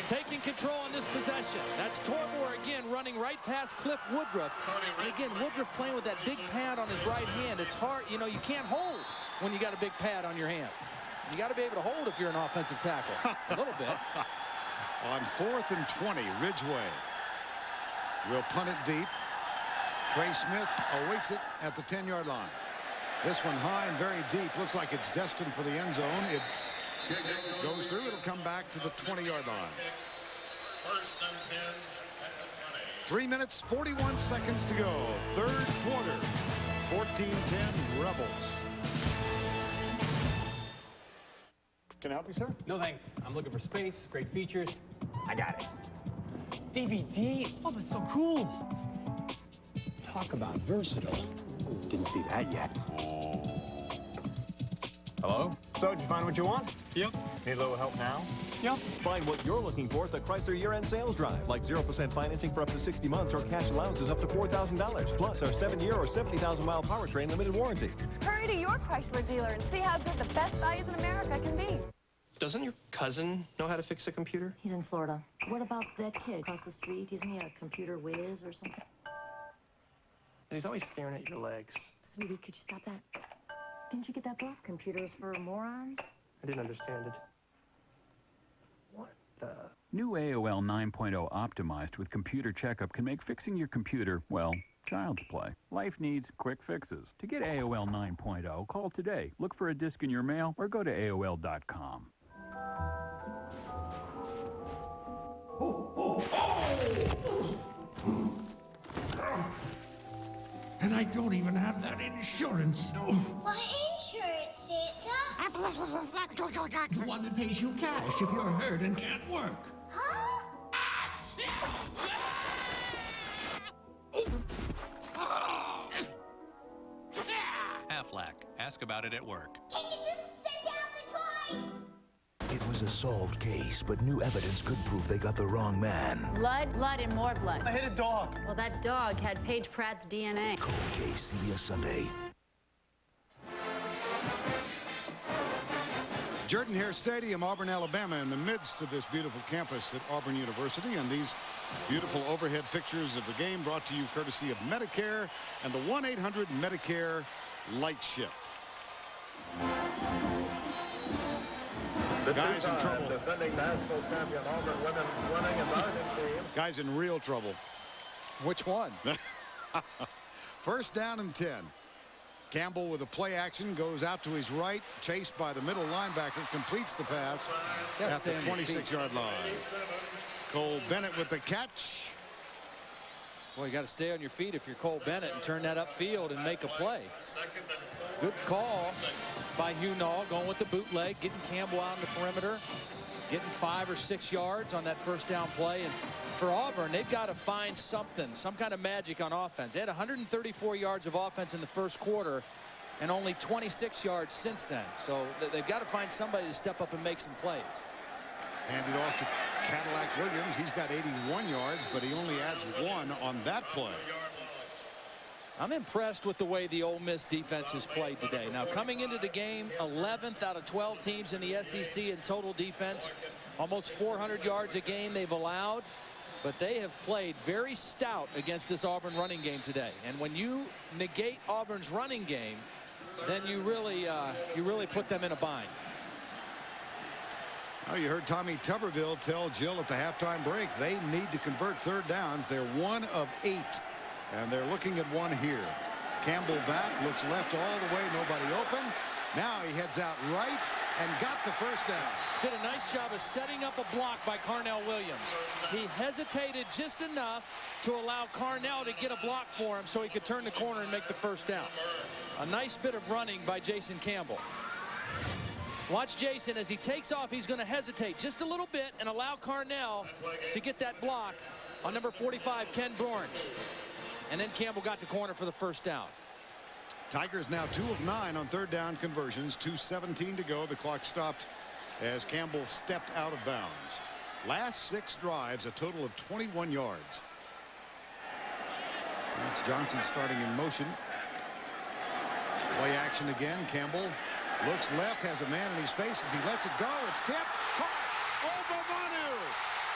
taking control on this possession. That's Torborg again running right past Cliff Woodruff. And again, Woodruff playing with that big pad on his right hand. It's hard, you know, you can't hold when you got a big pad on your hand. You got to be able to hold if you're an offensive tackle. A little bit. On 4th and 20, Ridgeway will punt it deep. Trey Smith awaits it at the 10-yard line. This one high and very deep. Looks like it's destined for the end zone. It goes through. It'll come back to the 20-yard line. 3 minutes, 41 seconds to go. Third quarter. 14-10 Rebels. Can I help you, sir? No, thanks. I'm looking for space, great features. I got it. DVD? Oh, that's so cool. Talk about versatile. Didn't see that yet. Hello? So, did you find what you want? Yep. Need a little help now? Yep. Find what you're looking for at the Chrysler year-end sales drive, like 0% financing for up to 60 months or cash allowances up to $4,000, plus our 7-year or 70,000-mile powertrain limited warranty. Hurry to your Chrysler dealer and see how good the best values in America can be. Doesn't your cousin know how to fix a computer? He's in Florida. What about that kid across the street? Isn't he a computer whiz or something? He's always staring at your legs. Sweetie, could you stop that? Didn't you get that book, Computers for Morons? I didn't understand it. What the? New AOL 9.0 optimized with computer checkup can make fixing your computer, well, child's play. Life needs quick fixes. To get AOL 9.0, call today. Look for a disc in your mail or go to AOL.com. And I don't even have that insurance. What insurance, Santa? The one that pays you cash if you're hurt and can't work. Huh? Aflac. Ask about it at work. Can you just send out the toys? It was a solved case, but new evidence could prove they got the wrong man. Blood, blood, and more blood. I hit a dog. Well, that dog had Paige Pratt's DNA. Cold Case, CBS Sunday. Jordan-Hare Stadium, Auburn, Alabama, in the midst of this beautiful campus at Auburn University, and these beautiful overhead pictures of the game brought to you courtesy of Medicare and the 1-800-MEDICARE light ship. Guys in trouble. Defending national champion Auburn women's running and diving team. Guys in real trouble. Which one? First down and 10. Campbell with a play action goes out to his right, chased by the middle linebacker, completes the pass at the 26-yard line. Cole Bennett with the catch. Well, you got to stay on your feet if you're Cole Bennett and turn that upfield and make a play. Good call by Hugh Nall, going with the bootleg, getting Campbell out on the perimeter, getting 5 or 6 yards on that first down play. And for Auburn, they've got to find something, some kind of magic on offense. They had 134 yards of offense in the first quarter and only 26 yards since then. So they've got to find somebody to step up and make some plays. Handed off to Cadillac Williams. He's got 81 yards, but he only adds 1 on that play. I'm impressed with the way the Ole Miss defense has played today. Now, coming into the game, 11th out of 12 teams in the SEC in total defense. Almost 400 yards a game they've allowed. But they have played very stout against this Auburn running game today. And when you negate Auburn's running game, then you really put them in a bind. Oh, you heard Tommy Tuberville tell Jill at the halftime break they need to convert third downs. They're 1 of 8, and they're looking at 1 here. Campbell back, looks left all the way, nobody open. Now he heads out right and got the first down. Did a nice job of setting up a block by Carnell Williams. He hesitated just enough to allow Carnell to get a block for him so he could turn the corner and make the first down. A nice bit of running by Jason Campbell. Watch Jason as he takes off. He's going to hesitate just a little bit and allow Carnell to get that block on number 45, Ken Burns. And then Campbell got the corner for the first down. Tigers now 2 of 9 on third down conversions. 2:17 to go. The clock stopped as Campbell stepped out of bounds. Last 6 drives, a total of 21 yards. That's Johnson starting in motion. Play action again. Campbell looks left, has a man in his face as he lets it go. It's tipped. Caught. Obamanu.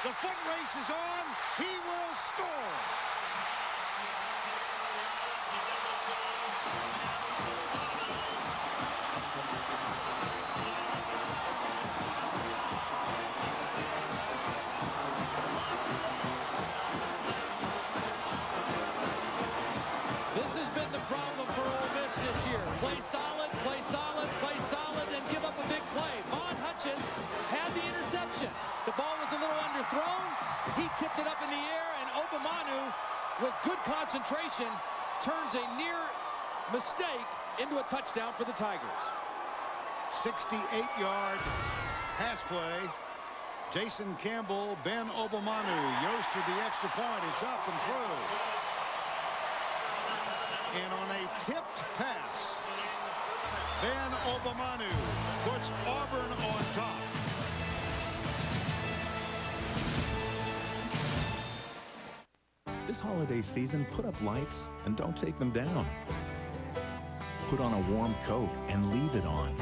The foot race is on. He will score. tipped it up in the air, and Obamanu, with good concentration, turns a near mistake into a touchdown for the Tigers. 68-yard pass play. Jason Campbell, Ben Obamanu, Yost to the extra point. It's up and through. And on a tipped pass, Ben Obamanu puts Auburn on top. This holiday season, put up lights and don't take them down. Put on a warm coat and leave it on.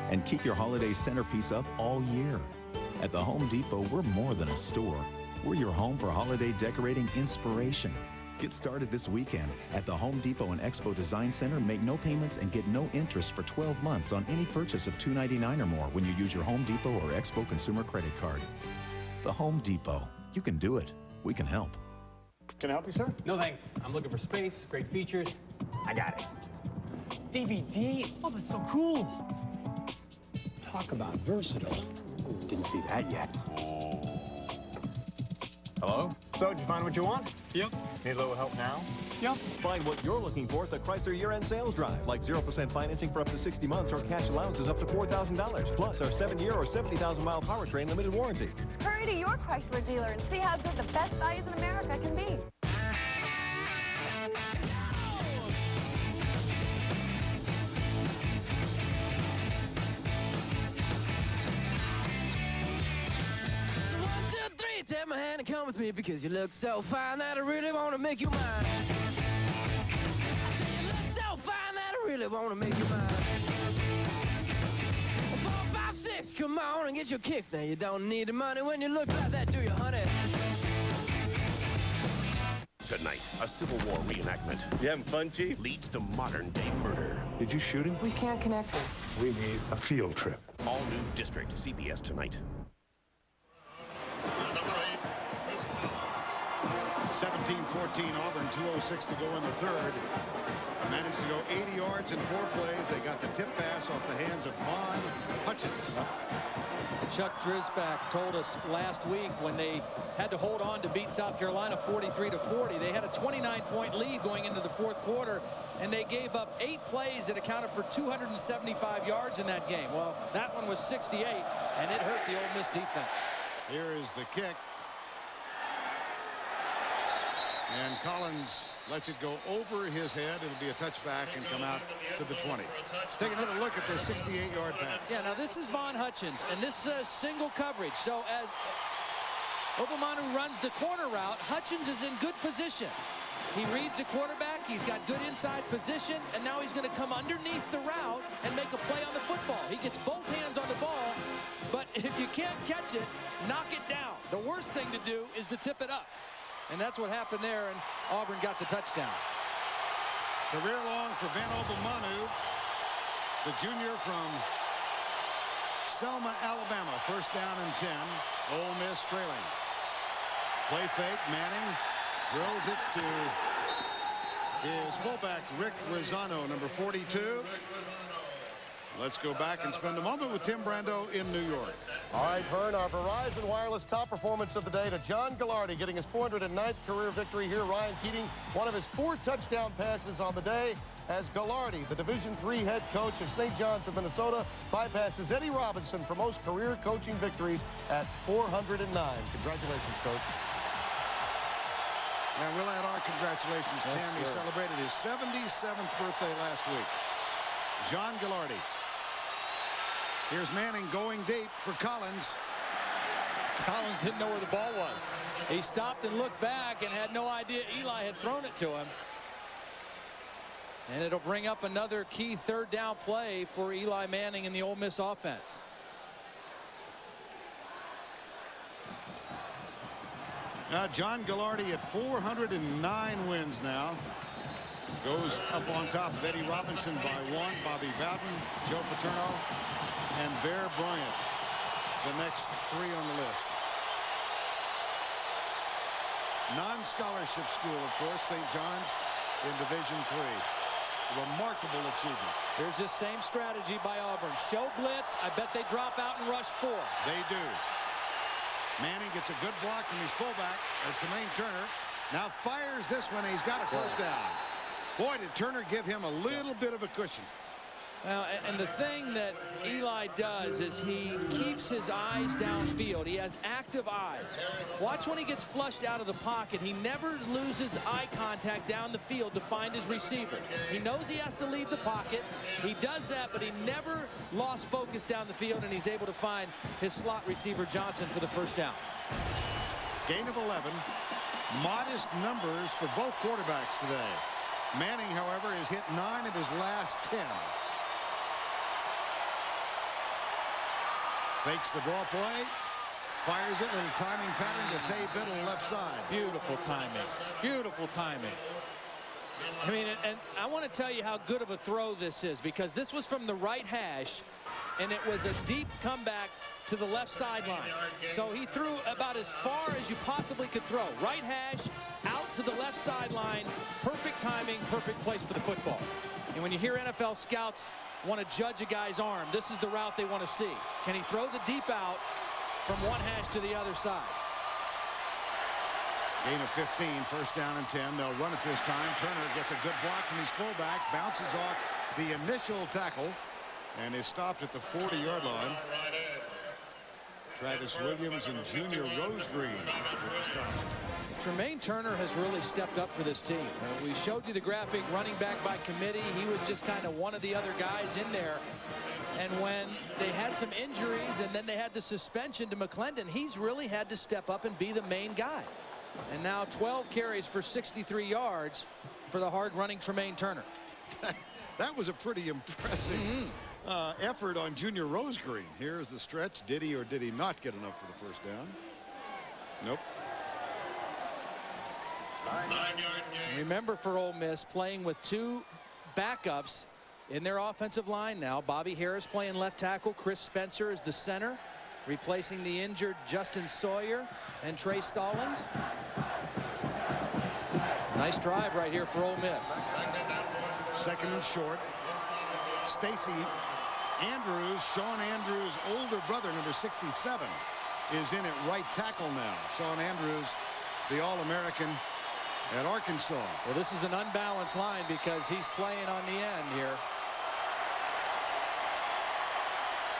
And keep your holiday centerpiece up all year. At the Home Depot, we're more than a store. We're your home for holiday decorating inspiration. Get started this weekend at the Home Depot and Expo Design Center. Make no payments and get no interest for 12 months on any purchase of $2.99 or more when you use your Home Depot or Expo consumer credit card. The Home Depot. You can do it. We can help. Can I help you, sir? No, thanks. I'm looking for space, great features. I got it. DVD? Oh, that's so cool. Talk about versatile. Didn't see that yet. Hello? So, did you find what you want? Yep. Need a little help now? Yep. Find what you're looking for at the Chrysler year-end sales drive, like 0% financing for up to 60 months or cash allowances up to $4,000, plus our 7-year or 70,000-mile powertrain limited warranty. Hurry to your Chrysler dealer and see how good the best values in America can be. Take my hand and come with me because you look so fine that I really want to make you mine. I say you look so fine that I really want to make you mine. 4, 5, 6, come on and get your kicks. Now you don't need the money when you look like that, do you, honey? Tonight, a Civil War reenactment. You having fun, Chief? Leads to modern-day murder. Did you shoot him? We can't connect him. We need a field trip. All new District, CBS tonight. 17-14 Auburn, 2:06 to go in the third. Managed to go 80 yards in 4 plays. They got the tip pass off the hands of Von Hutchins. Chuck Drisback told us last week when they had to hold on to beat South Carolina 43-40. They had a 29-point lead going into the fourth quarter, and they gave up 8 plays that accounted for 275 yards in that game. Well, that one was 68, and it hurt the Ole Miss defense. Here is the kick. And Collins lets it go over his head. It'll be a touchback and come out to the 20. Take another look at this 68-yard pass. Yeah, now this is Von Hutchins, and this is single coverage. So as Obamanu runs the corner route, Hutchins is in good position. He reads the quarterback. He's got good inside position, and now he's going to come underneath the route and make a play on the football. He gets both hands on the ball, but if you can't catch it, knock it down. The worst thing to do is to tip it up. And that's what happened there, and Auburn got the touchdown. Career long for Ben Obamanu, the junior from Selma, Alabama. First down and 10. Ole Miss trailing. Play fake. Manning drills it to his fullback, Rick Rosano, number 42. Let's go back and spend a moment with Tim Brando in New York. All right, Vern, our Verizon Wireless top performance of the day to John Gallardi, getting his 409th career victory here. Ryan Keating, one of his 4 touchdown passes on the day, as Gallardi, the Division III head coach of St. John's of Minnesota, bypasses Eddie Robinson for most career coaching victories at 409. Congratulations, Coach. And we'll add our congratulations, Tim. Yes, he sir. celebrated his 77th birthday last week. John Gallardi. Here's Manning going deep for Collins. Collins didn't know where the ball was. He stopped and looked back and had no idea Eli had thrown it to him. And it'll bring up another key third down play for Eli Manning in the Ole Miss offense. Now John Gallardi at 409 wins now. Goes up on top of Eddie Robinson by 1. Bobby Bowden, Joe Paterno, and Bear Bryant, the next 3 on the list. Non-scholarship school, of course, St. John's in Division III. Remarkable achievement. There's this same strategy by Auburn. Show blitz. I bet they drop out and rush 4. They do. Manning gets a good block from his fullback, Tremaine Turner. Now fires this one. He's got a first down. Boy, did Turner give him a little bit of a cushion. Well, and the thing that Eli does is he keeps his eyes downfield. He has active eyes. Watch when he gets flushed out of the pocket. He never loses eye contact down the field to find his receiver. He knows he has to leave the pocket. He does that, but he never lost focus down the field, and he's able to find his slot receiver Johnson for the first down. Gain of 11. Modest numbers for both quarterbacks today. Manning, however, has hit 9 of his last 10. Fakes the draw play, fires it, little timing pattern to Tay Biddle left side. Beautiful timing. Beautiful timing. I mean, and I want to tell you how good of a throw this is, because this was from the right hash, and it was a deep comeback to the left sideline. So he threw about as far as you possibly could throw. Right hash, out to the left sideline. Perfect timing, perfect place for the football. And when you hear NFL scouts want to judge a guy's arm, this is the route they want to see. Can he throw the deep out from one hash to the other side? Gain of 15, first down and 10. They'll run it this time. Turner gets a good block from his fullback, bounces off the initial tackle, and is stopped at the 40-yard line. Travis Williams and Junior Rosegreen with the stop. Tremaine Turner has really stepped up for this team. We showed you the graphic, running back by committee. He was just kind of one of the other guys in there. And when they had some injuries and then they had the suspension to McClendon, he's really had to step up and be the main guy. And now 12 carries for 63 yards for the hard-running Tremaine Turner. That was a pretty impressive effort on Junior Rosegreen. Here's the stretch. Did he or did he not get enough for the first down? Nope. Remember, for Ole Miss, playing with 2 backups in their offensive line now. Bobby Harris playing left tackle. Chris Spencer is the center, replacing the injured Justin Sawyer and Trey Stallings. Nice drive right here for Ole Miss. Second and short. Stacy Andrews, Sean Andrews' older brother, number 67, is in at right tackle now. Sean Andrews, the All-American at Arkansas. Well, this is an unbalanced line because he's playing on the end here.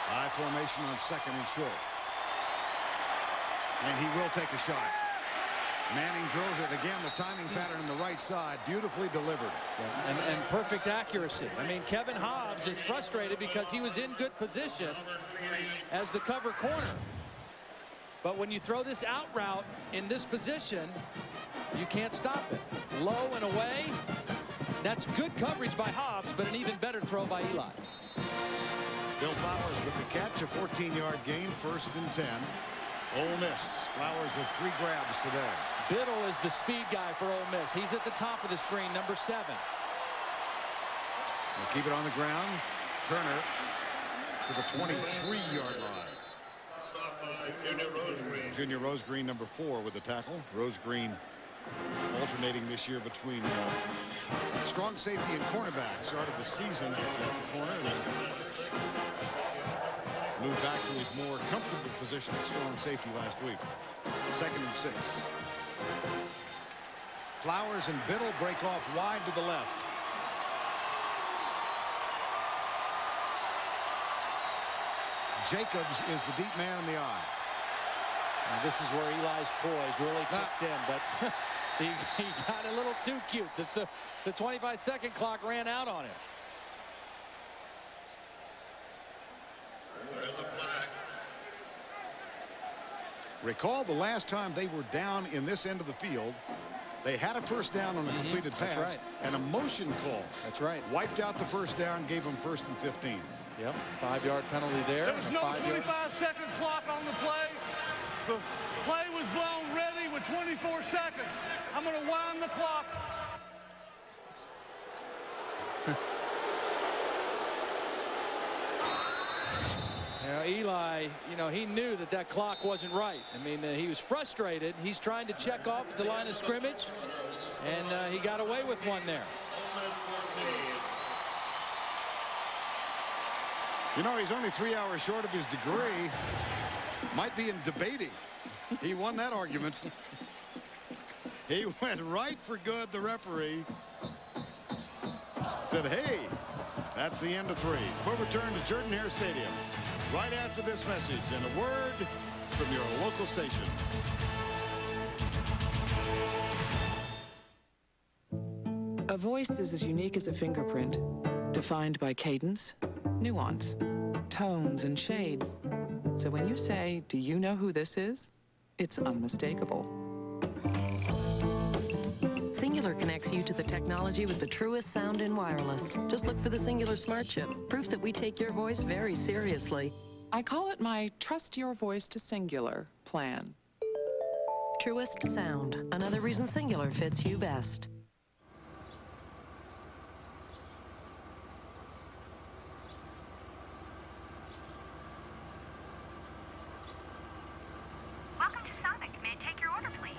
High formation on second and short. And he will take a shot. Manning drills it again. The timing pattern on the right side, beautifully delivered. And perfect accuracy. I mean, Kevin Hobbs is frustrated because he was in good position as the cover corner. But when you throw this out route in this position, you can't stop it. Low and away. That's good coverage by Hobbs, but an even better throw by Eli. Bill Flowers with the catch, a 14-yard gain, first and 10. Ole Miss. Flowers with 3 grabs today. Biddle is the speed guy for Ole Miss. He's at the top of the screen, number 7. They'll keep it on the ground. Turner to the 23-yard line. Junior Rosegreen, number 4, with the tackle. Rosegreen alternating this year between strong safety and cornerback. Started the season at the corner. Moved back to his more comfortable position at strong safety last week. Second and 6. Flowers and Biddle break off wide to the left. Jacobs is the deep man in the eye. And this is where Eli's poise really kicks in, but he got a little too cute. The 25-second clock ran out on him. Recall the last time they were down in this end of the field, they had a first down on a completed pass and a motion call. That's right. Wiped out the first down, gave them first and 15. Yep, 5-yard penalty there. There was no 25-second clock on the play. The play was blown ready with 24 seconds. I'm going to wind the clock. Now, Eli, he knew that clock wasn't right. I mean, he was frustrated. He's trying to check off the line of scrimmage, and he got away with one there. He's only 3 hours short of his degree. Might be in debating. He won that argument. He went right for good, the referee. Said, hey, that's the end of 3. We'll return to Jordan-Hare Stadium right after this message and a word from your local station. A voice is as unique as a fingerprint, defined by cadence, nuance, tones, and shades. So when you say, do you know who this is? It's unmistakable. Singular connects you to the technology with the truest sound in wireless. Just look for the Singular Smart Chip, proof that we take your voice very seriously. I call it my Trust Your Voice to Singular plan. Truest sound. Another reason Singular fits you best. Welcome to Sonic. May I take your order, please?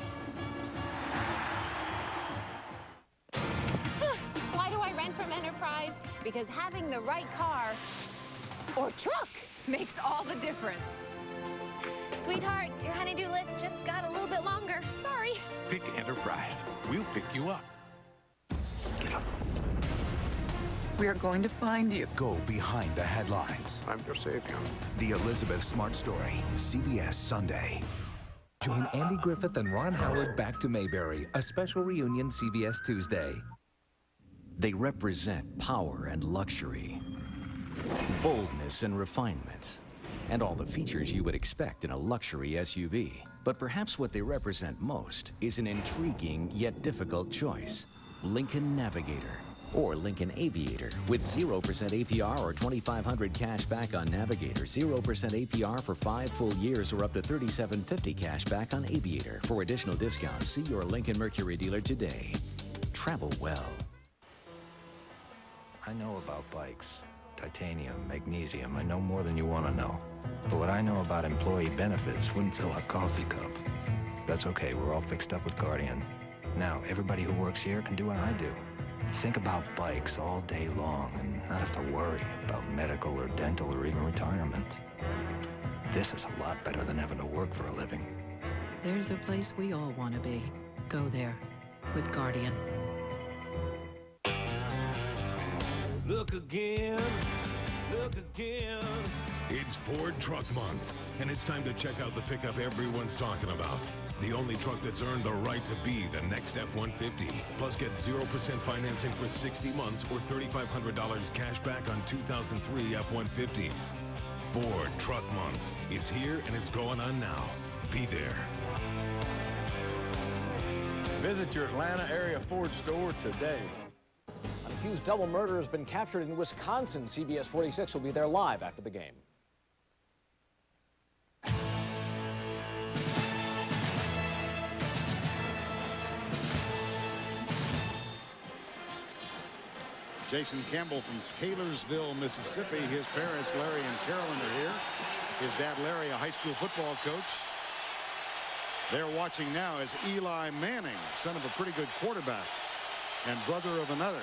Why do I rent from Enterprise? Because having the right car or truck makes all the difference. Sweetheart, your honey-do list just got a little bit longer. Sorry. Pick Enterprise. We'll pick you up. Get up. We are going to find you. Go behind the headlines. I'm your savior. The Elizabeth Smart Story, CBS Sunday. Join Andy Griffith and Ron Howard back to Mayberry, a special reunion CBS Tuesday. They represent power and luxury, boldness and refinement, and all the features you would expect in a luxury SUV. But perhaps what they represent most is an intriguing yet difficult choice: Lincoln Navigator or Lincoln Aviator, with 0% APR or $2,500 cash back on Navigator, 0% APR for 5 full years, or up to $3,750 cash back on Aviator. For additional discounts, see your Lincoln Mercury dealer today. Travel well. I know about bikes, titanium, magnesium. I know more than you want to know. But what I know about employee benefits wouldn't fill a coffee cup. That's okay, we're all fixed up with Guardian. Now, everybody who works here can do what I do. Think about bikes all day long and not have to worry about medical or dental or even retirement. This is a lot better than having to work for a living. There's a place we all want to be. Go there with Guardian. Look again, look again. It's Ford Truck Month, and it's time to check out the pickup everyone's talking about. The only truck that's earned the right to be the next F-150. Plus, get 0% financing for 60 months or $3,500 cash back on 2003 F-150s. Ford Truck Month. It's here and it's going on now. Be there. Visit your Atlanta area Ford store today. An accused double murder has been captured in Wisconsin. CBS 46 will be there live after the game. Jason Campbell from Taylorsville, Mississippi. His parents, Larry and Carolyn, are here. His dad, Larry, a high school football coach. They're watching now as Eli Manning, son of a pretty good quarterback and brother of another,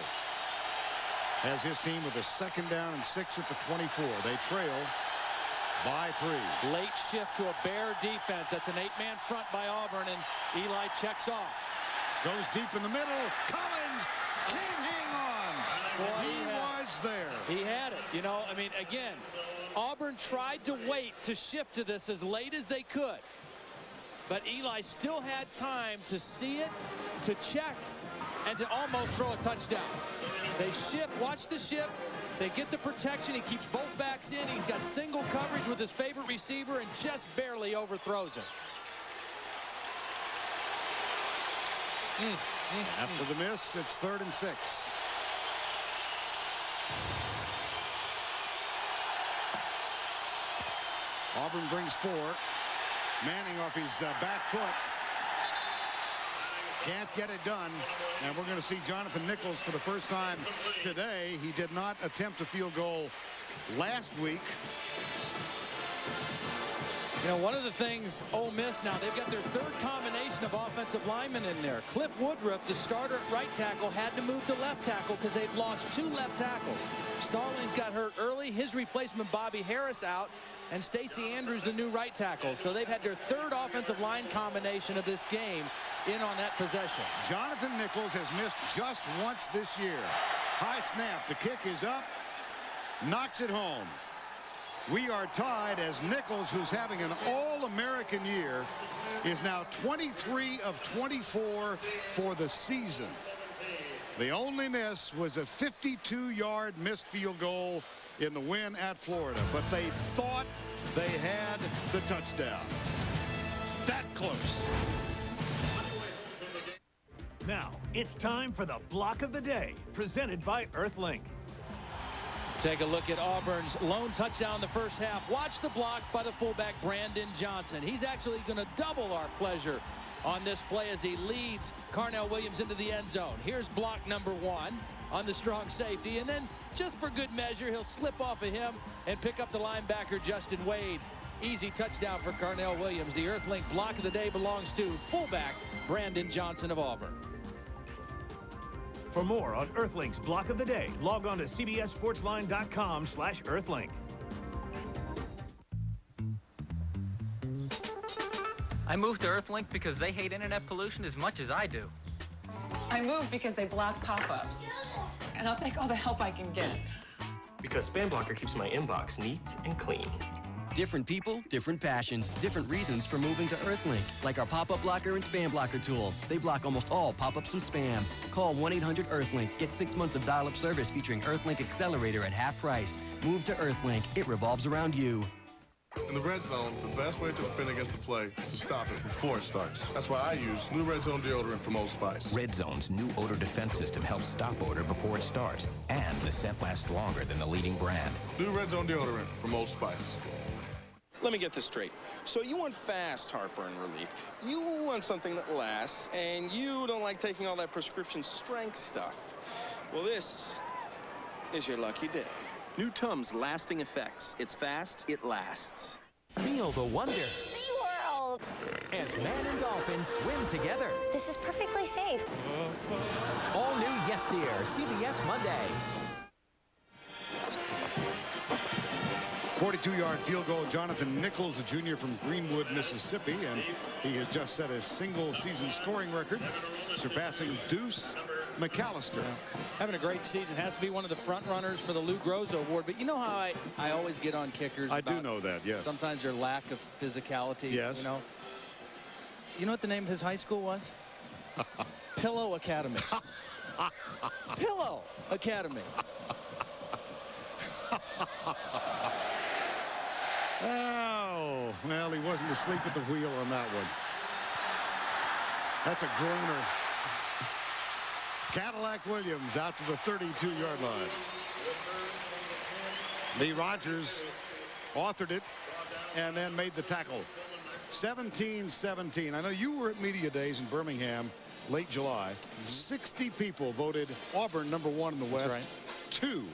has his team with a 2nd down and 6 at the 24. They trail by 3. Late shift to a Bear defense. That's an 8-man front by Auburn, and Eli checks off. Goes deep in the middle. Collins can't hang on. Boy, he was there. He had it. You know, I mean, again, Auburn tried to wait to shift to this as late as they could. But Eli still had time to see it, to check, and to almost throw a touchdown. They shift, watch the shift. They get the protection. He keeps both backs in. He's got single coverage with his favorite receiver and just barely overthrows him. After the miss, it's 3rd and 6. Auburn brings 4. Manning off his back foot. Can't get it done. And we're going to see Jonathan Nichols for the first time today. He did not attempt a field goal last week. You know, one of the things Ole Miss now, they've got their 3rd combination of offensive linemen in there. Cliff Woodruff, the starter at right tackle, had to move to left tackle because they've lost 2 left tackles. Stallings got hurt early. His replacement, Bobby Harris, out. and Stacey Andrews, the new right tackle. So they've had their third offensive line combination of this game in on that possession. Jonathan Nichols has missed just once this year. High snap. The kick is up. Knocks it home. We are tied as Nichols, who's having an All-American year, is now 23 of 24 for the season. The only miss was a 52-yard missed field goal in the win at Florida, but they thought they had the touchdown. That close. Now, it's time for the block of the day, presented by Earthlink. Take a look at Auburn's lone touchdown in the first half. Watch the block by the fullback, Brandon Johnson. He's actually going to double our pleasure on this play as he leads Carnell Williams into the end zone. Here's block number 1 on the strong safety, and then just for good measure, he'll slip off of him and pick up the linebacker, Justin Wade. Easy touchdown for Carnell Williams. The Earthlink block of the day belongs to fullback Brandon Johnson of Auburn. For more on Earthlink's block of the day, log on to cbssportsline.com/Earthlink. I moved to Earthlink because they hate internet pollution as much as I do. I moved because they block pop-ups. And I'll take all the help I can get. Because Spam Blocker keeps my inbox neat and clean. Different people, different passions, different reasons for moving to Earthlink, like our pop-up blocker and spam blocker tools. They block almost all pop-ups and spam. Call 1-800-EARTHLINK. Get 6 months of dial-up service featuring Earthlink Accelerator at half price. Move to Earthlink. It revolves around you. In the red zone, the best way to defend against the play is to stop it before it starts. That's why I use new Red Zone deodorant from Old Spice. Red Zone's new odor defense system helps stop odor before it starts, and the scent lasts longer than the leading brand. New Red Zone deodorant from Old Spice. Let me get this straight. So you want fast heartburn relief, you want something that lasts, and you don't like taking all that prescription strength stuff. Well, this is your lucky day. New Tums Lasting Effects. It's fast, it lasts. Feel the wonder SeaWorld! as man and dolphin swim together. This is perfectly safe. All new Yes Dear, CBS Monday. 42-yard field goal. Jonathan Nichols, a junior from Greenwood, Mississippi, and he has just set a single-season scoring record, surpassing Deuce McAllister. Having a great season. Has to be one of the front runners for the Lou Groza Award. But you know how I always get on kickers. I do know that, yes. Sometimes their lack of physicality. Yes. You know what the name of his high school was? Pillow Academy. Pillow Academy. Oh, well, he wasn't asleep at the wheel on that one. That's a groaner. Cadillac Williams out to the 32-yard line. Lee Rogers authored it and then made the tackle. 17-17. I know you were at Media Days in Birmingham late July. 60 people voted Auburn #1 in the West. Right. 2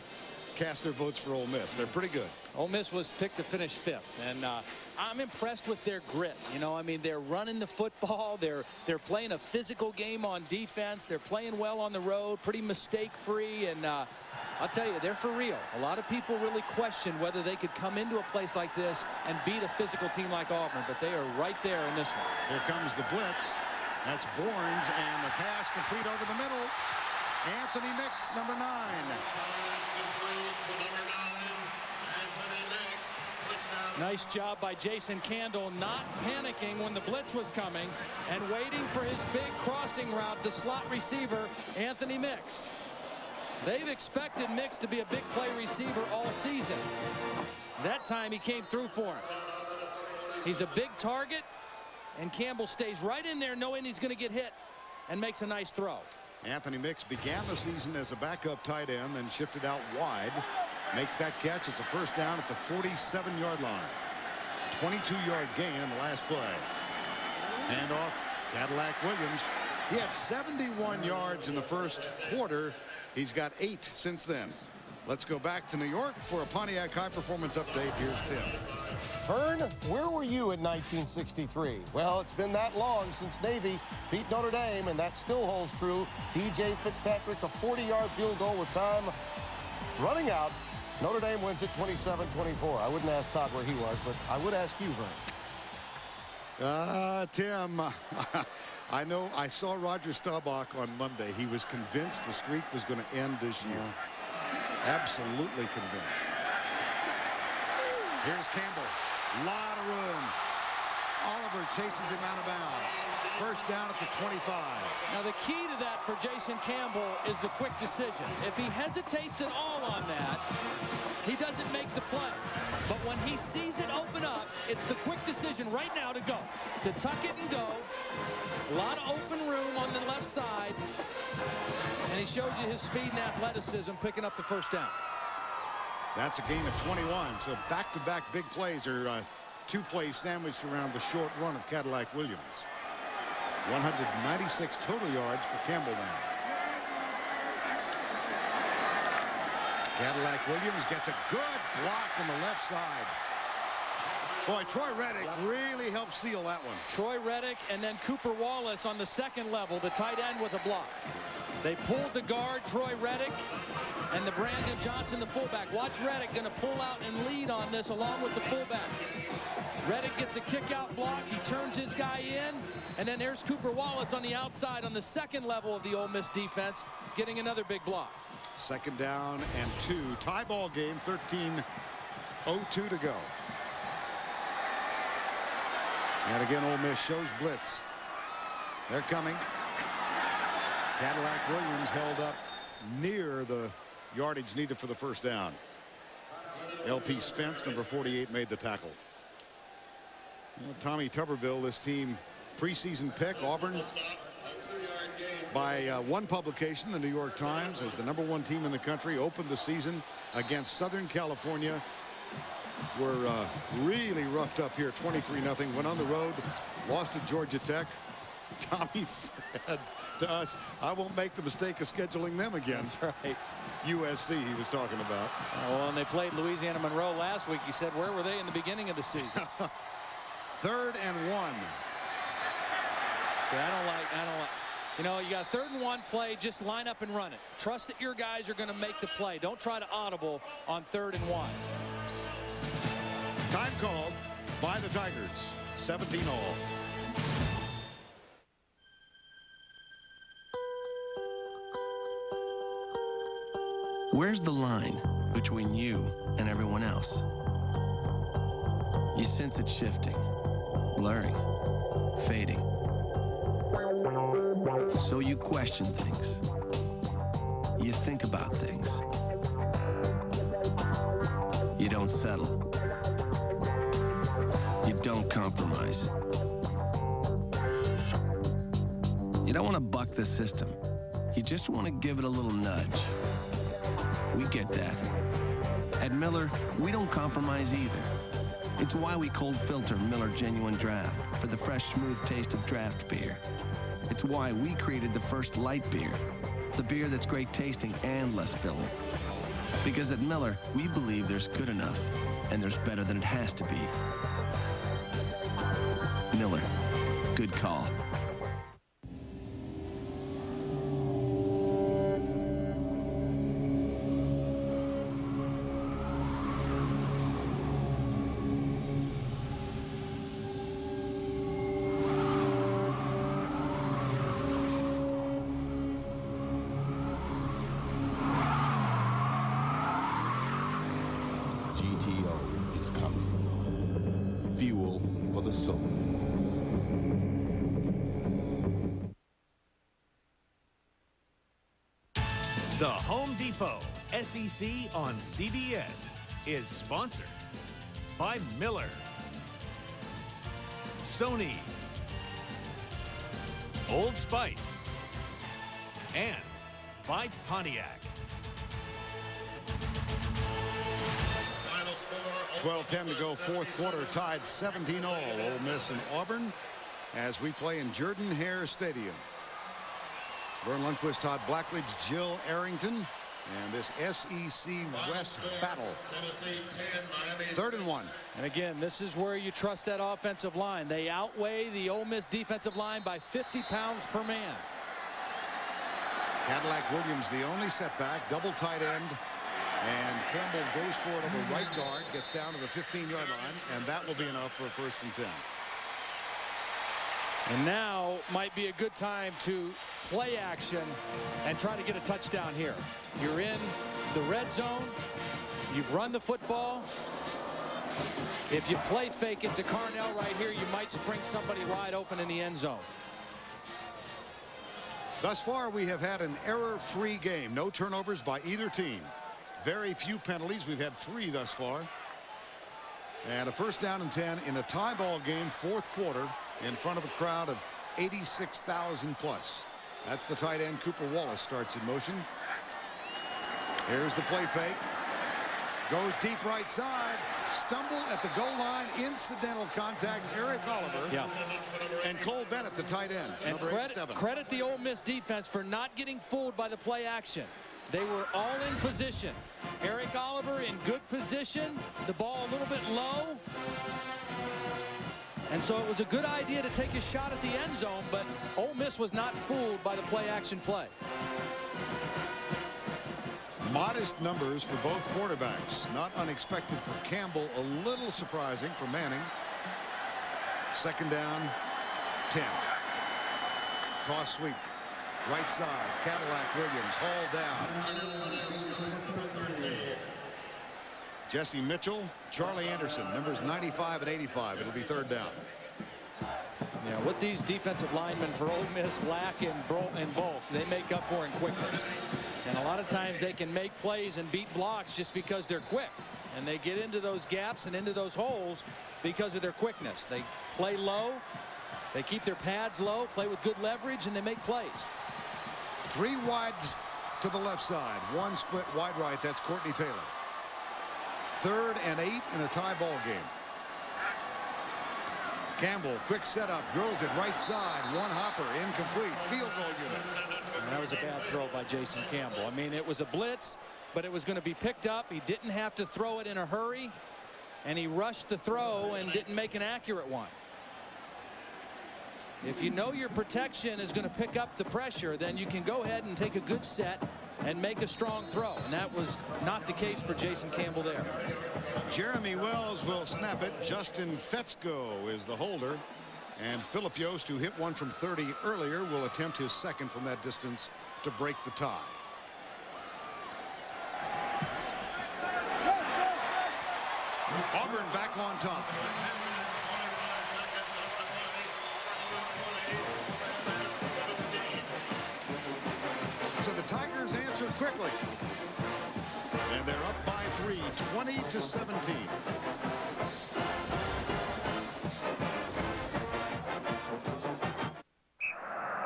cast their votes for Ole Miss. They're pretty good. Ole Miss was picked to finish 5th, and I'm impressed with their grit. I mean, they're running the football. They're playing a physical game on defense. They're playing well on the road, pretty mistake-free, and I'll tell you, they're for real. A lot of people really question whether they could come into a place like this and beat a physical team like Auburn, but they are right there in this one. Here comes the blitz. That's Bournes, and the pass complete over the middle. Anthony Mix, number 9. Nice job by Jason Candle, not panicking when the blitz was coming and waiting for his big crossing route, the slot receiver, Anthony Mix. They've expected Mix to be a big play receiver all season. That time he came through for him. He's a big target, and Campbell stays right in there knowing he's going to get hit and makes a nice throw. Anthony Mix began the season as a backup tight end, then shifted out wide. Makes that catch. It's a first down at the 47-yard line. 22-yard gain in the last play. And off Cadillac Williams. He had 71 yards in the first quarter. He's got 8 since then. Let's go back to New York for a Pontiac High Performance update. Here's Tim. Fern, where were you in 1963? Well, it's been that long since Navy beat Notre Dame, and that still holds true. DJ Fitzpatrick, a 40-yard field goal with time running out. Notre Dame wins it 27-24. I wouldn't ask Todd where he was, but I would ask you, Vern. Tim, I know I saw Roger Staubach on Monday. He was convinced the streak was going to end this year. Absolutely convinced. Here's Campbell. Lot of room. Oliver chases him out of bounds. First down at the 25. Now the key to that for Jason Campbell is the quick decision. If he hesitates at all on that, he doesn't make the play. But when he sees it open up, it's the quick decision right now to go. To tuck it and go. A lot of open room on the left side. And he shows you his speed and athleticism picking up the first down. That's a gain of 21. So back-to-back big plays are two plays sandwiched around the short run of Cadillac Williams. 196 total yards for Campbell now. Cadillac Williams gets a good block on the left side. Boy, Troy Reddick really helped seal that one. Troy Reddick and then Cooper Wallace on the second level, the tight end with a block. They pulled the guard, Troy Reddick, and the Brandon Johnson, the fullback. Watch Reddick going to pull out and lead on this along with the fullback. Reddick gets a kick-out block. He turns his guy in, and then there's Cooper Wallace on the outside on the second level of the Ole Miss defense, getting another big block. Second down and 2. Tie ball game, 13:02 to go. And again, Ole Miss shows blitz. They're coming. Cadillac Williams held up near the yardage needed for the first down. LP Spence, number 48, made the tackle. Well, Tommy Tuberville, this team preseason pick, Auburn, by one publication, the New York Times, as the #1 team in the country, opened the season against Southern California. Were really roughed up here, 23-0. Went on the road, lost to Georgia Tech. Tommy said to us, I won't make the mistake of scheduling them again. That's right. USC he was talking about. Well, and they played Louisiana Monroe last week. He said, where were they in the beginning of the season? 3rd and 1. See, I don't like, you know, you got 3rd and 1 play, just line up and run it. Trust that your guys are going to make the play. Don't try to audible on 3rd and 1. Time called by the Tigers. 17 all. Where's the line between you and everyone else? You sense it shifting, blurring, fading. So you question things. You think about things. You don't settle. You don't compromise. You don't want to buck the system. You just want to give it a little nudge. We get that. At Miller, we don't compromise either. It's why we cold filter Miller Genuine Draft for the fresh, smooth taste of draft beer. It's why we created the first light beer, the beer that's great tasting and less filling. Because at Miller, we believe there's good enough and there's better than it has to be. Miller, good call. GTO is coming. Fuel for the soul. The Home Depot SEC on CBS is sponsored by Miller, Sony, Old Spice, and by Pontiac. 12:10 to go, fourth quarter, tied 17 all. Ole Miss and Auburn as we play in Jordan-Hare Stadium. Vern Lundquist, Todd Blackledge, Jill Arrington, and this SEC West battle. 3rd and 1. And again, this is where you trust that offensive line. They outweigh the Ole Miss defensive line by 50 pounds per man. Cadillac Williams, the only setback, double tight end. And Campbell goes for it over right guard, gets down to the 15-yard line, and that will be enough for a 1st and 10. And now might be a good time to play action and try to get a touchdown here. You're in the red zone. You've run the football. If you play fake it to Carnell right here, you might spring somebody wide open in the end zone. Thus far, we have had an error-free game. No turnovers by either team. Very few penalties. We've had 3 thus far. And a 1st down and 10 in a tie ball game, 4th quarter, in front of a crowd of 86,000 plus. That's the tight end. Cooper Wallace starts in motion. Here's the play fake. Goes deep right side. Stumble at the goal line. Incidental contact. Eric Oliver. Yeah. And Cole Bennett, the tight end. And credit the Ole Miss defense for not getting fooled by the play action. They were all in position. Eric Oliver in good position. The ball a little bit low. And so it was a good idea to take a shot at the end zone, but Ole Miss was not fooled by the play action play. Modest numbers for both quarterbacks. Not unexpected for Campbell. A little surprising for Manning. 2nd down, 10. Toss sweep. Right side. Cadillac Williams hauled down. Jesse Mitchell, Charlie Anderson, numbers 95 and 85. It'll be 3rd down. Yeah, what these defensive linemen for Ole Miss lack in bulk, they make up for in quickness. And a lot of times they can make plays and beat blocks just because they're quick. And they get into those gaps and into those holes because of their quickness. They play low. They keep their pads low, play with good leverage, and they make plays. 3 wides to the left side. 1 split wide right. That's Courtney Taylor. 3rd and 8 in a tie ball game. Campbell, quick setup, drills it right side. 1 hopper, incomplete. Field goal unit. And that was a bad throw by Jason Campbell. I mean, it was a blitz, but it was going to be picked up. He didn't have to throw it in a hurry, and he rushed the throw and didn't make an accurate one. If you know your protection is going to pick up the pressure, then you can go ahead and take a good set and make a strong throw. And that was not the case for Jason Campbell there. Jeremy Wells will snap it. Justin Fetzko is the holder. And Philip Yost, who hit one from 30 earlier, will attempt his 2nd from that distance to break the tie. Auburn back on top. So the Tigers answer quickly. And they're up by 3, 20-17.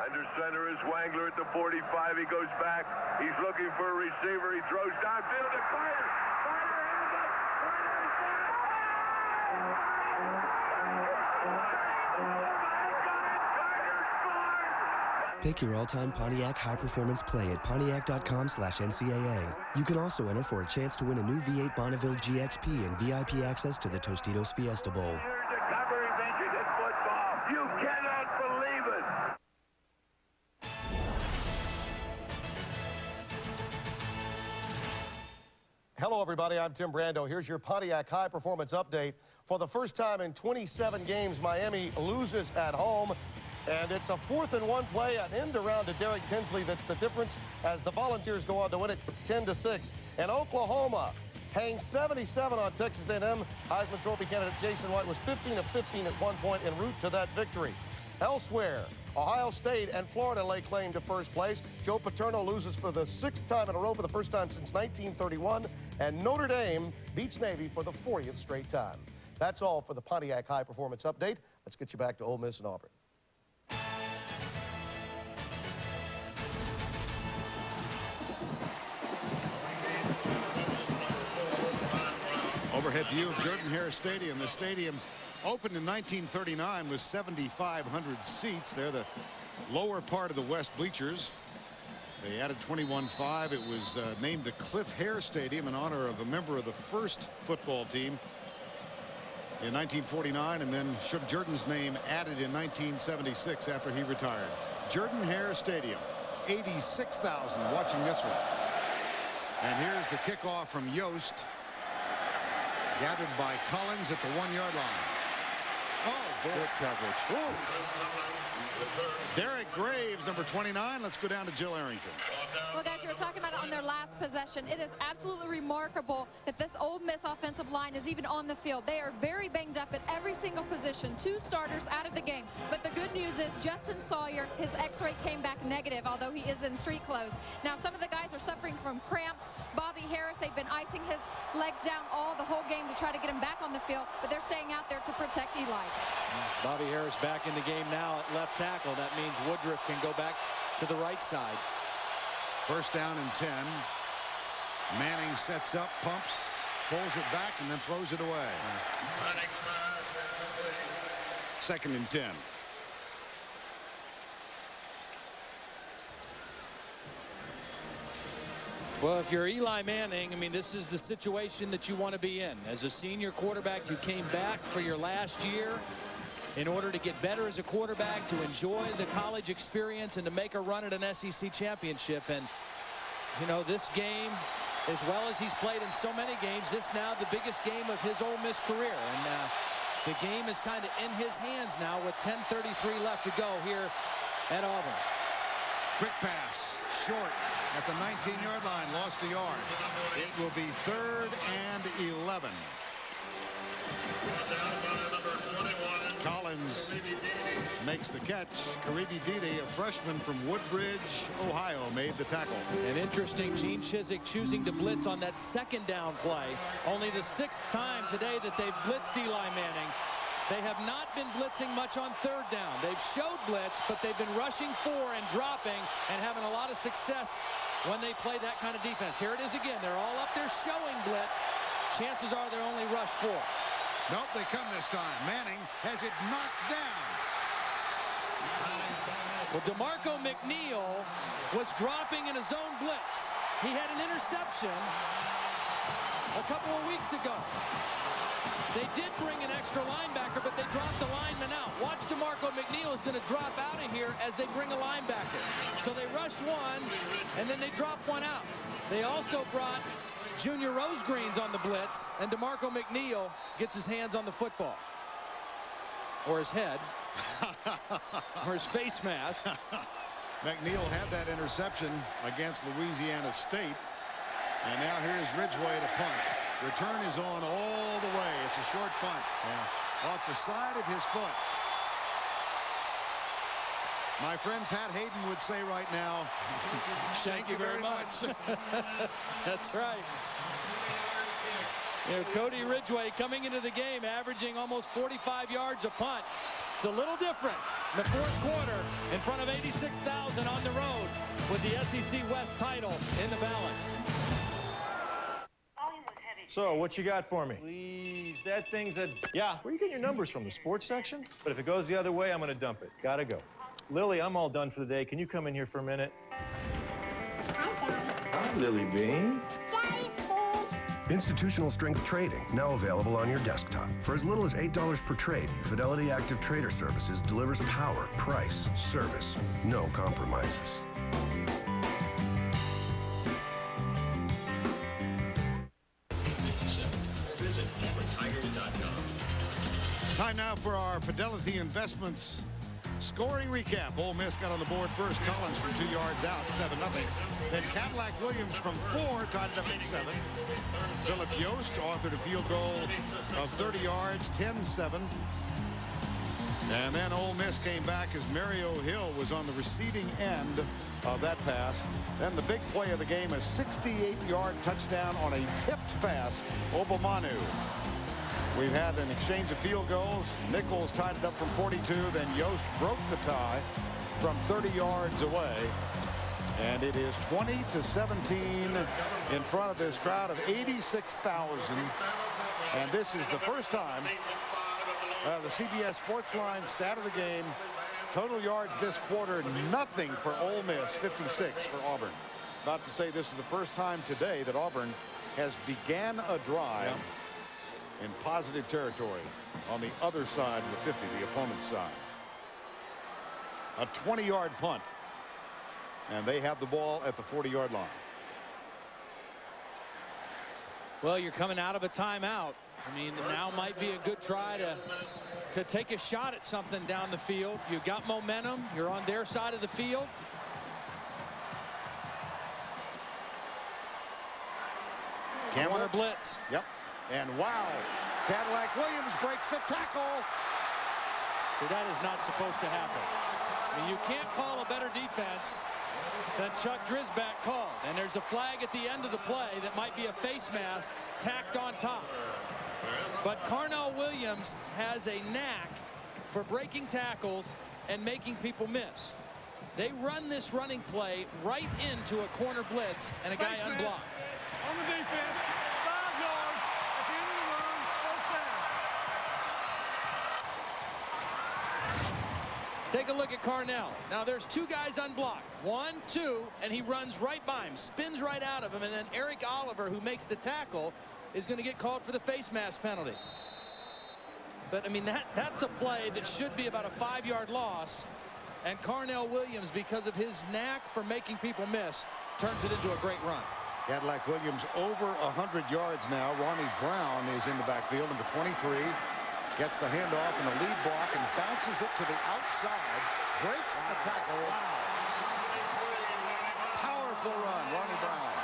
Under center is Wangler at the 45. He goes back. He's looking for a receiver. He throws downfield to Carter. Pick your all-time Pontiac high-performance play at Pontiac.com/NCAA. You can also enter for a chance to win a new V8 Bonneville GXP and VIP access to the Tostitos Fiesta Bowl. Recovery Michigan football. You cannot believe it. Hello, everybody. I'm Tim Brando. Here's your Pontiac High Performance Update. For the first time in 27 games, Miami loses at home. And it's a 4th and 1 play, an end around to Derek Tinsley. That's the difference as the Volunteers go on to win it 10-6. And Oklahoma hangs 77 on Texas A&M. Heisman Trophy candidate Jason White was 15 of 15 at one point en route to that victory. Elsewhere, Ohio State and Florida lay claim to first place. Joe Paterno loses for the 6th time in a row for the first time since 1931. And Notre Dame beats Navy for the 40th straight time. That's all for the Pontiac High Performance Update. Let's get you back to Ole Miss and Auburn. Overhead view of Jordan-Hare Stadium. The stadium opened in 1939 with 7,500 seats. They're the lower part of the west bleachers. They added 21.5. It was named the Cliff Hare Stadium in honor of a member of the first football team in 1949, and then shook Jordan's name added in 1976 after he retired. Jordan-Hare Stadium, 86,000 watching this one. And here's the kickoff from Yost. Gathered by Collins at the 1-yard line. Oh, boy. Good coverage. Ooh. Derek Graves, number 29. Let's go down to Jill Arrington. Well, guys, you were talking about it on their last possession. It is absolutely remarkable that this Ole Miss offensive line is even on the field. They are very banged up at every single position. 2 starters out of the game. But the good news is Justin Sawyer, his x-ray came back negative, although he is in street clothes. Now, some of the guys are suffering from cramps. Bobby Harris, they've been icing his legs down the whole game to try to get him back on the field, but they're staying out there to protect Eli. Bobby Harris back in the game now at left tackle. That means Woodruff can go back to the right side. First down and 10. Manning sets up, pumps, pulls it back, and then throws it away. Second and 10. Well, if you're Eli Manning, I mean, this is the situation that you want to be in. As a senior quarterback, you came back for your last year in order to get better as a quarterback, to enjoy the college experience, and to make a run at an SEC championship. And, you know, this game, as well as he's played in so many games, this now the biggest game of his Ole Miss career. And the game is kind of in his hands now with 10:33 left to go here at Auburn. Quick pass, short at the 19-yard line, lost a yard. It will be 3rd and 11. Collins makes the catch. Karibi Dede, a freshman from Woodbridge, Ohio, made the tackle. And interesting, Gene Chizik choosing to blitz on that 2nd down play. Only the 6th time today that they've blitzed Eli Manning. They have not been blitzing much on 3rd down. They've showed blitz, but they've been rushing 4 and dropping and having a lot of success when they play that kind of defense. Here it is again. They're all up there showing blitz. Chances are they're only rush 4. Nope, they come this time. Manning has it knocked down. Well, DeMarco McNeil was dropping in a zone blitz. He had an interception a couple of weeks ago. They did bring an extra linebacker, but they dropped the lineman out. Watch DeMarco McNeil is going to drop out of here as they bring a linebacker. So they rush 1, and then they drop 1 out. They also brought Junior Rosegreens on the blitz, and DeMarco McNeil gets his hands on the football. Or his head. Or his face mask. McNeil had that interception against Louisiana State. And now here's Ridgeway to punt. Return is on all the way. It's a short punt. Off the side of his foot. My friend Pat Hayden would say right now, thank you very much. That's right. You know, Cody Ridgeway coming into the game averaging almost 45 yards a punt. It's a little different in the 4th quarter in front of 86,000 on the road with the SEC West title in the balance. So, what you got for me? Please, that thing's a... Yeah, where you get your numbers from? The sports section? But if it goes the other way, I'm going to dump it. Gotta go. Lily, I'm all done for the day. Can you come in here for a minute? Hi, Lily Bean. Institutional strength trading, now available on your desktop. For as little as $8 per trade, Fidelity Active Trader Services delivers power, price, service, no compromises. Time now for our Fidelity Investments scoring recap. Ole Miss got on the board first. Collins from 2 yards out, 7-0. Then Cadillac Williams from 4 tied it up at 7. Philip Yost authored a field goal of 30 yards, 10-7. And then Ole Miss came back as Mario Hill was on the receiving end of that pass. Then the big play of the game, a 68-yard touchdown on a tipped pass. Obamanu. We've had an exchange of field goals. Nichols tied it up from 42. Then Yost broke the tie from 30 yards away. And it is 20-17 in front of this crowd of 86,000. And this is the first time the CBS Sportsline stat of the game. Total yards this quarter, nothing for Ole Miss, 56 for Auburn. About to say this is the first time today that Auburn has began a drive in positive territory on the other side of the 50, the opponent's side. A 20-yard punt. And they have the ball at the 40-yard line. Well, you're coming out of a timeout. I mean, now might be a good try to take a shot at something down the field. You've got momentum. You're on their side of the field. Corner blitz. Yep. And wow, Cadillac Williams breaks a tackle. So that is not supposed to happen. I mean, you can't call a better defense than Chuck Drisback called. And there's a flag at the end of the play that might be a face mask tacked on top. But Carnell Williams has a knack for breaking tackles and making people miss. They run this running play right into a corner blitz and a guy unblocked. On the defense, 5 yards at the end of the run, first down. Take a look at Carnell. Now there's 2 guys unblocked. 1, 2, and he runs right by him, spins right out of him, and then Eric Oliver, who makes the tackle, is going to get called for the face mask penalty. But I mean, that's a play that should be about a 5-yard loss, and Carnell Williams, because of his knack for making people miss, turns it into a great run. Cadillac Williams over 100 yards now. Ronnie Brown is in the backfield, number 23. Gets the handoff and the lead block and bounces it to the outside. Breaks a tackle. Powerful run, Ronnie Brown.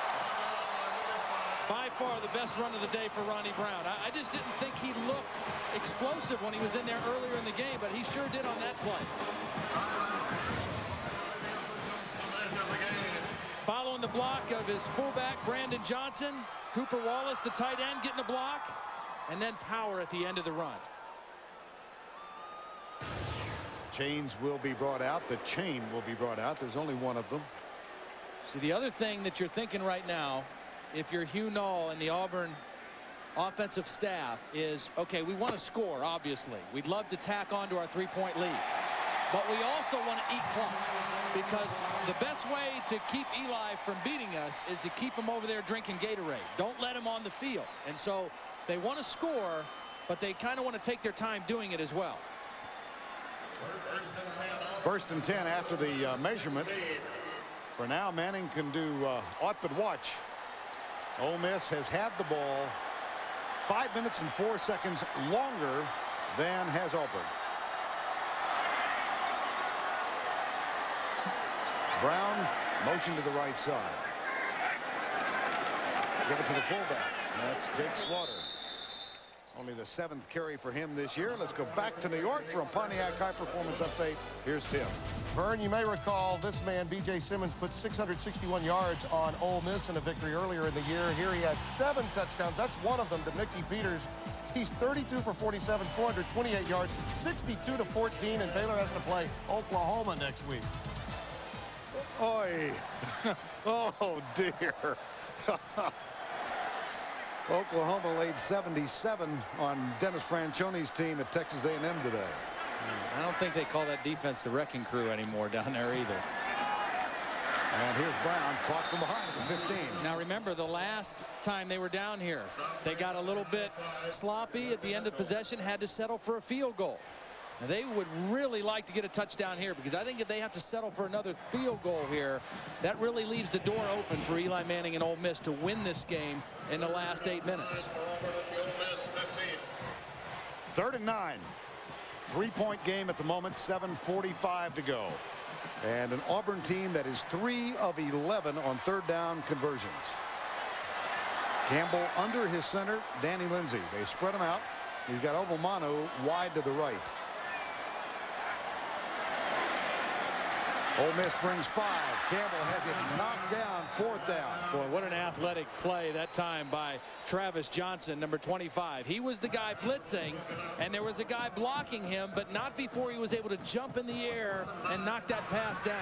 By far the best run of the day for Ronnie Brown. I just didn't think he looked explosive when he was in there earlier in the game, but he sure did on that play. Following the block of his fullback, Brandon Johnson, Cooper Wallace, the tight end, getting a block, and then power at the end of the run. Chains will be brought out. The chain will be brought out. There's only one of them. See, the other thing that you're thinking right now, if you're Hugh Null and the Auburn offensive staff, is, okay, we want to score, obviously. We'd love to tack on to our 3-point lead. But we also want to eat clock, because the best way to keep Eli from beating us is to keep him over there drinking Gatorade. Don't let him on the field. And so they want to score, but they kind of want to take their time doing it as well. First and 10 after the measurement. For now, Manning can do aught but watch. Ole Miss has had the ball 5 minutes and 4 seconds longer than has Auburn. Brown, motion to the right side. Give it to the fullback. That's Jake Slaughter. Only the 7th carry for him this year. Let's go back to New York for a Pontiac High Performance update. Here's Tim. Vern, you may recall this man, B.J. Simmons, put 661 yards on Ole Miss in a victory earlier in the year. Here he had 7 touchdowns. That's one of them to Mickey Peters. He's 32 for 47, 428 yards, 62-14, and Baylor has to play Oklahoma next week. Oi. Oh, dear. Oklahoma laid 77 on Dennis Franchioni's team at Texas A&M today. I don't think they call that defense the wrecking crew anymore down there either. And here's Brown, caught from behind at the 15. Now remember, the last time they were down here, they got a little bit sloppy at the end of possession, had to settle for a field goal. Now, they would really like to get a touchdown here, because I think if they have to settle for another field goal here, that really leaves the door open for Eli Manning and Ole Miss to win this game in the last 8 minutes. 3rd and 9. 3-point game at the moment, 7:45 to go. And an Auburn team that is 3 of 11 on 3rd down conversions. Campbell under his center, Danny Lindsay. They spread him out. He's got Obomanu wide to the right. Ole Miss brings 5. Campbell has it knocked down, 4th down. Boy, what an athletic play that time by Travis Johnson, number 25. He was the guy blitzing, and there was a guy blocking him, but not before he was able to jump in the air and knock that pass down.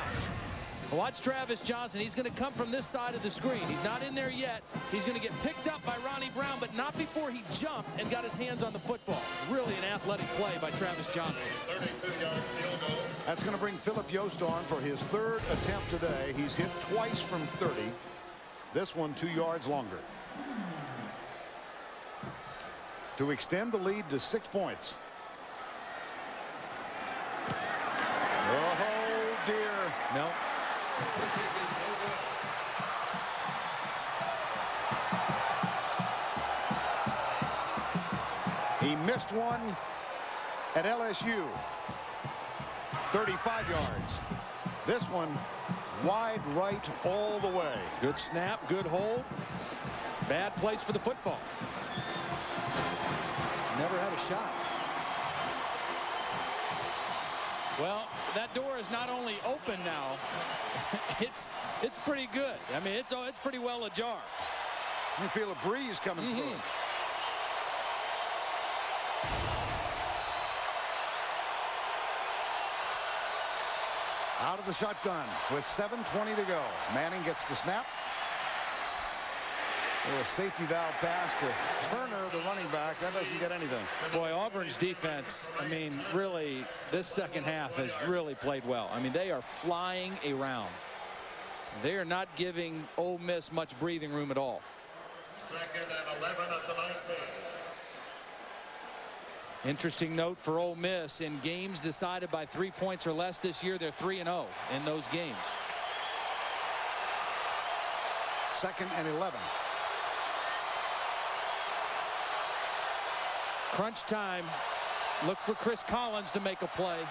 Watch Travis Johnson. He's going to come from this side of the screen. He's not in there yet. He's going to get picked up by Ronnie Brown, but not before he jumped and got his hands on the football. Really an athletic play by Travis Johnson. 32-yard field goal. That's going to bring Philip Yost on for his 3rd attempt today. He's hit twice from 30. This one 2 yards longer. To extend the lead to 6 points. Oh, dear. No. He missed one at LSU. 35 yards. This one wide right all the way. Good snap, good hold. Bad place for the football. Never had a shot. Well, that door is not only open now, it's pretty good. I mean, it's pretty well ajar. You feel a breeze coming through. Out of the shotgun with 7:20 to go. Manning gets the snap. A safety valve pass to Turner, the running back. That doesn't get anything. Boy, Auburn's defense, I mean, really, this second half has really played well. I mean, they are flying around. They are not giving Ole Miss much breathing room at all. 2nd and 11 at the 19. Interesting note for Ole Miss, in games decided by 3 points or less this year, they're 3-0 in those games. 2nd and 11. Crunch time. Look for Chris Collins to make a play.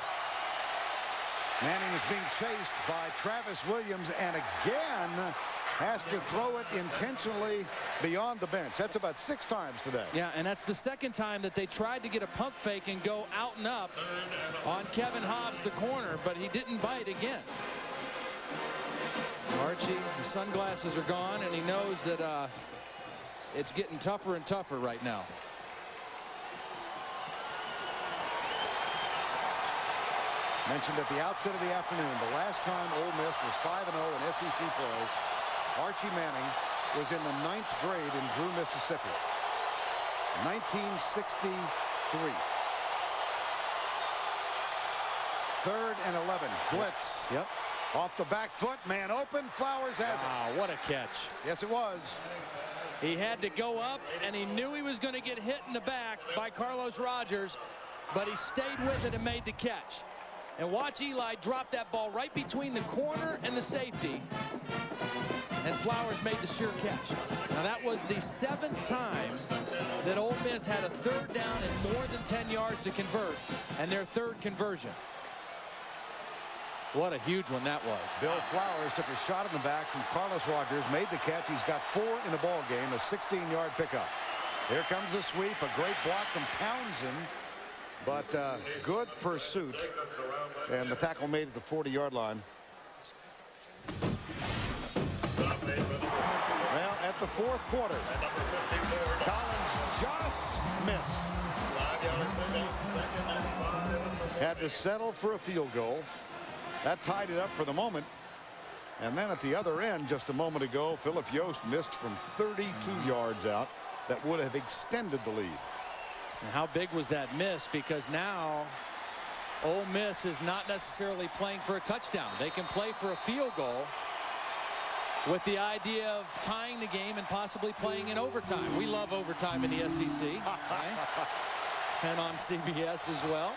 Manning is being chased by Travis Williams, and again has to throw it intentionally beyond the bench. That's about 6 times today. Yeah, and that's the second time that they tried to get a pump fake and go out and up on Kevin Hobbs, the corner, but he didn't bite again. Archie, the sunglasses are gone, and he knows that it's getting tougher and tougher right now. Mentioned at the outset of the afternoon, the last time Ole Miss was 5-0 in SEC play, Archie Manning was in the 9th grade in Drew, Mississippi. 1963. 3rd and 11. Blitz. Yep. Off the back foot, man open. Flowers has it. What a catch. Yes, it was. He had to go up, and he knew he was going to get hit in the back by Carlos Rogers, but he stayed with it and made the catch. And watch Eli drop that ball right between the corner and the safety. And Flowers made the sure catch. Now that was the 7th time that Ole Miss had a 3rd down and more than 10 yards to convert, and their 3rd conversion. What a huge one that was. Bill Flowers took a shot in the back from Carlos Rogers, made the catch. He's got 4 in the ball game, a 16-yard pickup. Here comes the sweep, a great block from Townsend. But good pursuit, and the tackle made at the 40-yard line. Well, at the 4th quarter, Collins just missed. Had to settle for a field goal. That tied it up for the moment. And then at the other end, just a moment ago, Philip Yost missed from 32 yards out. That would have extended the lead. And how big was that miss? Because now Ole Miss is not necessarily playing for a touchdown. They can play for a field goal with the idea of tying the game and possibly playing in overtime. We love overtime in the SEC, right? And on CBS as well.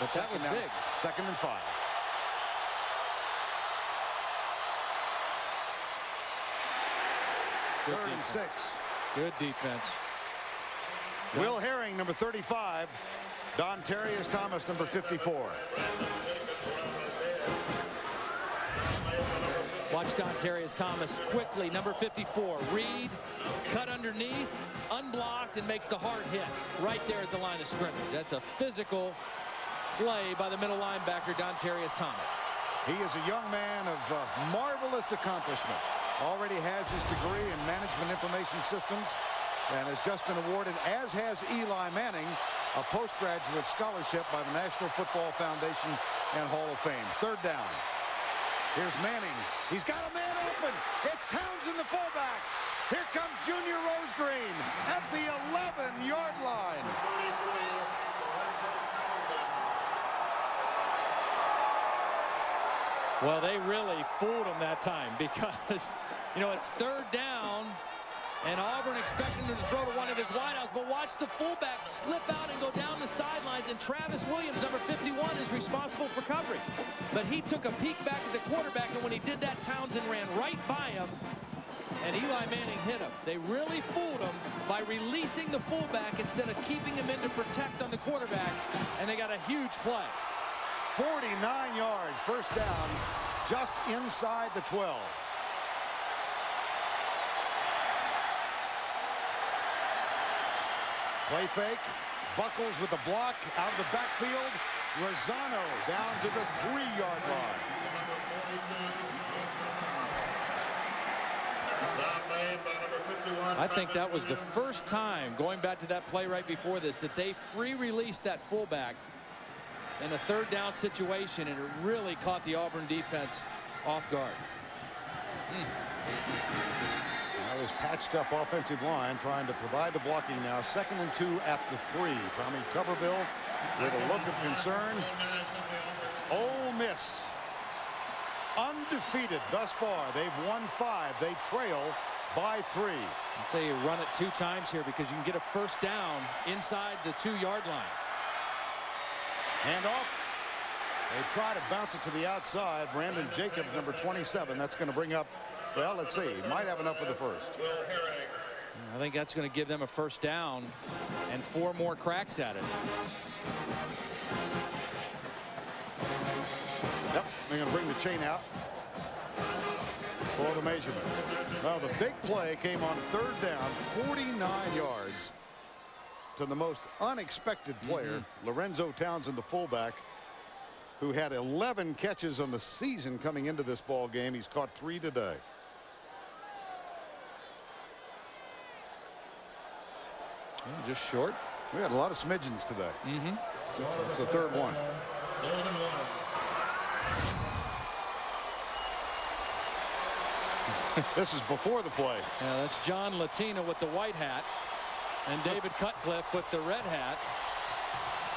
But that was big. 2nd and 5. Good 3rd and defense. 6. Good defense. Will Herring, number 35. Don Terrius Thomas, number 54. Watch Don Terrius Thomas quickly, number 54. Reed, cut underneath, unblocked, and makes the hard hit right there at the line of scrimmage. That's a physical play by the middle linebacker, Don Terrius Thomas. He is a young man of marvelous accomplishment. Already has his degree in management information systems and has just been awarded, as has Eli Manning, a postgraduate scholarship by the National Football Foundation and Hall of Fame. 3rd down. Here's Manning. He's got a man open. It's Townsend, the fullback. Here comes Junior Rosegreen at the 11-yard line. Well, they really fooled him that time because, you know, it's 3rd down, and Auburn expecting him to throw to one of his wideouts, but watch the fullback slip out and go down the sidelines, and Travis Williams, number 51, is responsible for covering. But he took a peek back at the quarterback, and when he did that, Townsend ran right by him and Eli Manning hit him. They really fooled him by releasing the fullback instead of keeping him in to protect on the quarterback, and they got a huge play. 49 yards, first down, just inside the 12. Play fake. Buckles with the block out of the backfield. Rosano down to the 3-yard line. I think that was the first time, going back to that play right before this, that they free-released that fullback in a third-down situation, and it really caught the Auburn defense off guard. That was patched up offensive line trying to provide the blocking now. 2nd and 2 at the 3. Tommy Tuberville with a look of concern. Ole Miss undefeated thus far. They've won 5. They trail by 3. I'd say you run it 2 times here because you can get a first down inside the 2-yard line. Hand off. They try to bounce it to the outside. Brandon Jacobs, number 27. That's going to bring up, well, let's see. Might have enough for the first. I think that's going to give them a first down and 4 more cracks at it. Yep, they're going to bring the chain out for the measurement. Well, the big play came on 3rd down, 49 yards to the most unexpected player, Lorenzo Townsend, the fullback, who had 11 catches on the season coming into this ball game. He's caught 3 today. Just short. We had a lot of smidgens today. It's the 3rd one. This is before the play. Yeah, that's John Latina with the white hat and David Cutcliffe with the red hat.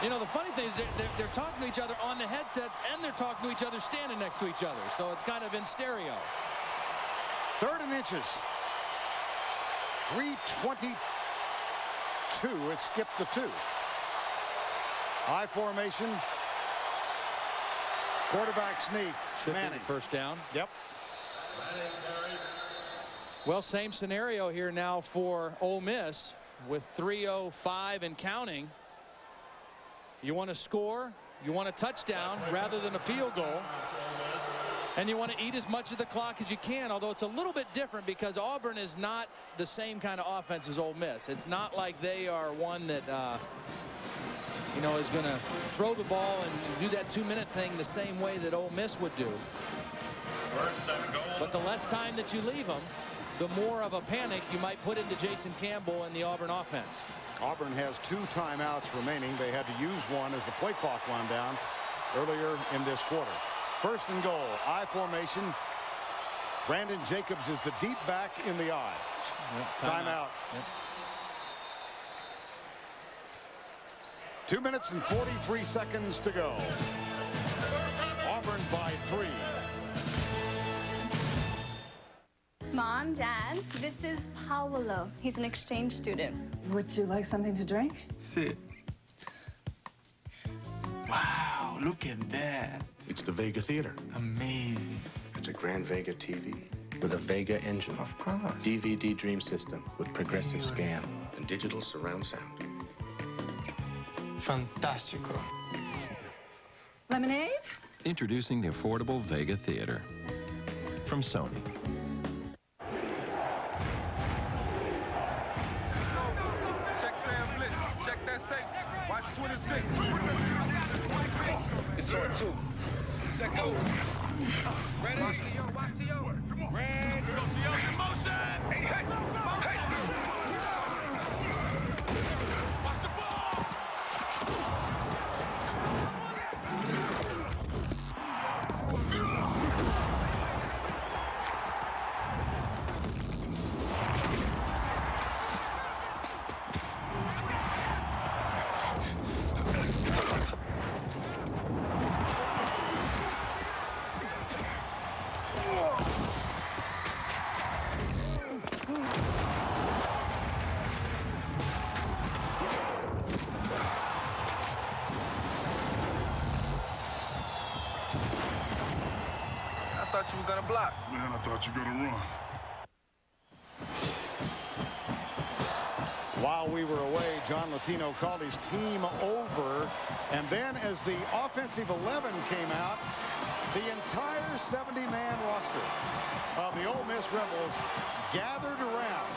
You know, the funny thing is they're talking to each other on the headsets, and they're talking to each other standing next to each other. So it's kind of in stereo. 3rd and inches. 3:22. It skipped the 2. High formation. Quarterback sneak. Manning. First down. Yep. Well, same scenario here now for Ole Miss with 3:05 and counting. You want to score, you want a touchdown rather than a field goal, and you want to eat as much of the clock as you can, although it's a little bit different because Auburn is not the same kind of offense as Ole Miss. It's not like they are one that you know, is going to throw the ball and do that 2-minute thing the same way that Ole Miss would do. But the less time that you leave them, the more of a panic you might put into Jason Campbell and the Auburn offense. Auburn has 2 timeouts remaining. They had to use one as the play clock wound down earlier in this quarter. 1st and goal. I formation. Brandon Jacobs is the deep back in the I. Timeout. 2 minutes and 43 seconds to go. Auburn by 3. Mom, Dad, this is Paolo. He's an exchange student. Would you like something to drink? Sit. Wow, look at that. It's the Vega Theater. Amazing. It's a Grand Vega TV with a Vega engine. Of course. DVD dream system with progressive scan and digital surround sound. Fantastico. Lemonade? Introducing the affordable Vega Theater from Sony. Check Sam Blitz. Check that safe. Watch 26. It's on 2. Check out. Ready? Watch to yo. Watch to yo. Red. Go to yo in motion. Hey, hey. Hey. Watch the ball. I thought you were gonna block. Man, I thought you were gonna run. While we were away, John Latino called his team over. And then as the offensive 11 came out, the entire 70-man roster of the Ole Miss Rebels gathered around.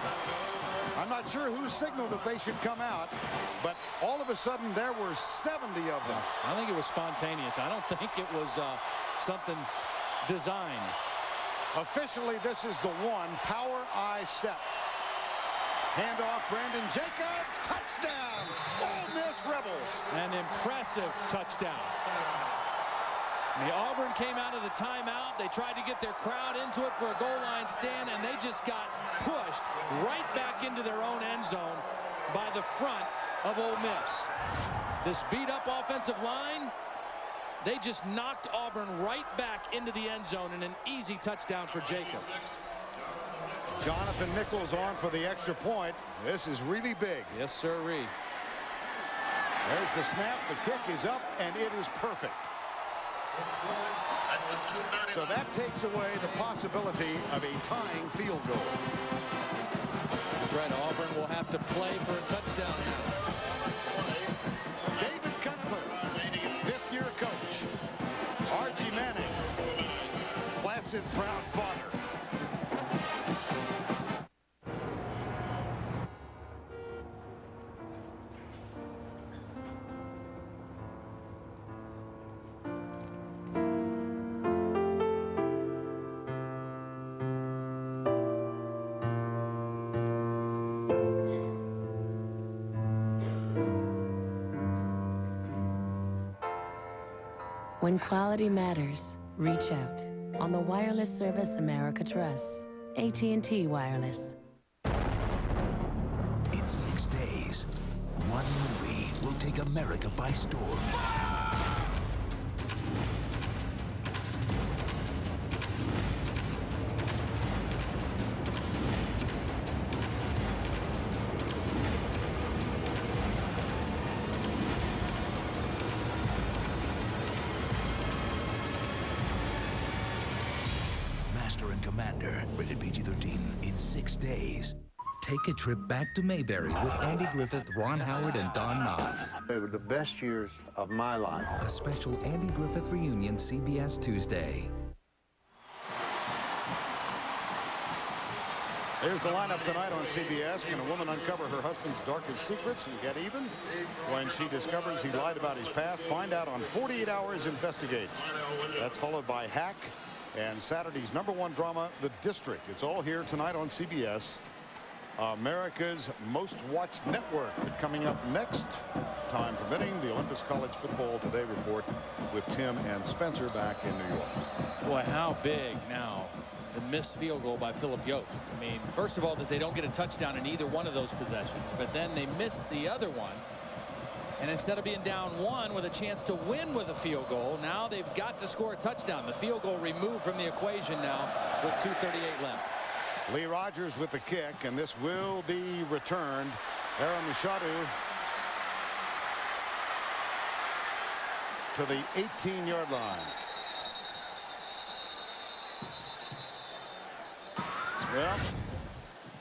I'm not sure who signaled that they should come out, but all of a sudden there were 70 of them. I think it was spontaneous. I don't think it was something designed. Officially, this is the one. Power eye set. Handoff, Brandon Jacobs, touchdown, Ole Miss Rebels. An impressive touchdown. The Auburn came out of the timeout. They tried to get their crowd into it for a goal line stand, and they just got pushed right back into their own end zone by the front of Ole Miss. This beat-up offensive line, they just knocked Auburn right back into the end zone in an easy touchdown for Jacobs. Jonathan Nichols on for the extra point. This is really big. Yes, sirree. There's the snap. The kick is up, and it is perfect. So that takes away the possibility of a tying field goal. That's right. Auburn will have to play for a touchdown now. David Cutcliffe, fifth-year coach. Archie Manning, placid, proud father. When quality matters, reach out on the wireless service America trusts. AT&T Wireless. In 6 days, one movie will take America by storm. Master and Commander, rated PG-13, in 6 days. Take a trip back to Mayberry with Andy Griffith, Ron Howard, and Don Knotts. They were the best years of my life. A special Andy Griffith reunion, CBS Tuesday. Here's the lineup tonight on CBS. Can a woman uncover her husband's darkest secrets and get even? When she discovers he lied about his past, find out on 48 Hours Investigates. That's followed by Hack and Saturday's #1 drama, The District. It's all here tonight on CBS, America's most watched network. Coming up next, time permitting, the Olympus College Football Today report with Tim and Spencer back in New York. Boy, how big now the missed field goal by Phillip Yost. I mean, first of all, that they don't get a touchdown in either one of those possessions, but then they missed the other one. And instead of being down 1 with a chance to win with a field goal, now they've got to score a touchdown. The field goal removed from the equation now with 2:38 left. Lee Rogers with the kick, and this will be returned. Aaron Machado to the 18-yard line. Well,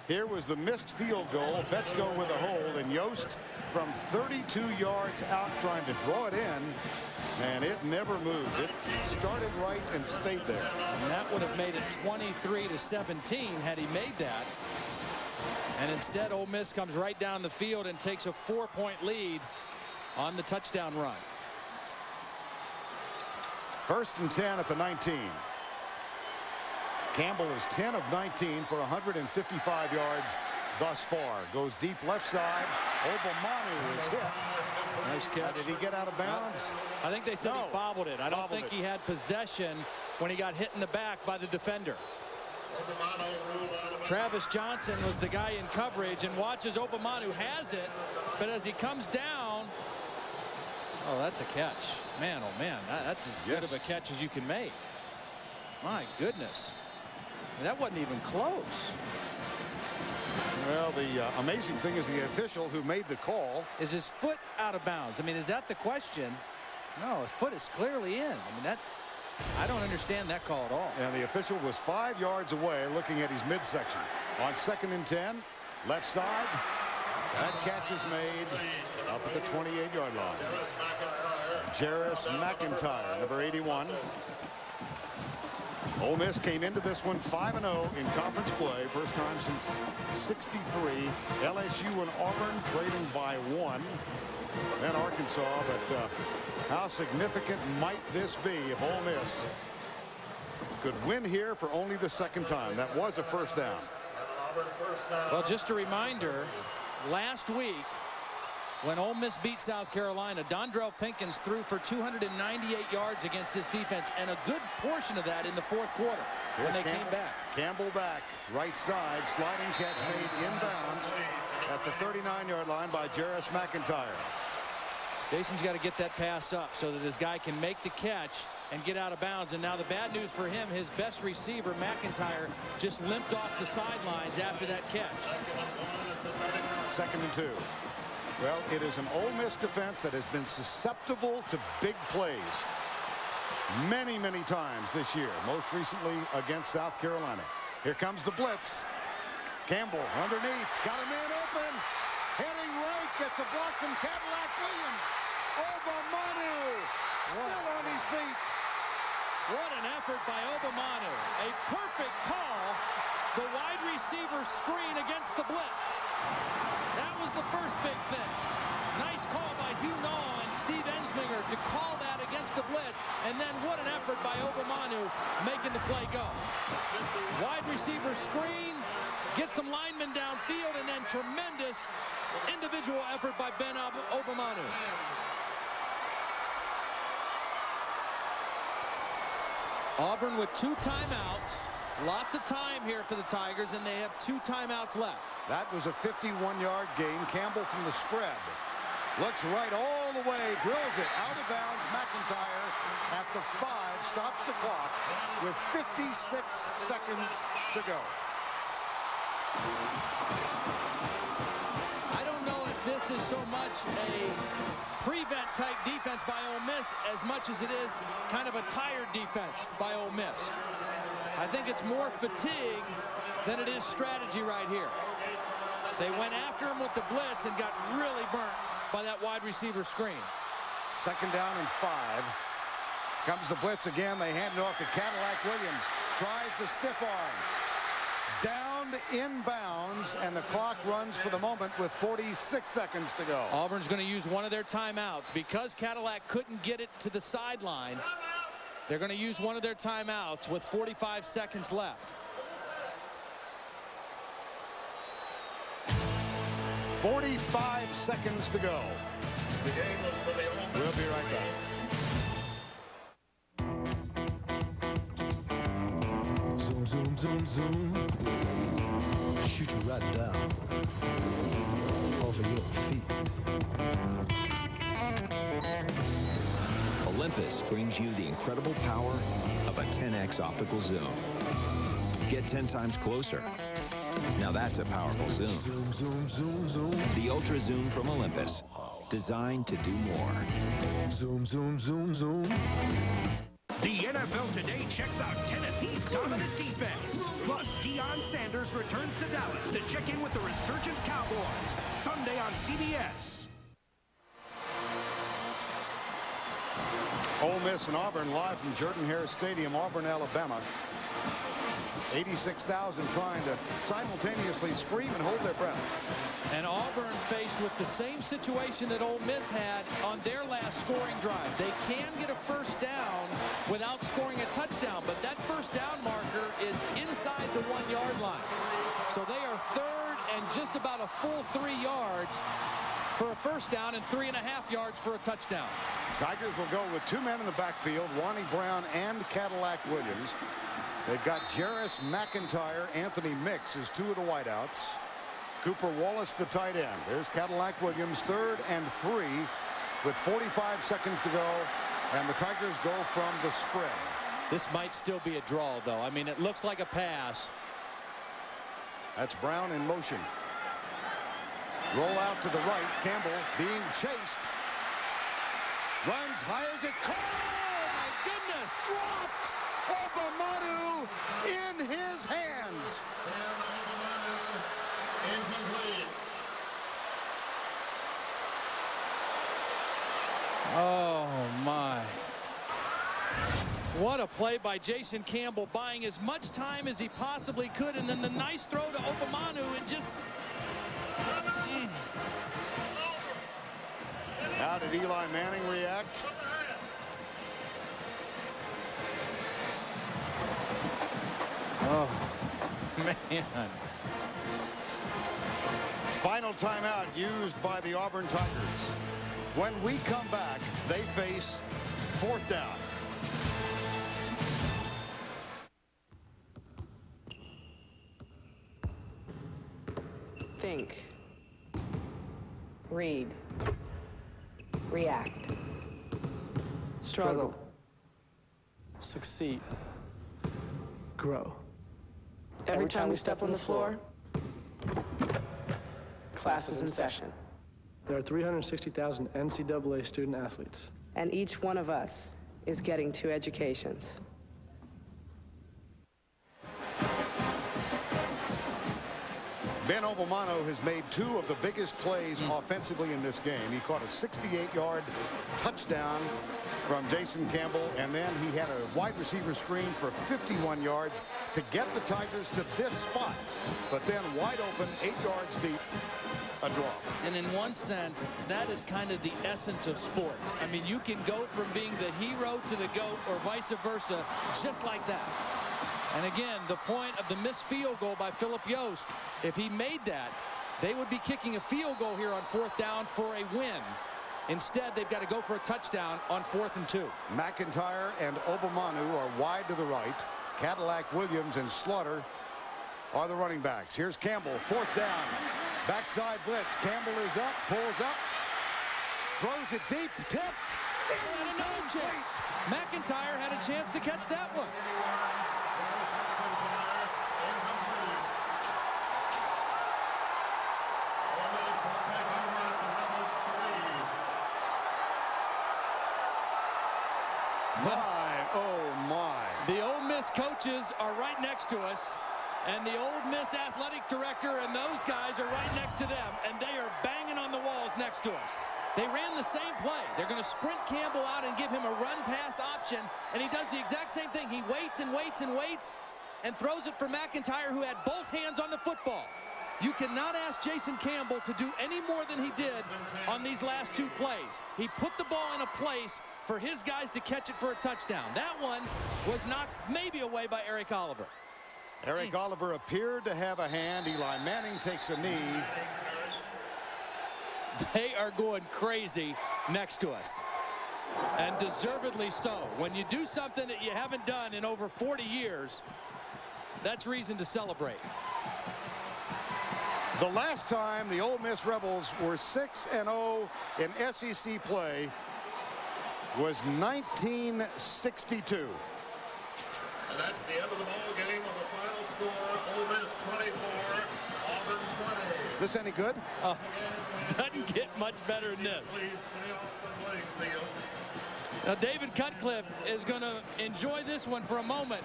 here was the missed field goal. Betzko with a hold, and Yost from 32 yards out trying to draw it in, and it never moved. It started right and stayed there. And that would have made it 23-17 had he made that. And instead, Ole Miss comes right down the field and takes a 4-point lead on the touchdown run. 1st and 10 at the 19. Campbell is 10 of 19 for 155 yards thus far. Goes deep left side. Obamanu is hit. Nice catch. Did he get out of bounds? I think they said he bobbled it. I don't think he had possession when he got hit in the back by the defender. Travis Johnson was the guy in coverage and watches Obamanu has it, but as he comes down, oh, that's a catch. Man, oh man, that's as good of a catch as you can make. My goodness. That wasn't even close. Well, the amazing thing is the official who made the call. Is his foot out of bounds? I mean, is that the question? No, his foot is clearly in. I mean, I don't understand that call at all. And the official was 5 yards away looking at his midsection. On 2nd and 10, left side. That catch is made up at the 28-yard line. Jarris McIntyre, number 81. Ole Miss came into this one 5-0 in conference play. First time since '63. LSU and Auburn trailing by 1. And Arkansas, but how significant might this be if Ole Miss could win here for only the second time? That was a first down. Well, just a reminder, last week when Ole Miss beat South Carolina, Dondrell Pinkins threw for 298 yards against this defense, and a good portion of that in the fourth quarter when they came back. Campbell back, right side, sliding catch made inbounds at the 39-yard line by Jarris McIntyre. Jason's got to get that pass up so that his guy can make the catch and get out of bounds. And now the bad news for him, his best receiver, McIntyre, just limped off the sidelines after that catch. 2nd and 2. Well, it is an Ole Miss defense that has been susceptible to big plays many times this year, most recently against South Carolina. Here comes the blitz. Campbell underneath, got him in open, heading right, gets a block from Cadillac Williams. Obamanu still on his feet. What an effort by Obamanu. A perfect call. The wide receiver screen against the blitz. That was the first big thing. Nice call by Hugh Naw and Steve Ensminger to call that against the blitz. And then what an effort by Obamanu making the play go. Wide receiver screen, get some linemen downfield, and then tremendous individual effort by Ben Obamanu. Auburn with 2 timeouts. Lots of time here for the Tigers, and they have 2 timeouts left. That was a 51-yard gain. Campbell from the spread. Looks right all the way, drills it out of bounds. McIntyre at the 5 stops the clock with 56 seconds to go. I don't know if this is so much a prevent type defense by Ole Miss as much as it is kind of a tired defense by Ole Miss. I think it's more fatigue than it is strategy right here. They went after him with the blitz and got really burnt by that wide receiver screen. 2nd down and 5. Comes the blitz again. They hand it off to Cadillac Williams. Tries the stiff arm. Downed inbounds, and the clock runs for the moment with 46 seconds to go. Auburn's going to use one of their timeouts because Cadillac couldn't get it to the sideline. They're going to use one of their timeouts with 45 seconds left. 45 seconds to go. We'll be right back. Zoom, zoom, zoom, zoom. Shoot you right down off of your feet. Olympus brings you the incredible power of a 10x optical zoom. Get 10 times closer. Now that's a powerful zoom. Zoom, zoom, zoom, zoom. The Ultra Zoom from Olympus, designed to do more. Zoom, zoom, zoom, zoom. The NFL Today checks out Tennessee's dominant defense. Plus, Deion Sanders returns to Dallas to check in with the resurgent Cowboys. Sunday on CBS. Ole Miss and Auburn live from Jordan-Hare Stadium, Auburn, Alabama. 86,000 trying to simultaneously scream and hold their breath. And Auburn faced with the same situation that Ole Miss had on their last scoring drive. They can get a first down without scoring a touchdown, but that first down marker is inside the 1-yard line. So they are 3rd and just about a full 3 yards for a first down and 3.5 yards for a touchdown. Tigers will go with 2 men in the backfield, Wani Brown and Cadillac Williams. They've got Jarris McIntyre, Anthony Mix as 2 of the wideouts. Cooper Wallace, the tight end. There's Cadillac Williams, 3rd and 3 with 45 seconds to go. And the Tigers go from the spread. This might still be a draw, though. I mean, it looks like a pass. That's Brown in motion. Roll out to the right. Campbell being chased. Runs, hires it. Oh, my goodness! Dropped! Obamanu in his hands. What a play by Jason Campbell, buying as much time as he possibly could, and then the nice throw to Obamanu and just... How did Eli Manning react? Oh, man. Final timeout used by the Auburn Tigers. When we come back, they face 4th down. Think. Read. React. Struggle. Succeed. Grow. Every time we step on the floor, class is in session. There are 360,000 NCAA student athletes. And each one of us is getting 2 educations. Ben Obamanu has made 2 of the biggest plays offensively in this game. He caught a 68-yard touchdown from Jason Campbell, and then he had a wide receiver screen for 51 yards to get the Tigers to this spot. But then wide open, 8 yards deep, a draw. And in one sense, that is kind of the essence of sports. I mean, you can go from being the hero to the GOAT or vice versa, just like that. And again, the point of the missed field goal by Philip Yost, if he made that, they would be kicking a field goal here on 4th down for a win. Instead, they've got to go for a touchdown on 4th and 2. McIntyre and Obamanu are wide to the right. Cadillac, Williams, and Slaughter are the running backs. Here's Campbell, 4th down. Backside blitz. Campbell is up, pulls up, throws it deep, tipped. Had another chance. McIntyre had a chance to catch that one. My, oh my. The Ole Miss coaches are right next to us, and the Ole Miss athletic director and those guys are right next to them, and they are banging on the walls next to us. They ran the same play. They're going to sprint Campbell out and give him a run-pass option, and he does the exact same thing. He waits and waits and waits and throws it for McIntyre, who had both hands on the football. You cannot ask Jason Campbell to do any more than he did on these last 2 plays. He put the ball in a place for his guys to catch it for a touchdown. That one was knocked maybe away by Eric Oliver. Eric Oliver appeared to have a hand. Eli Manning takes a knee. They are going crazy next to us, and deservedly so. When you do something that you haven't done in over 40 years, that's reason to celebrate. The last time the Ole Miss Rebels were 6-0 in SEC play was 1962. And that's the end of the ball game with the final score: Ole Miss 24, Auburn 20. This any good? Doesn't get much better than this. Please stay off the playing field. Now, David Cutcliffe is going to enjoy this one for a moment,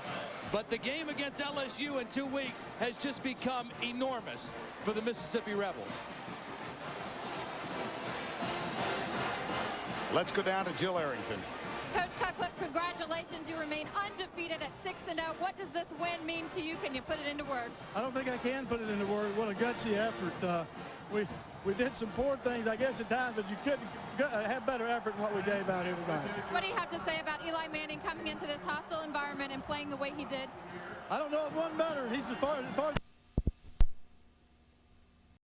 but the game against LSU in 2 weeks has just become enormous for the Mississippi Rebels. Let's go down to Jill Arrington. Coach Cutcliffe, congratulations. You remain undefeated at 6-0. What does this win mean to you? Can you put it into words? I don't think I can put it into words. What a gutsy effort. We did some poor things, I guess, at times, but you couldn't have better effort than what we gave out here tonight. What do you have to say about Eli Manning coming into this hostile environment and playing the way he did? I don't know if one better. He's as far as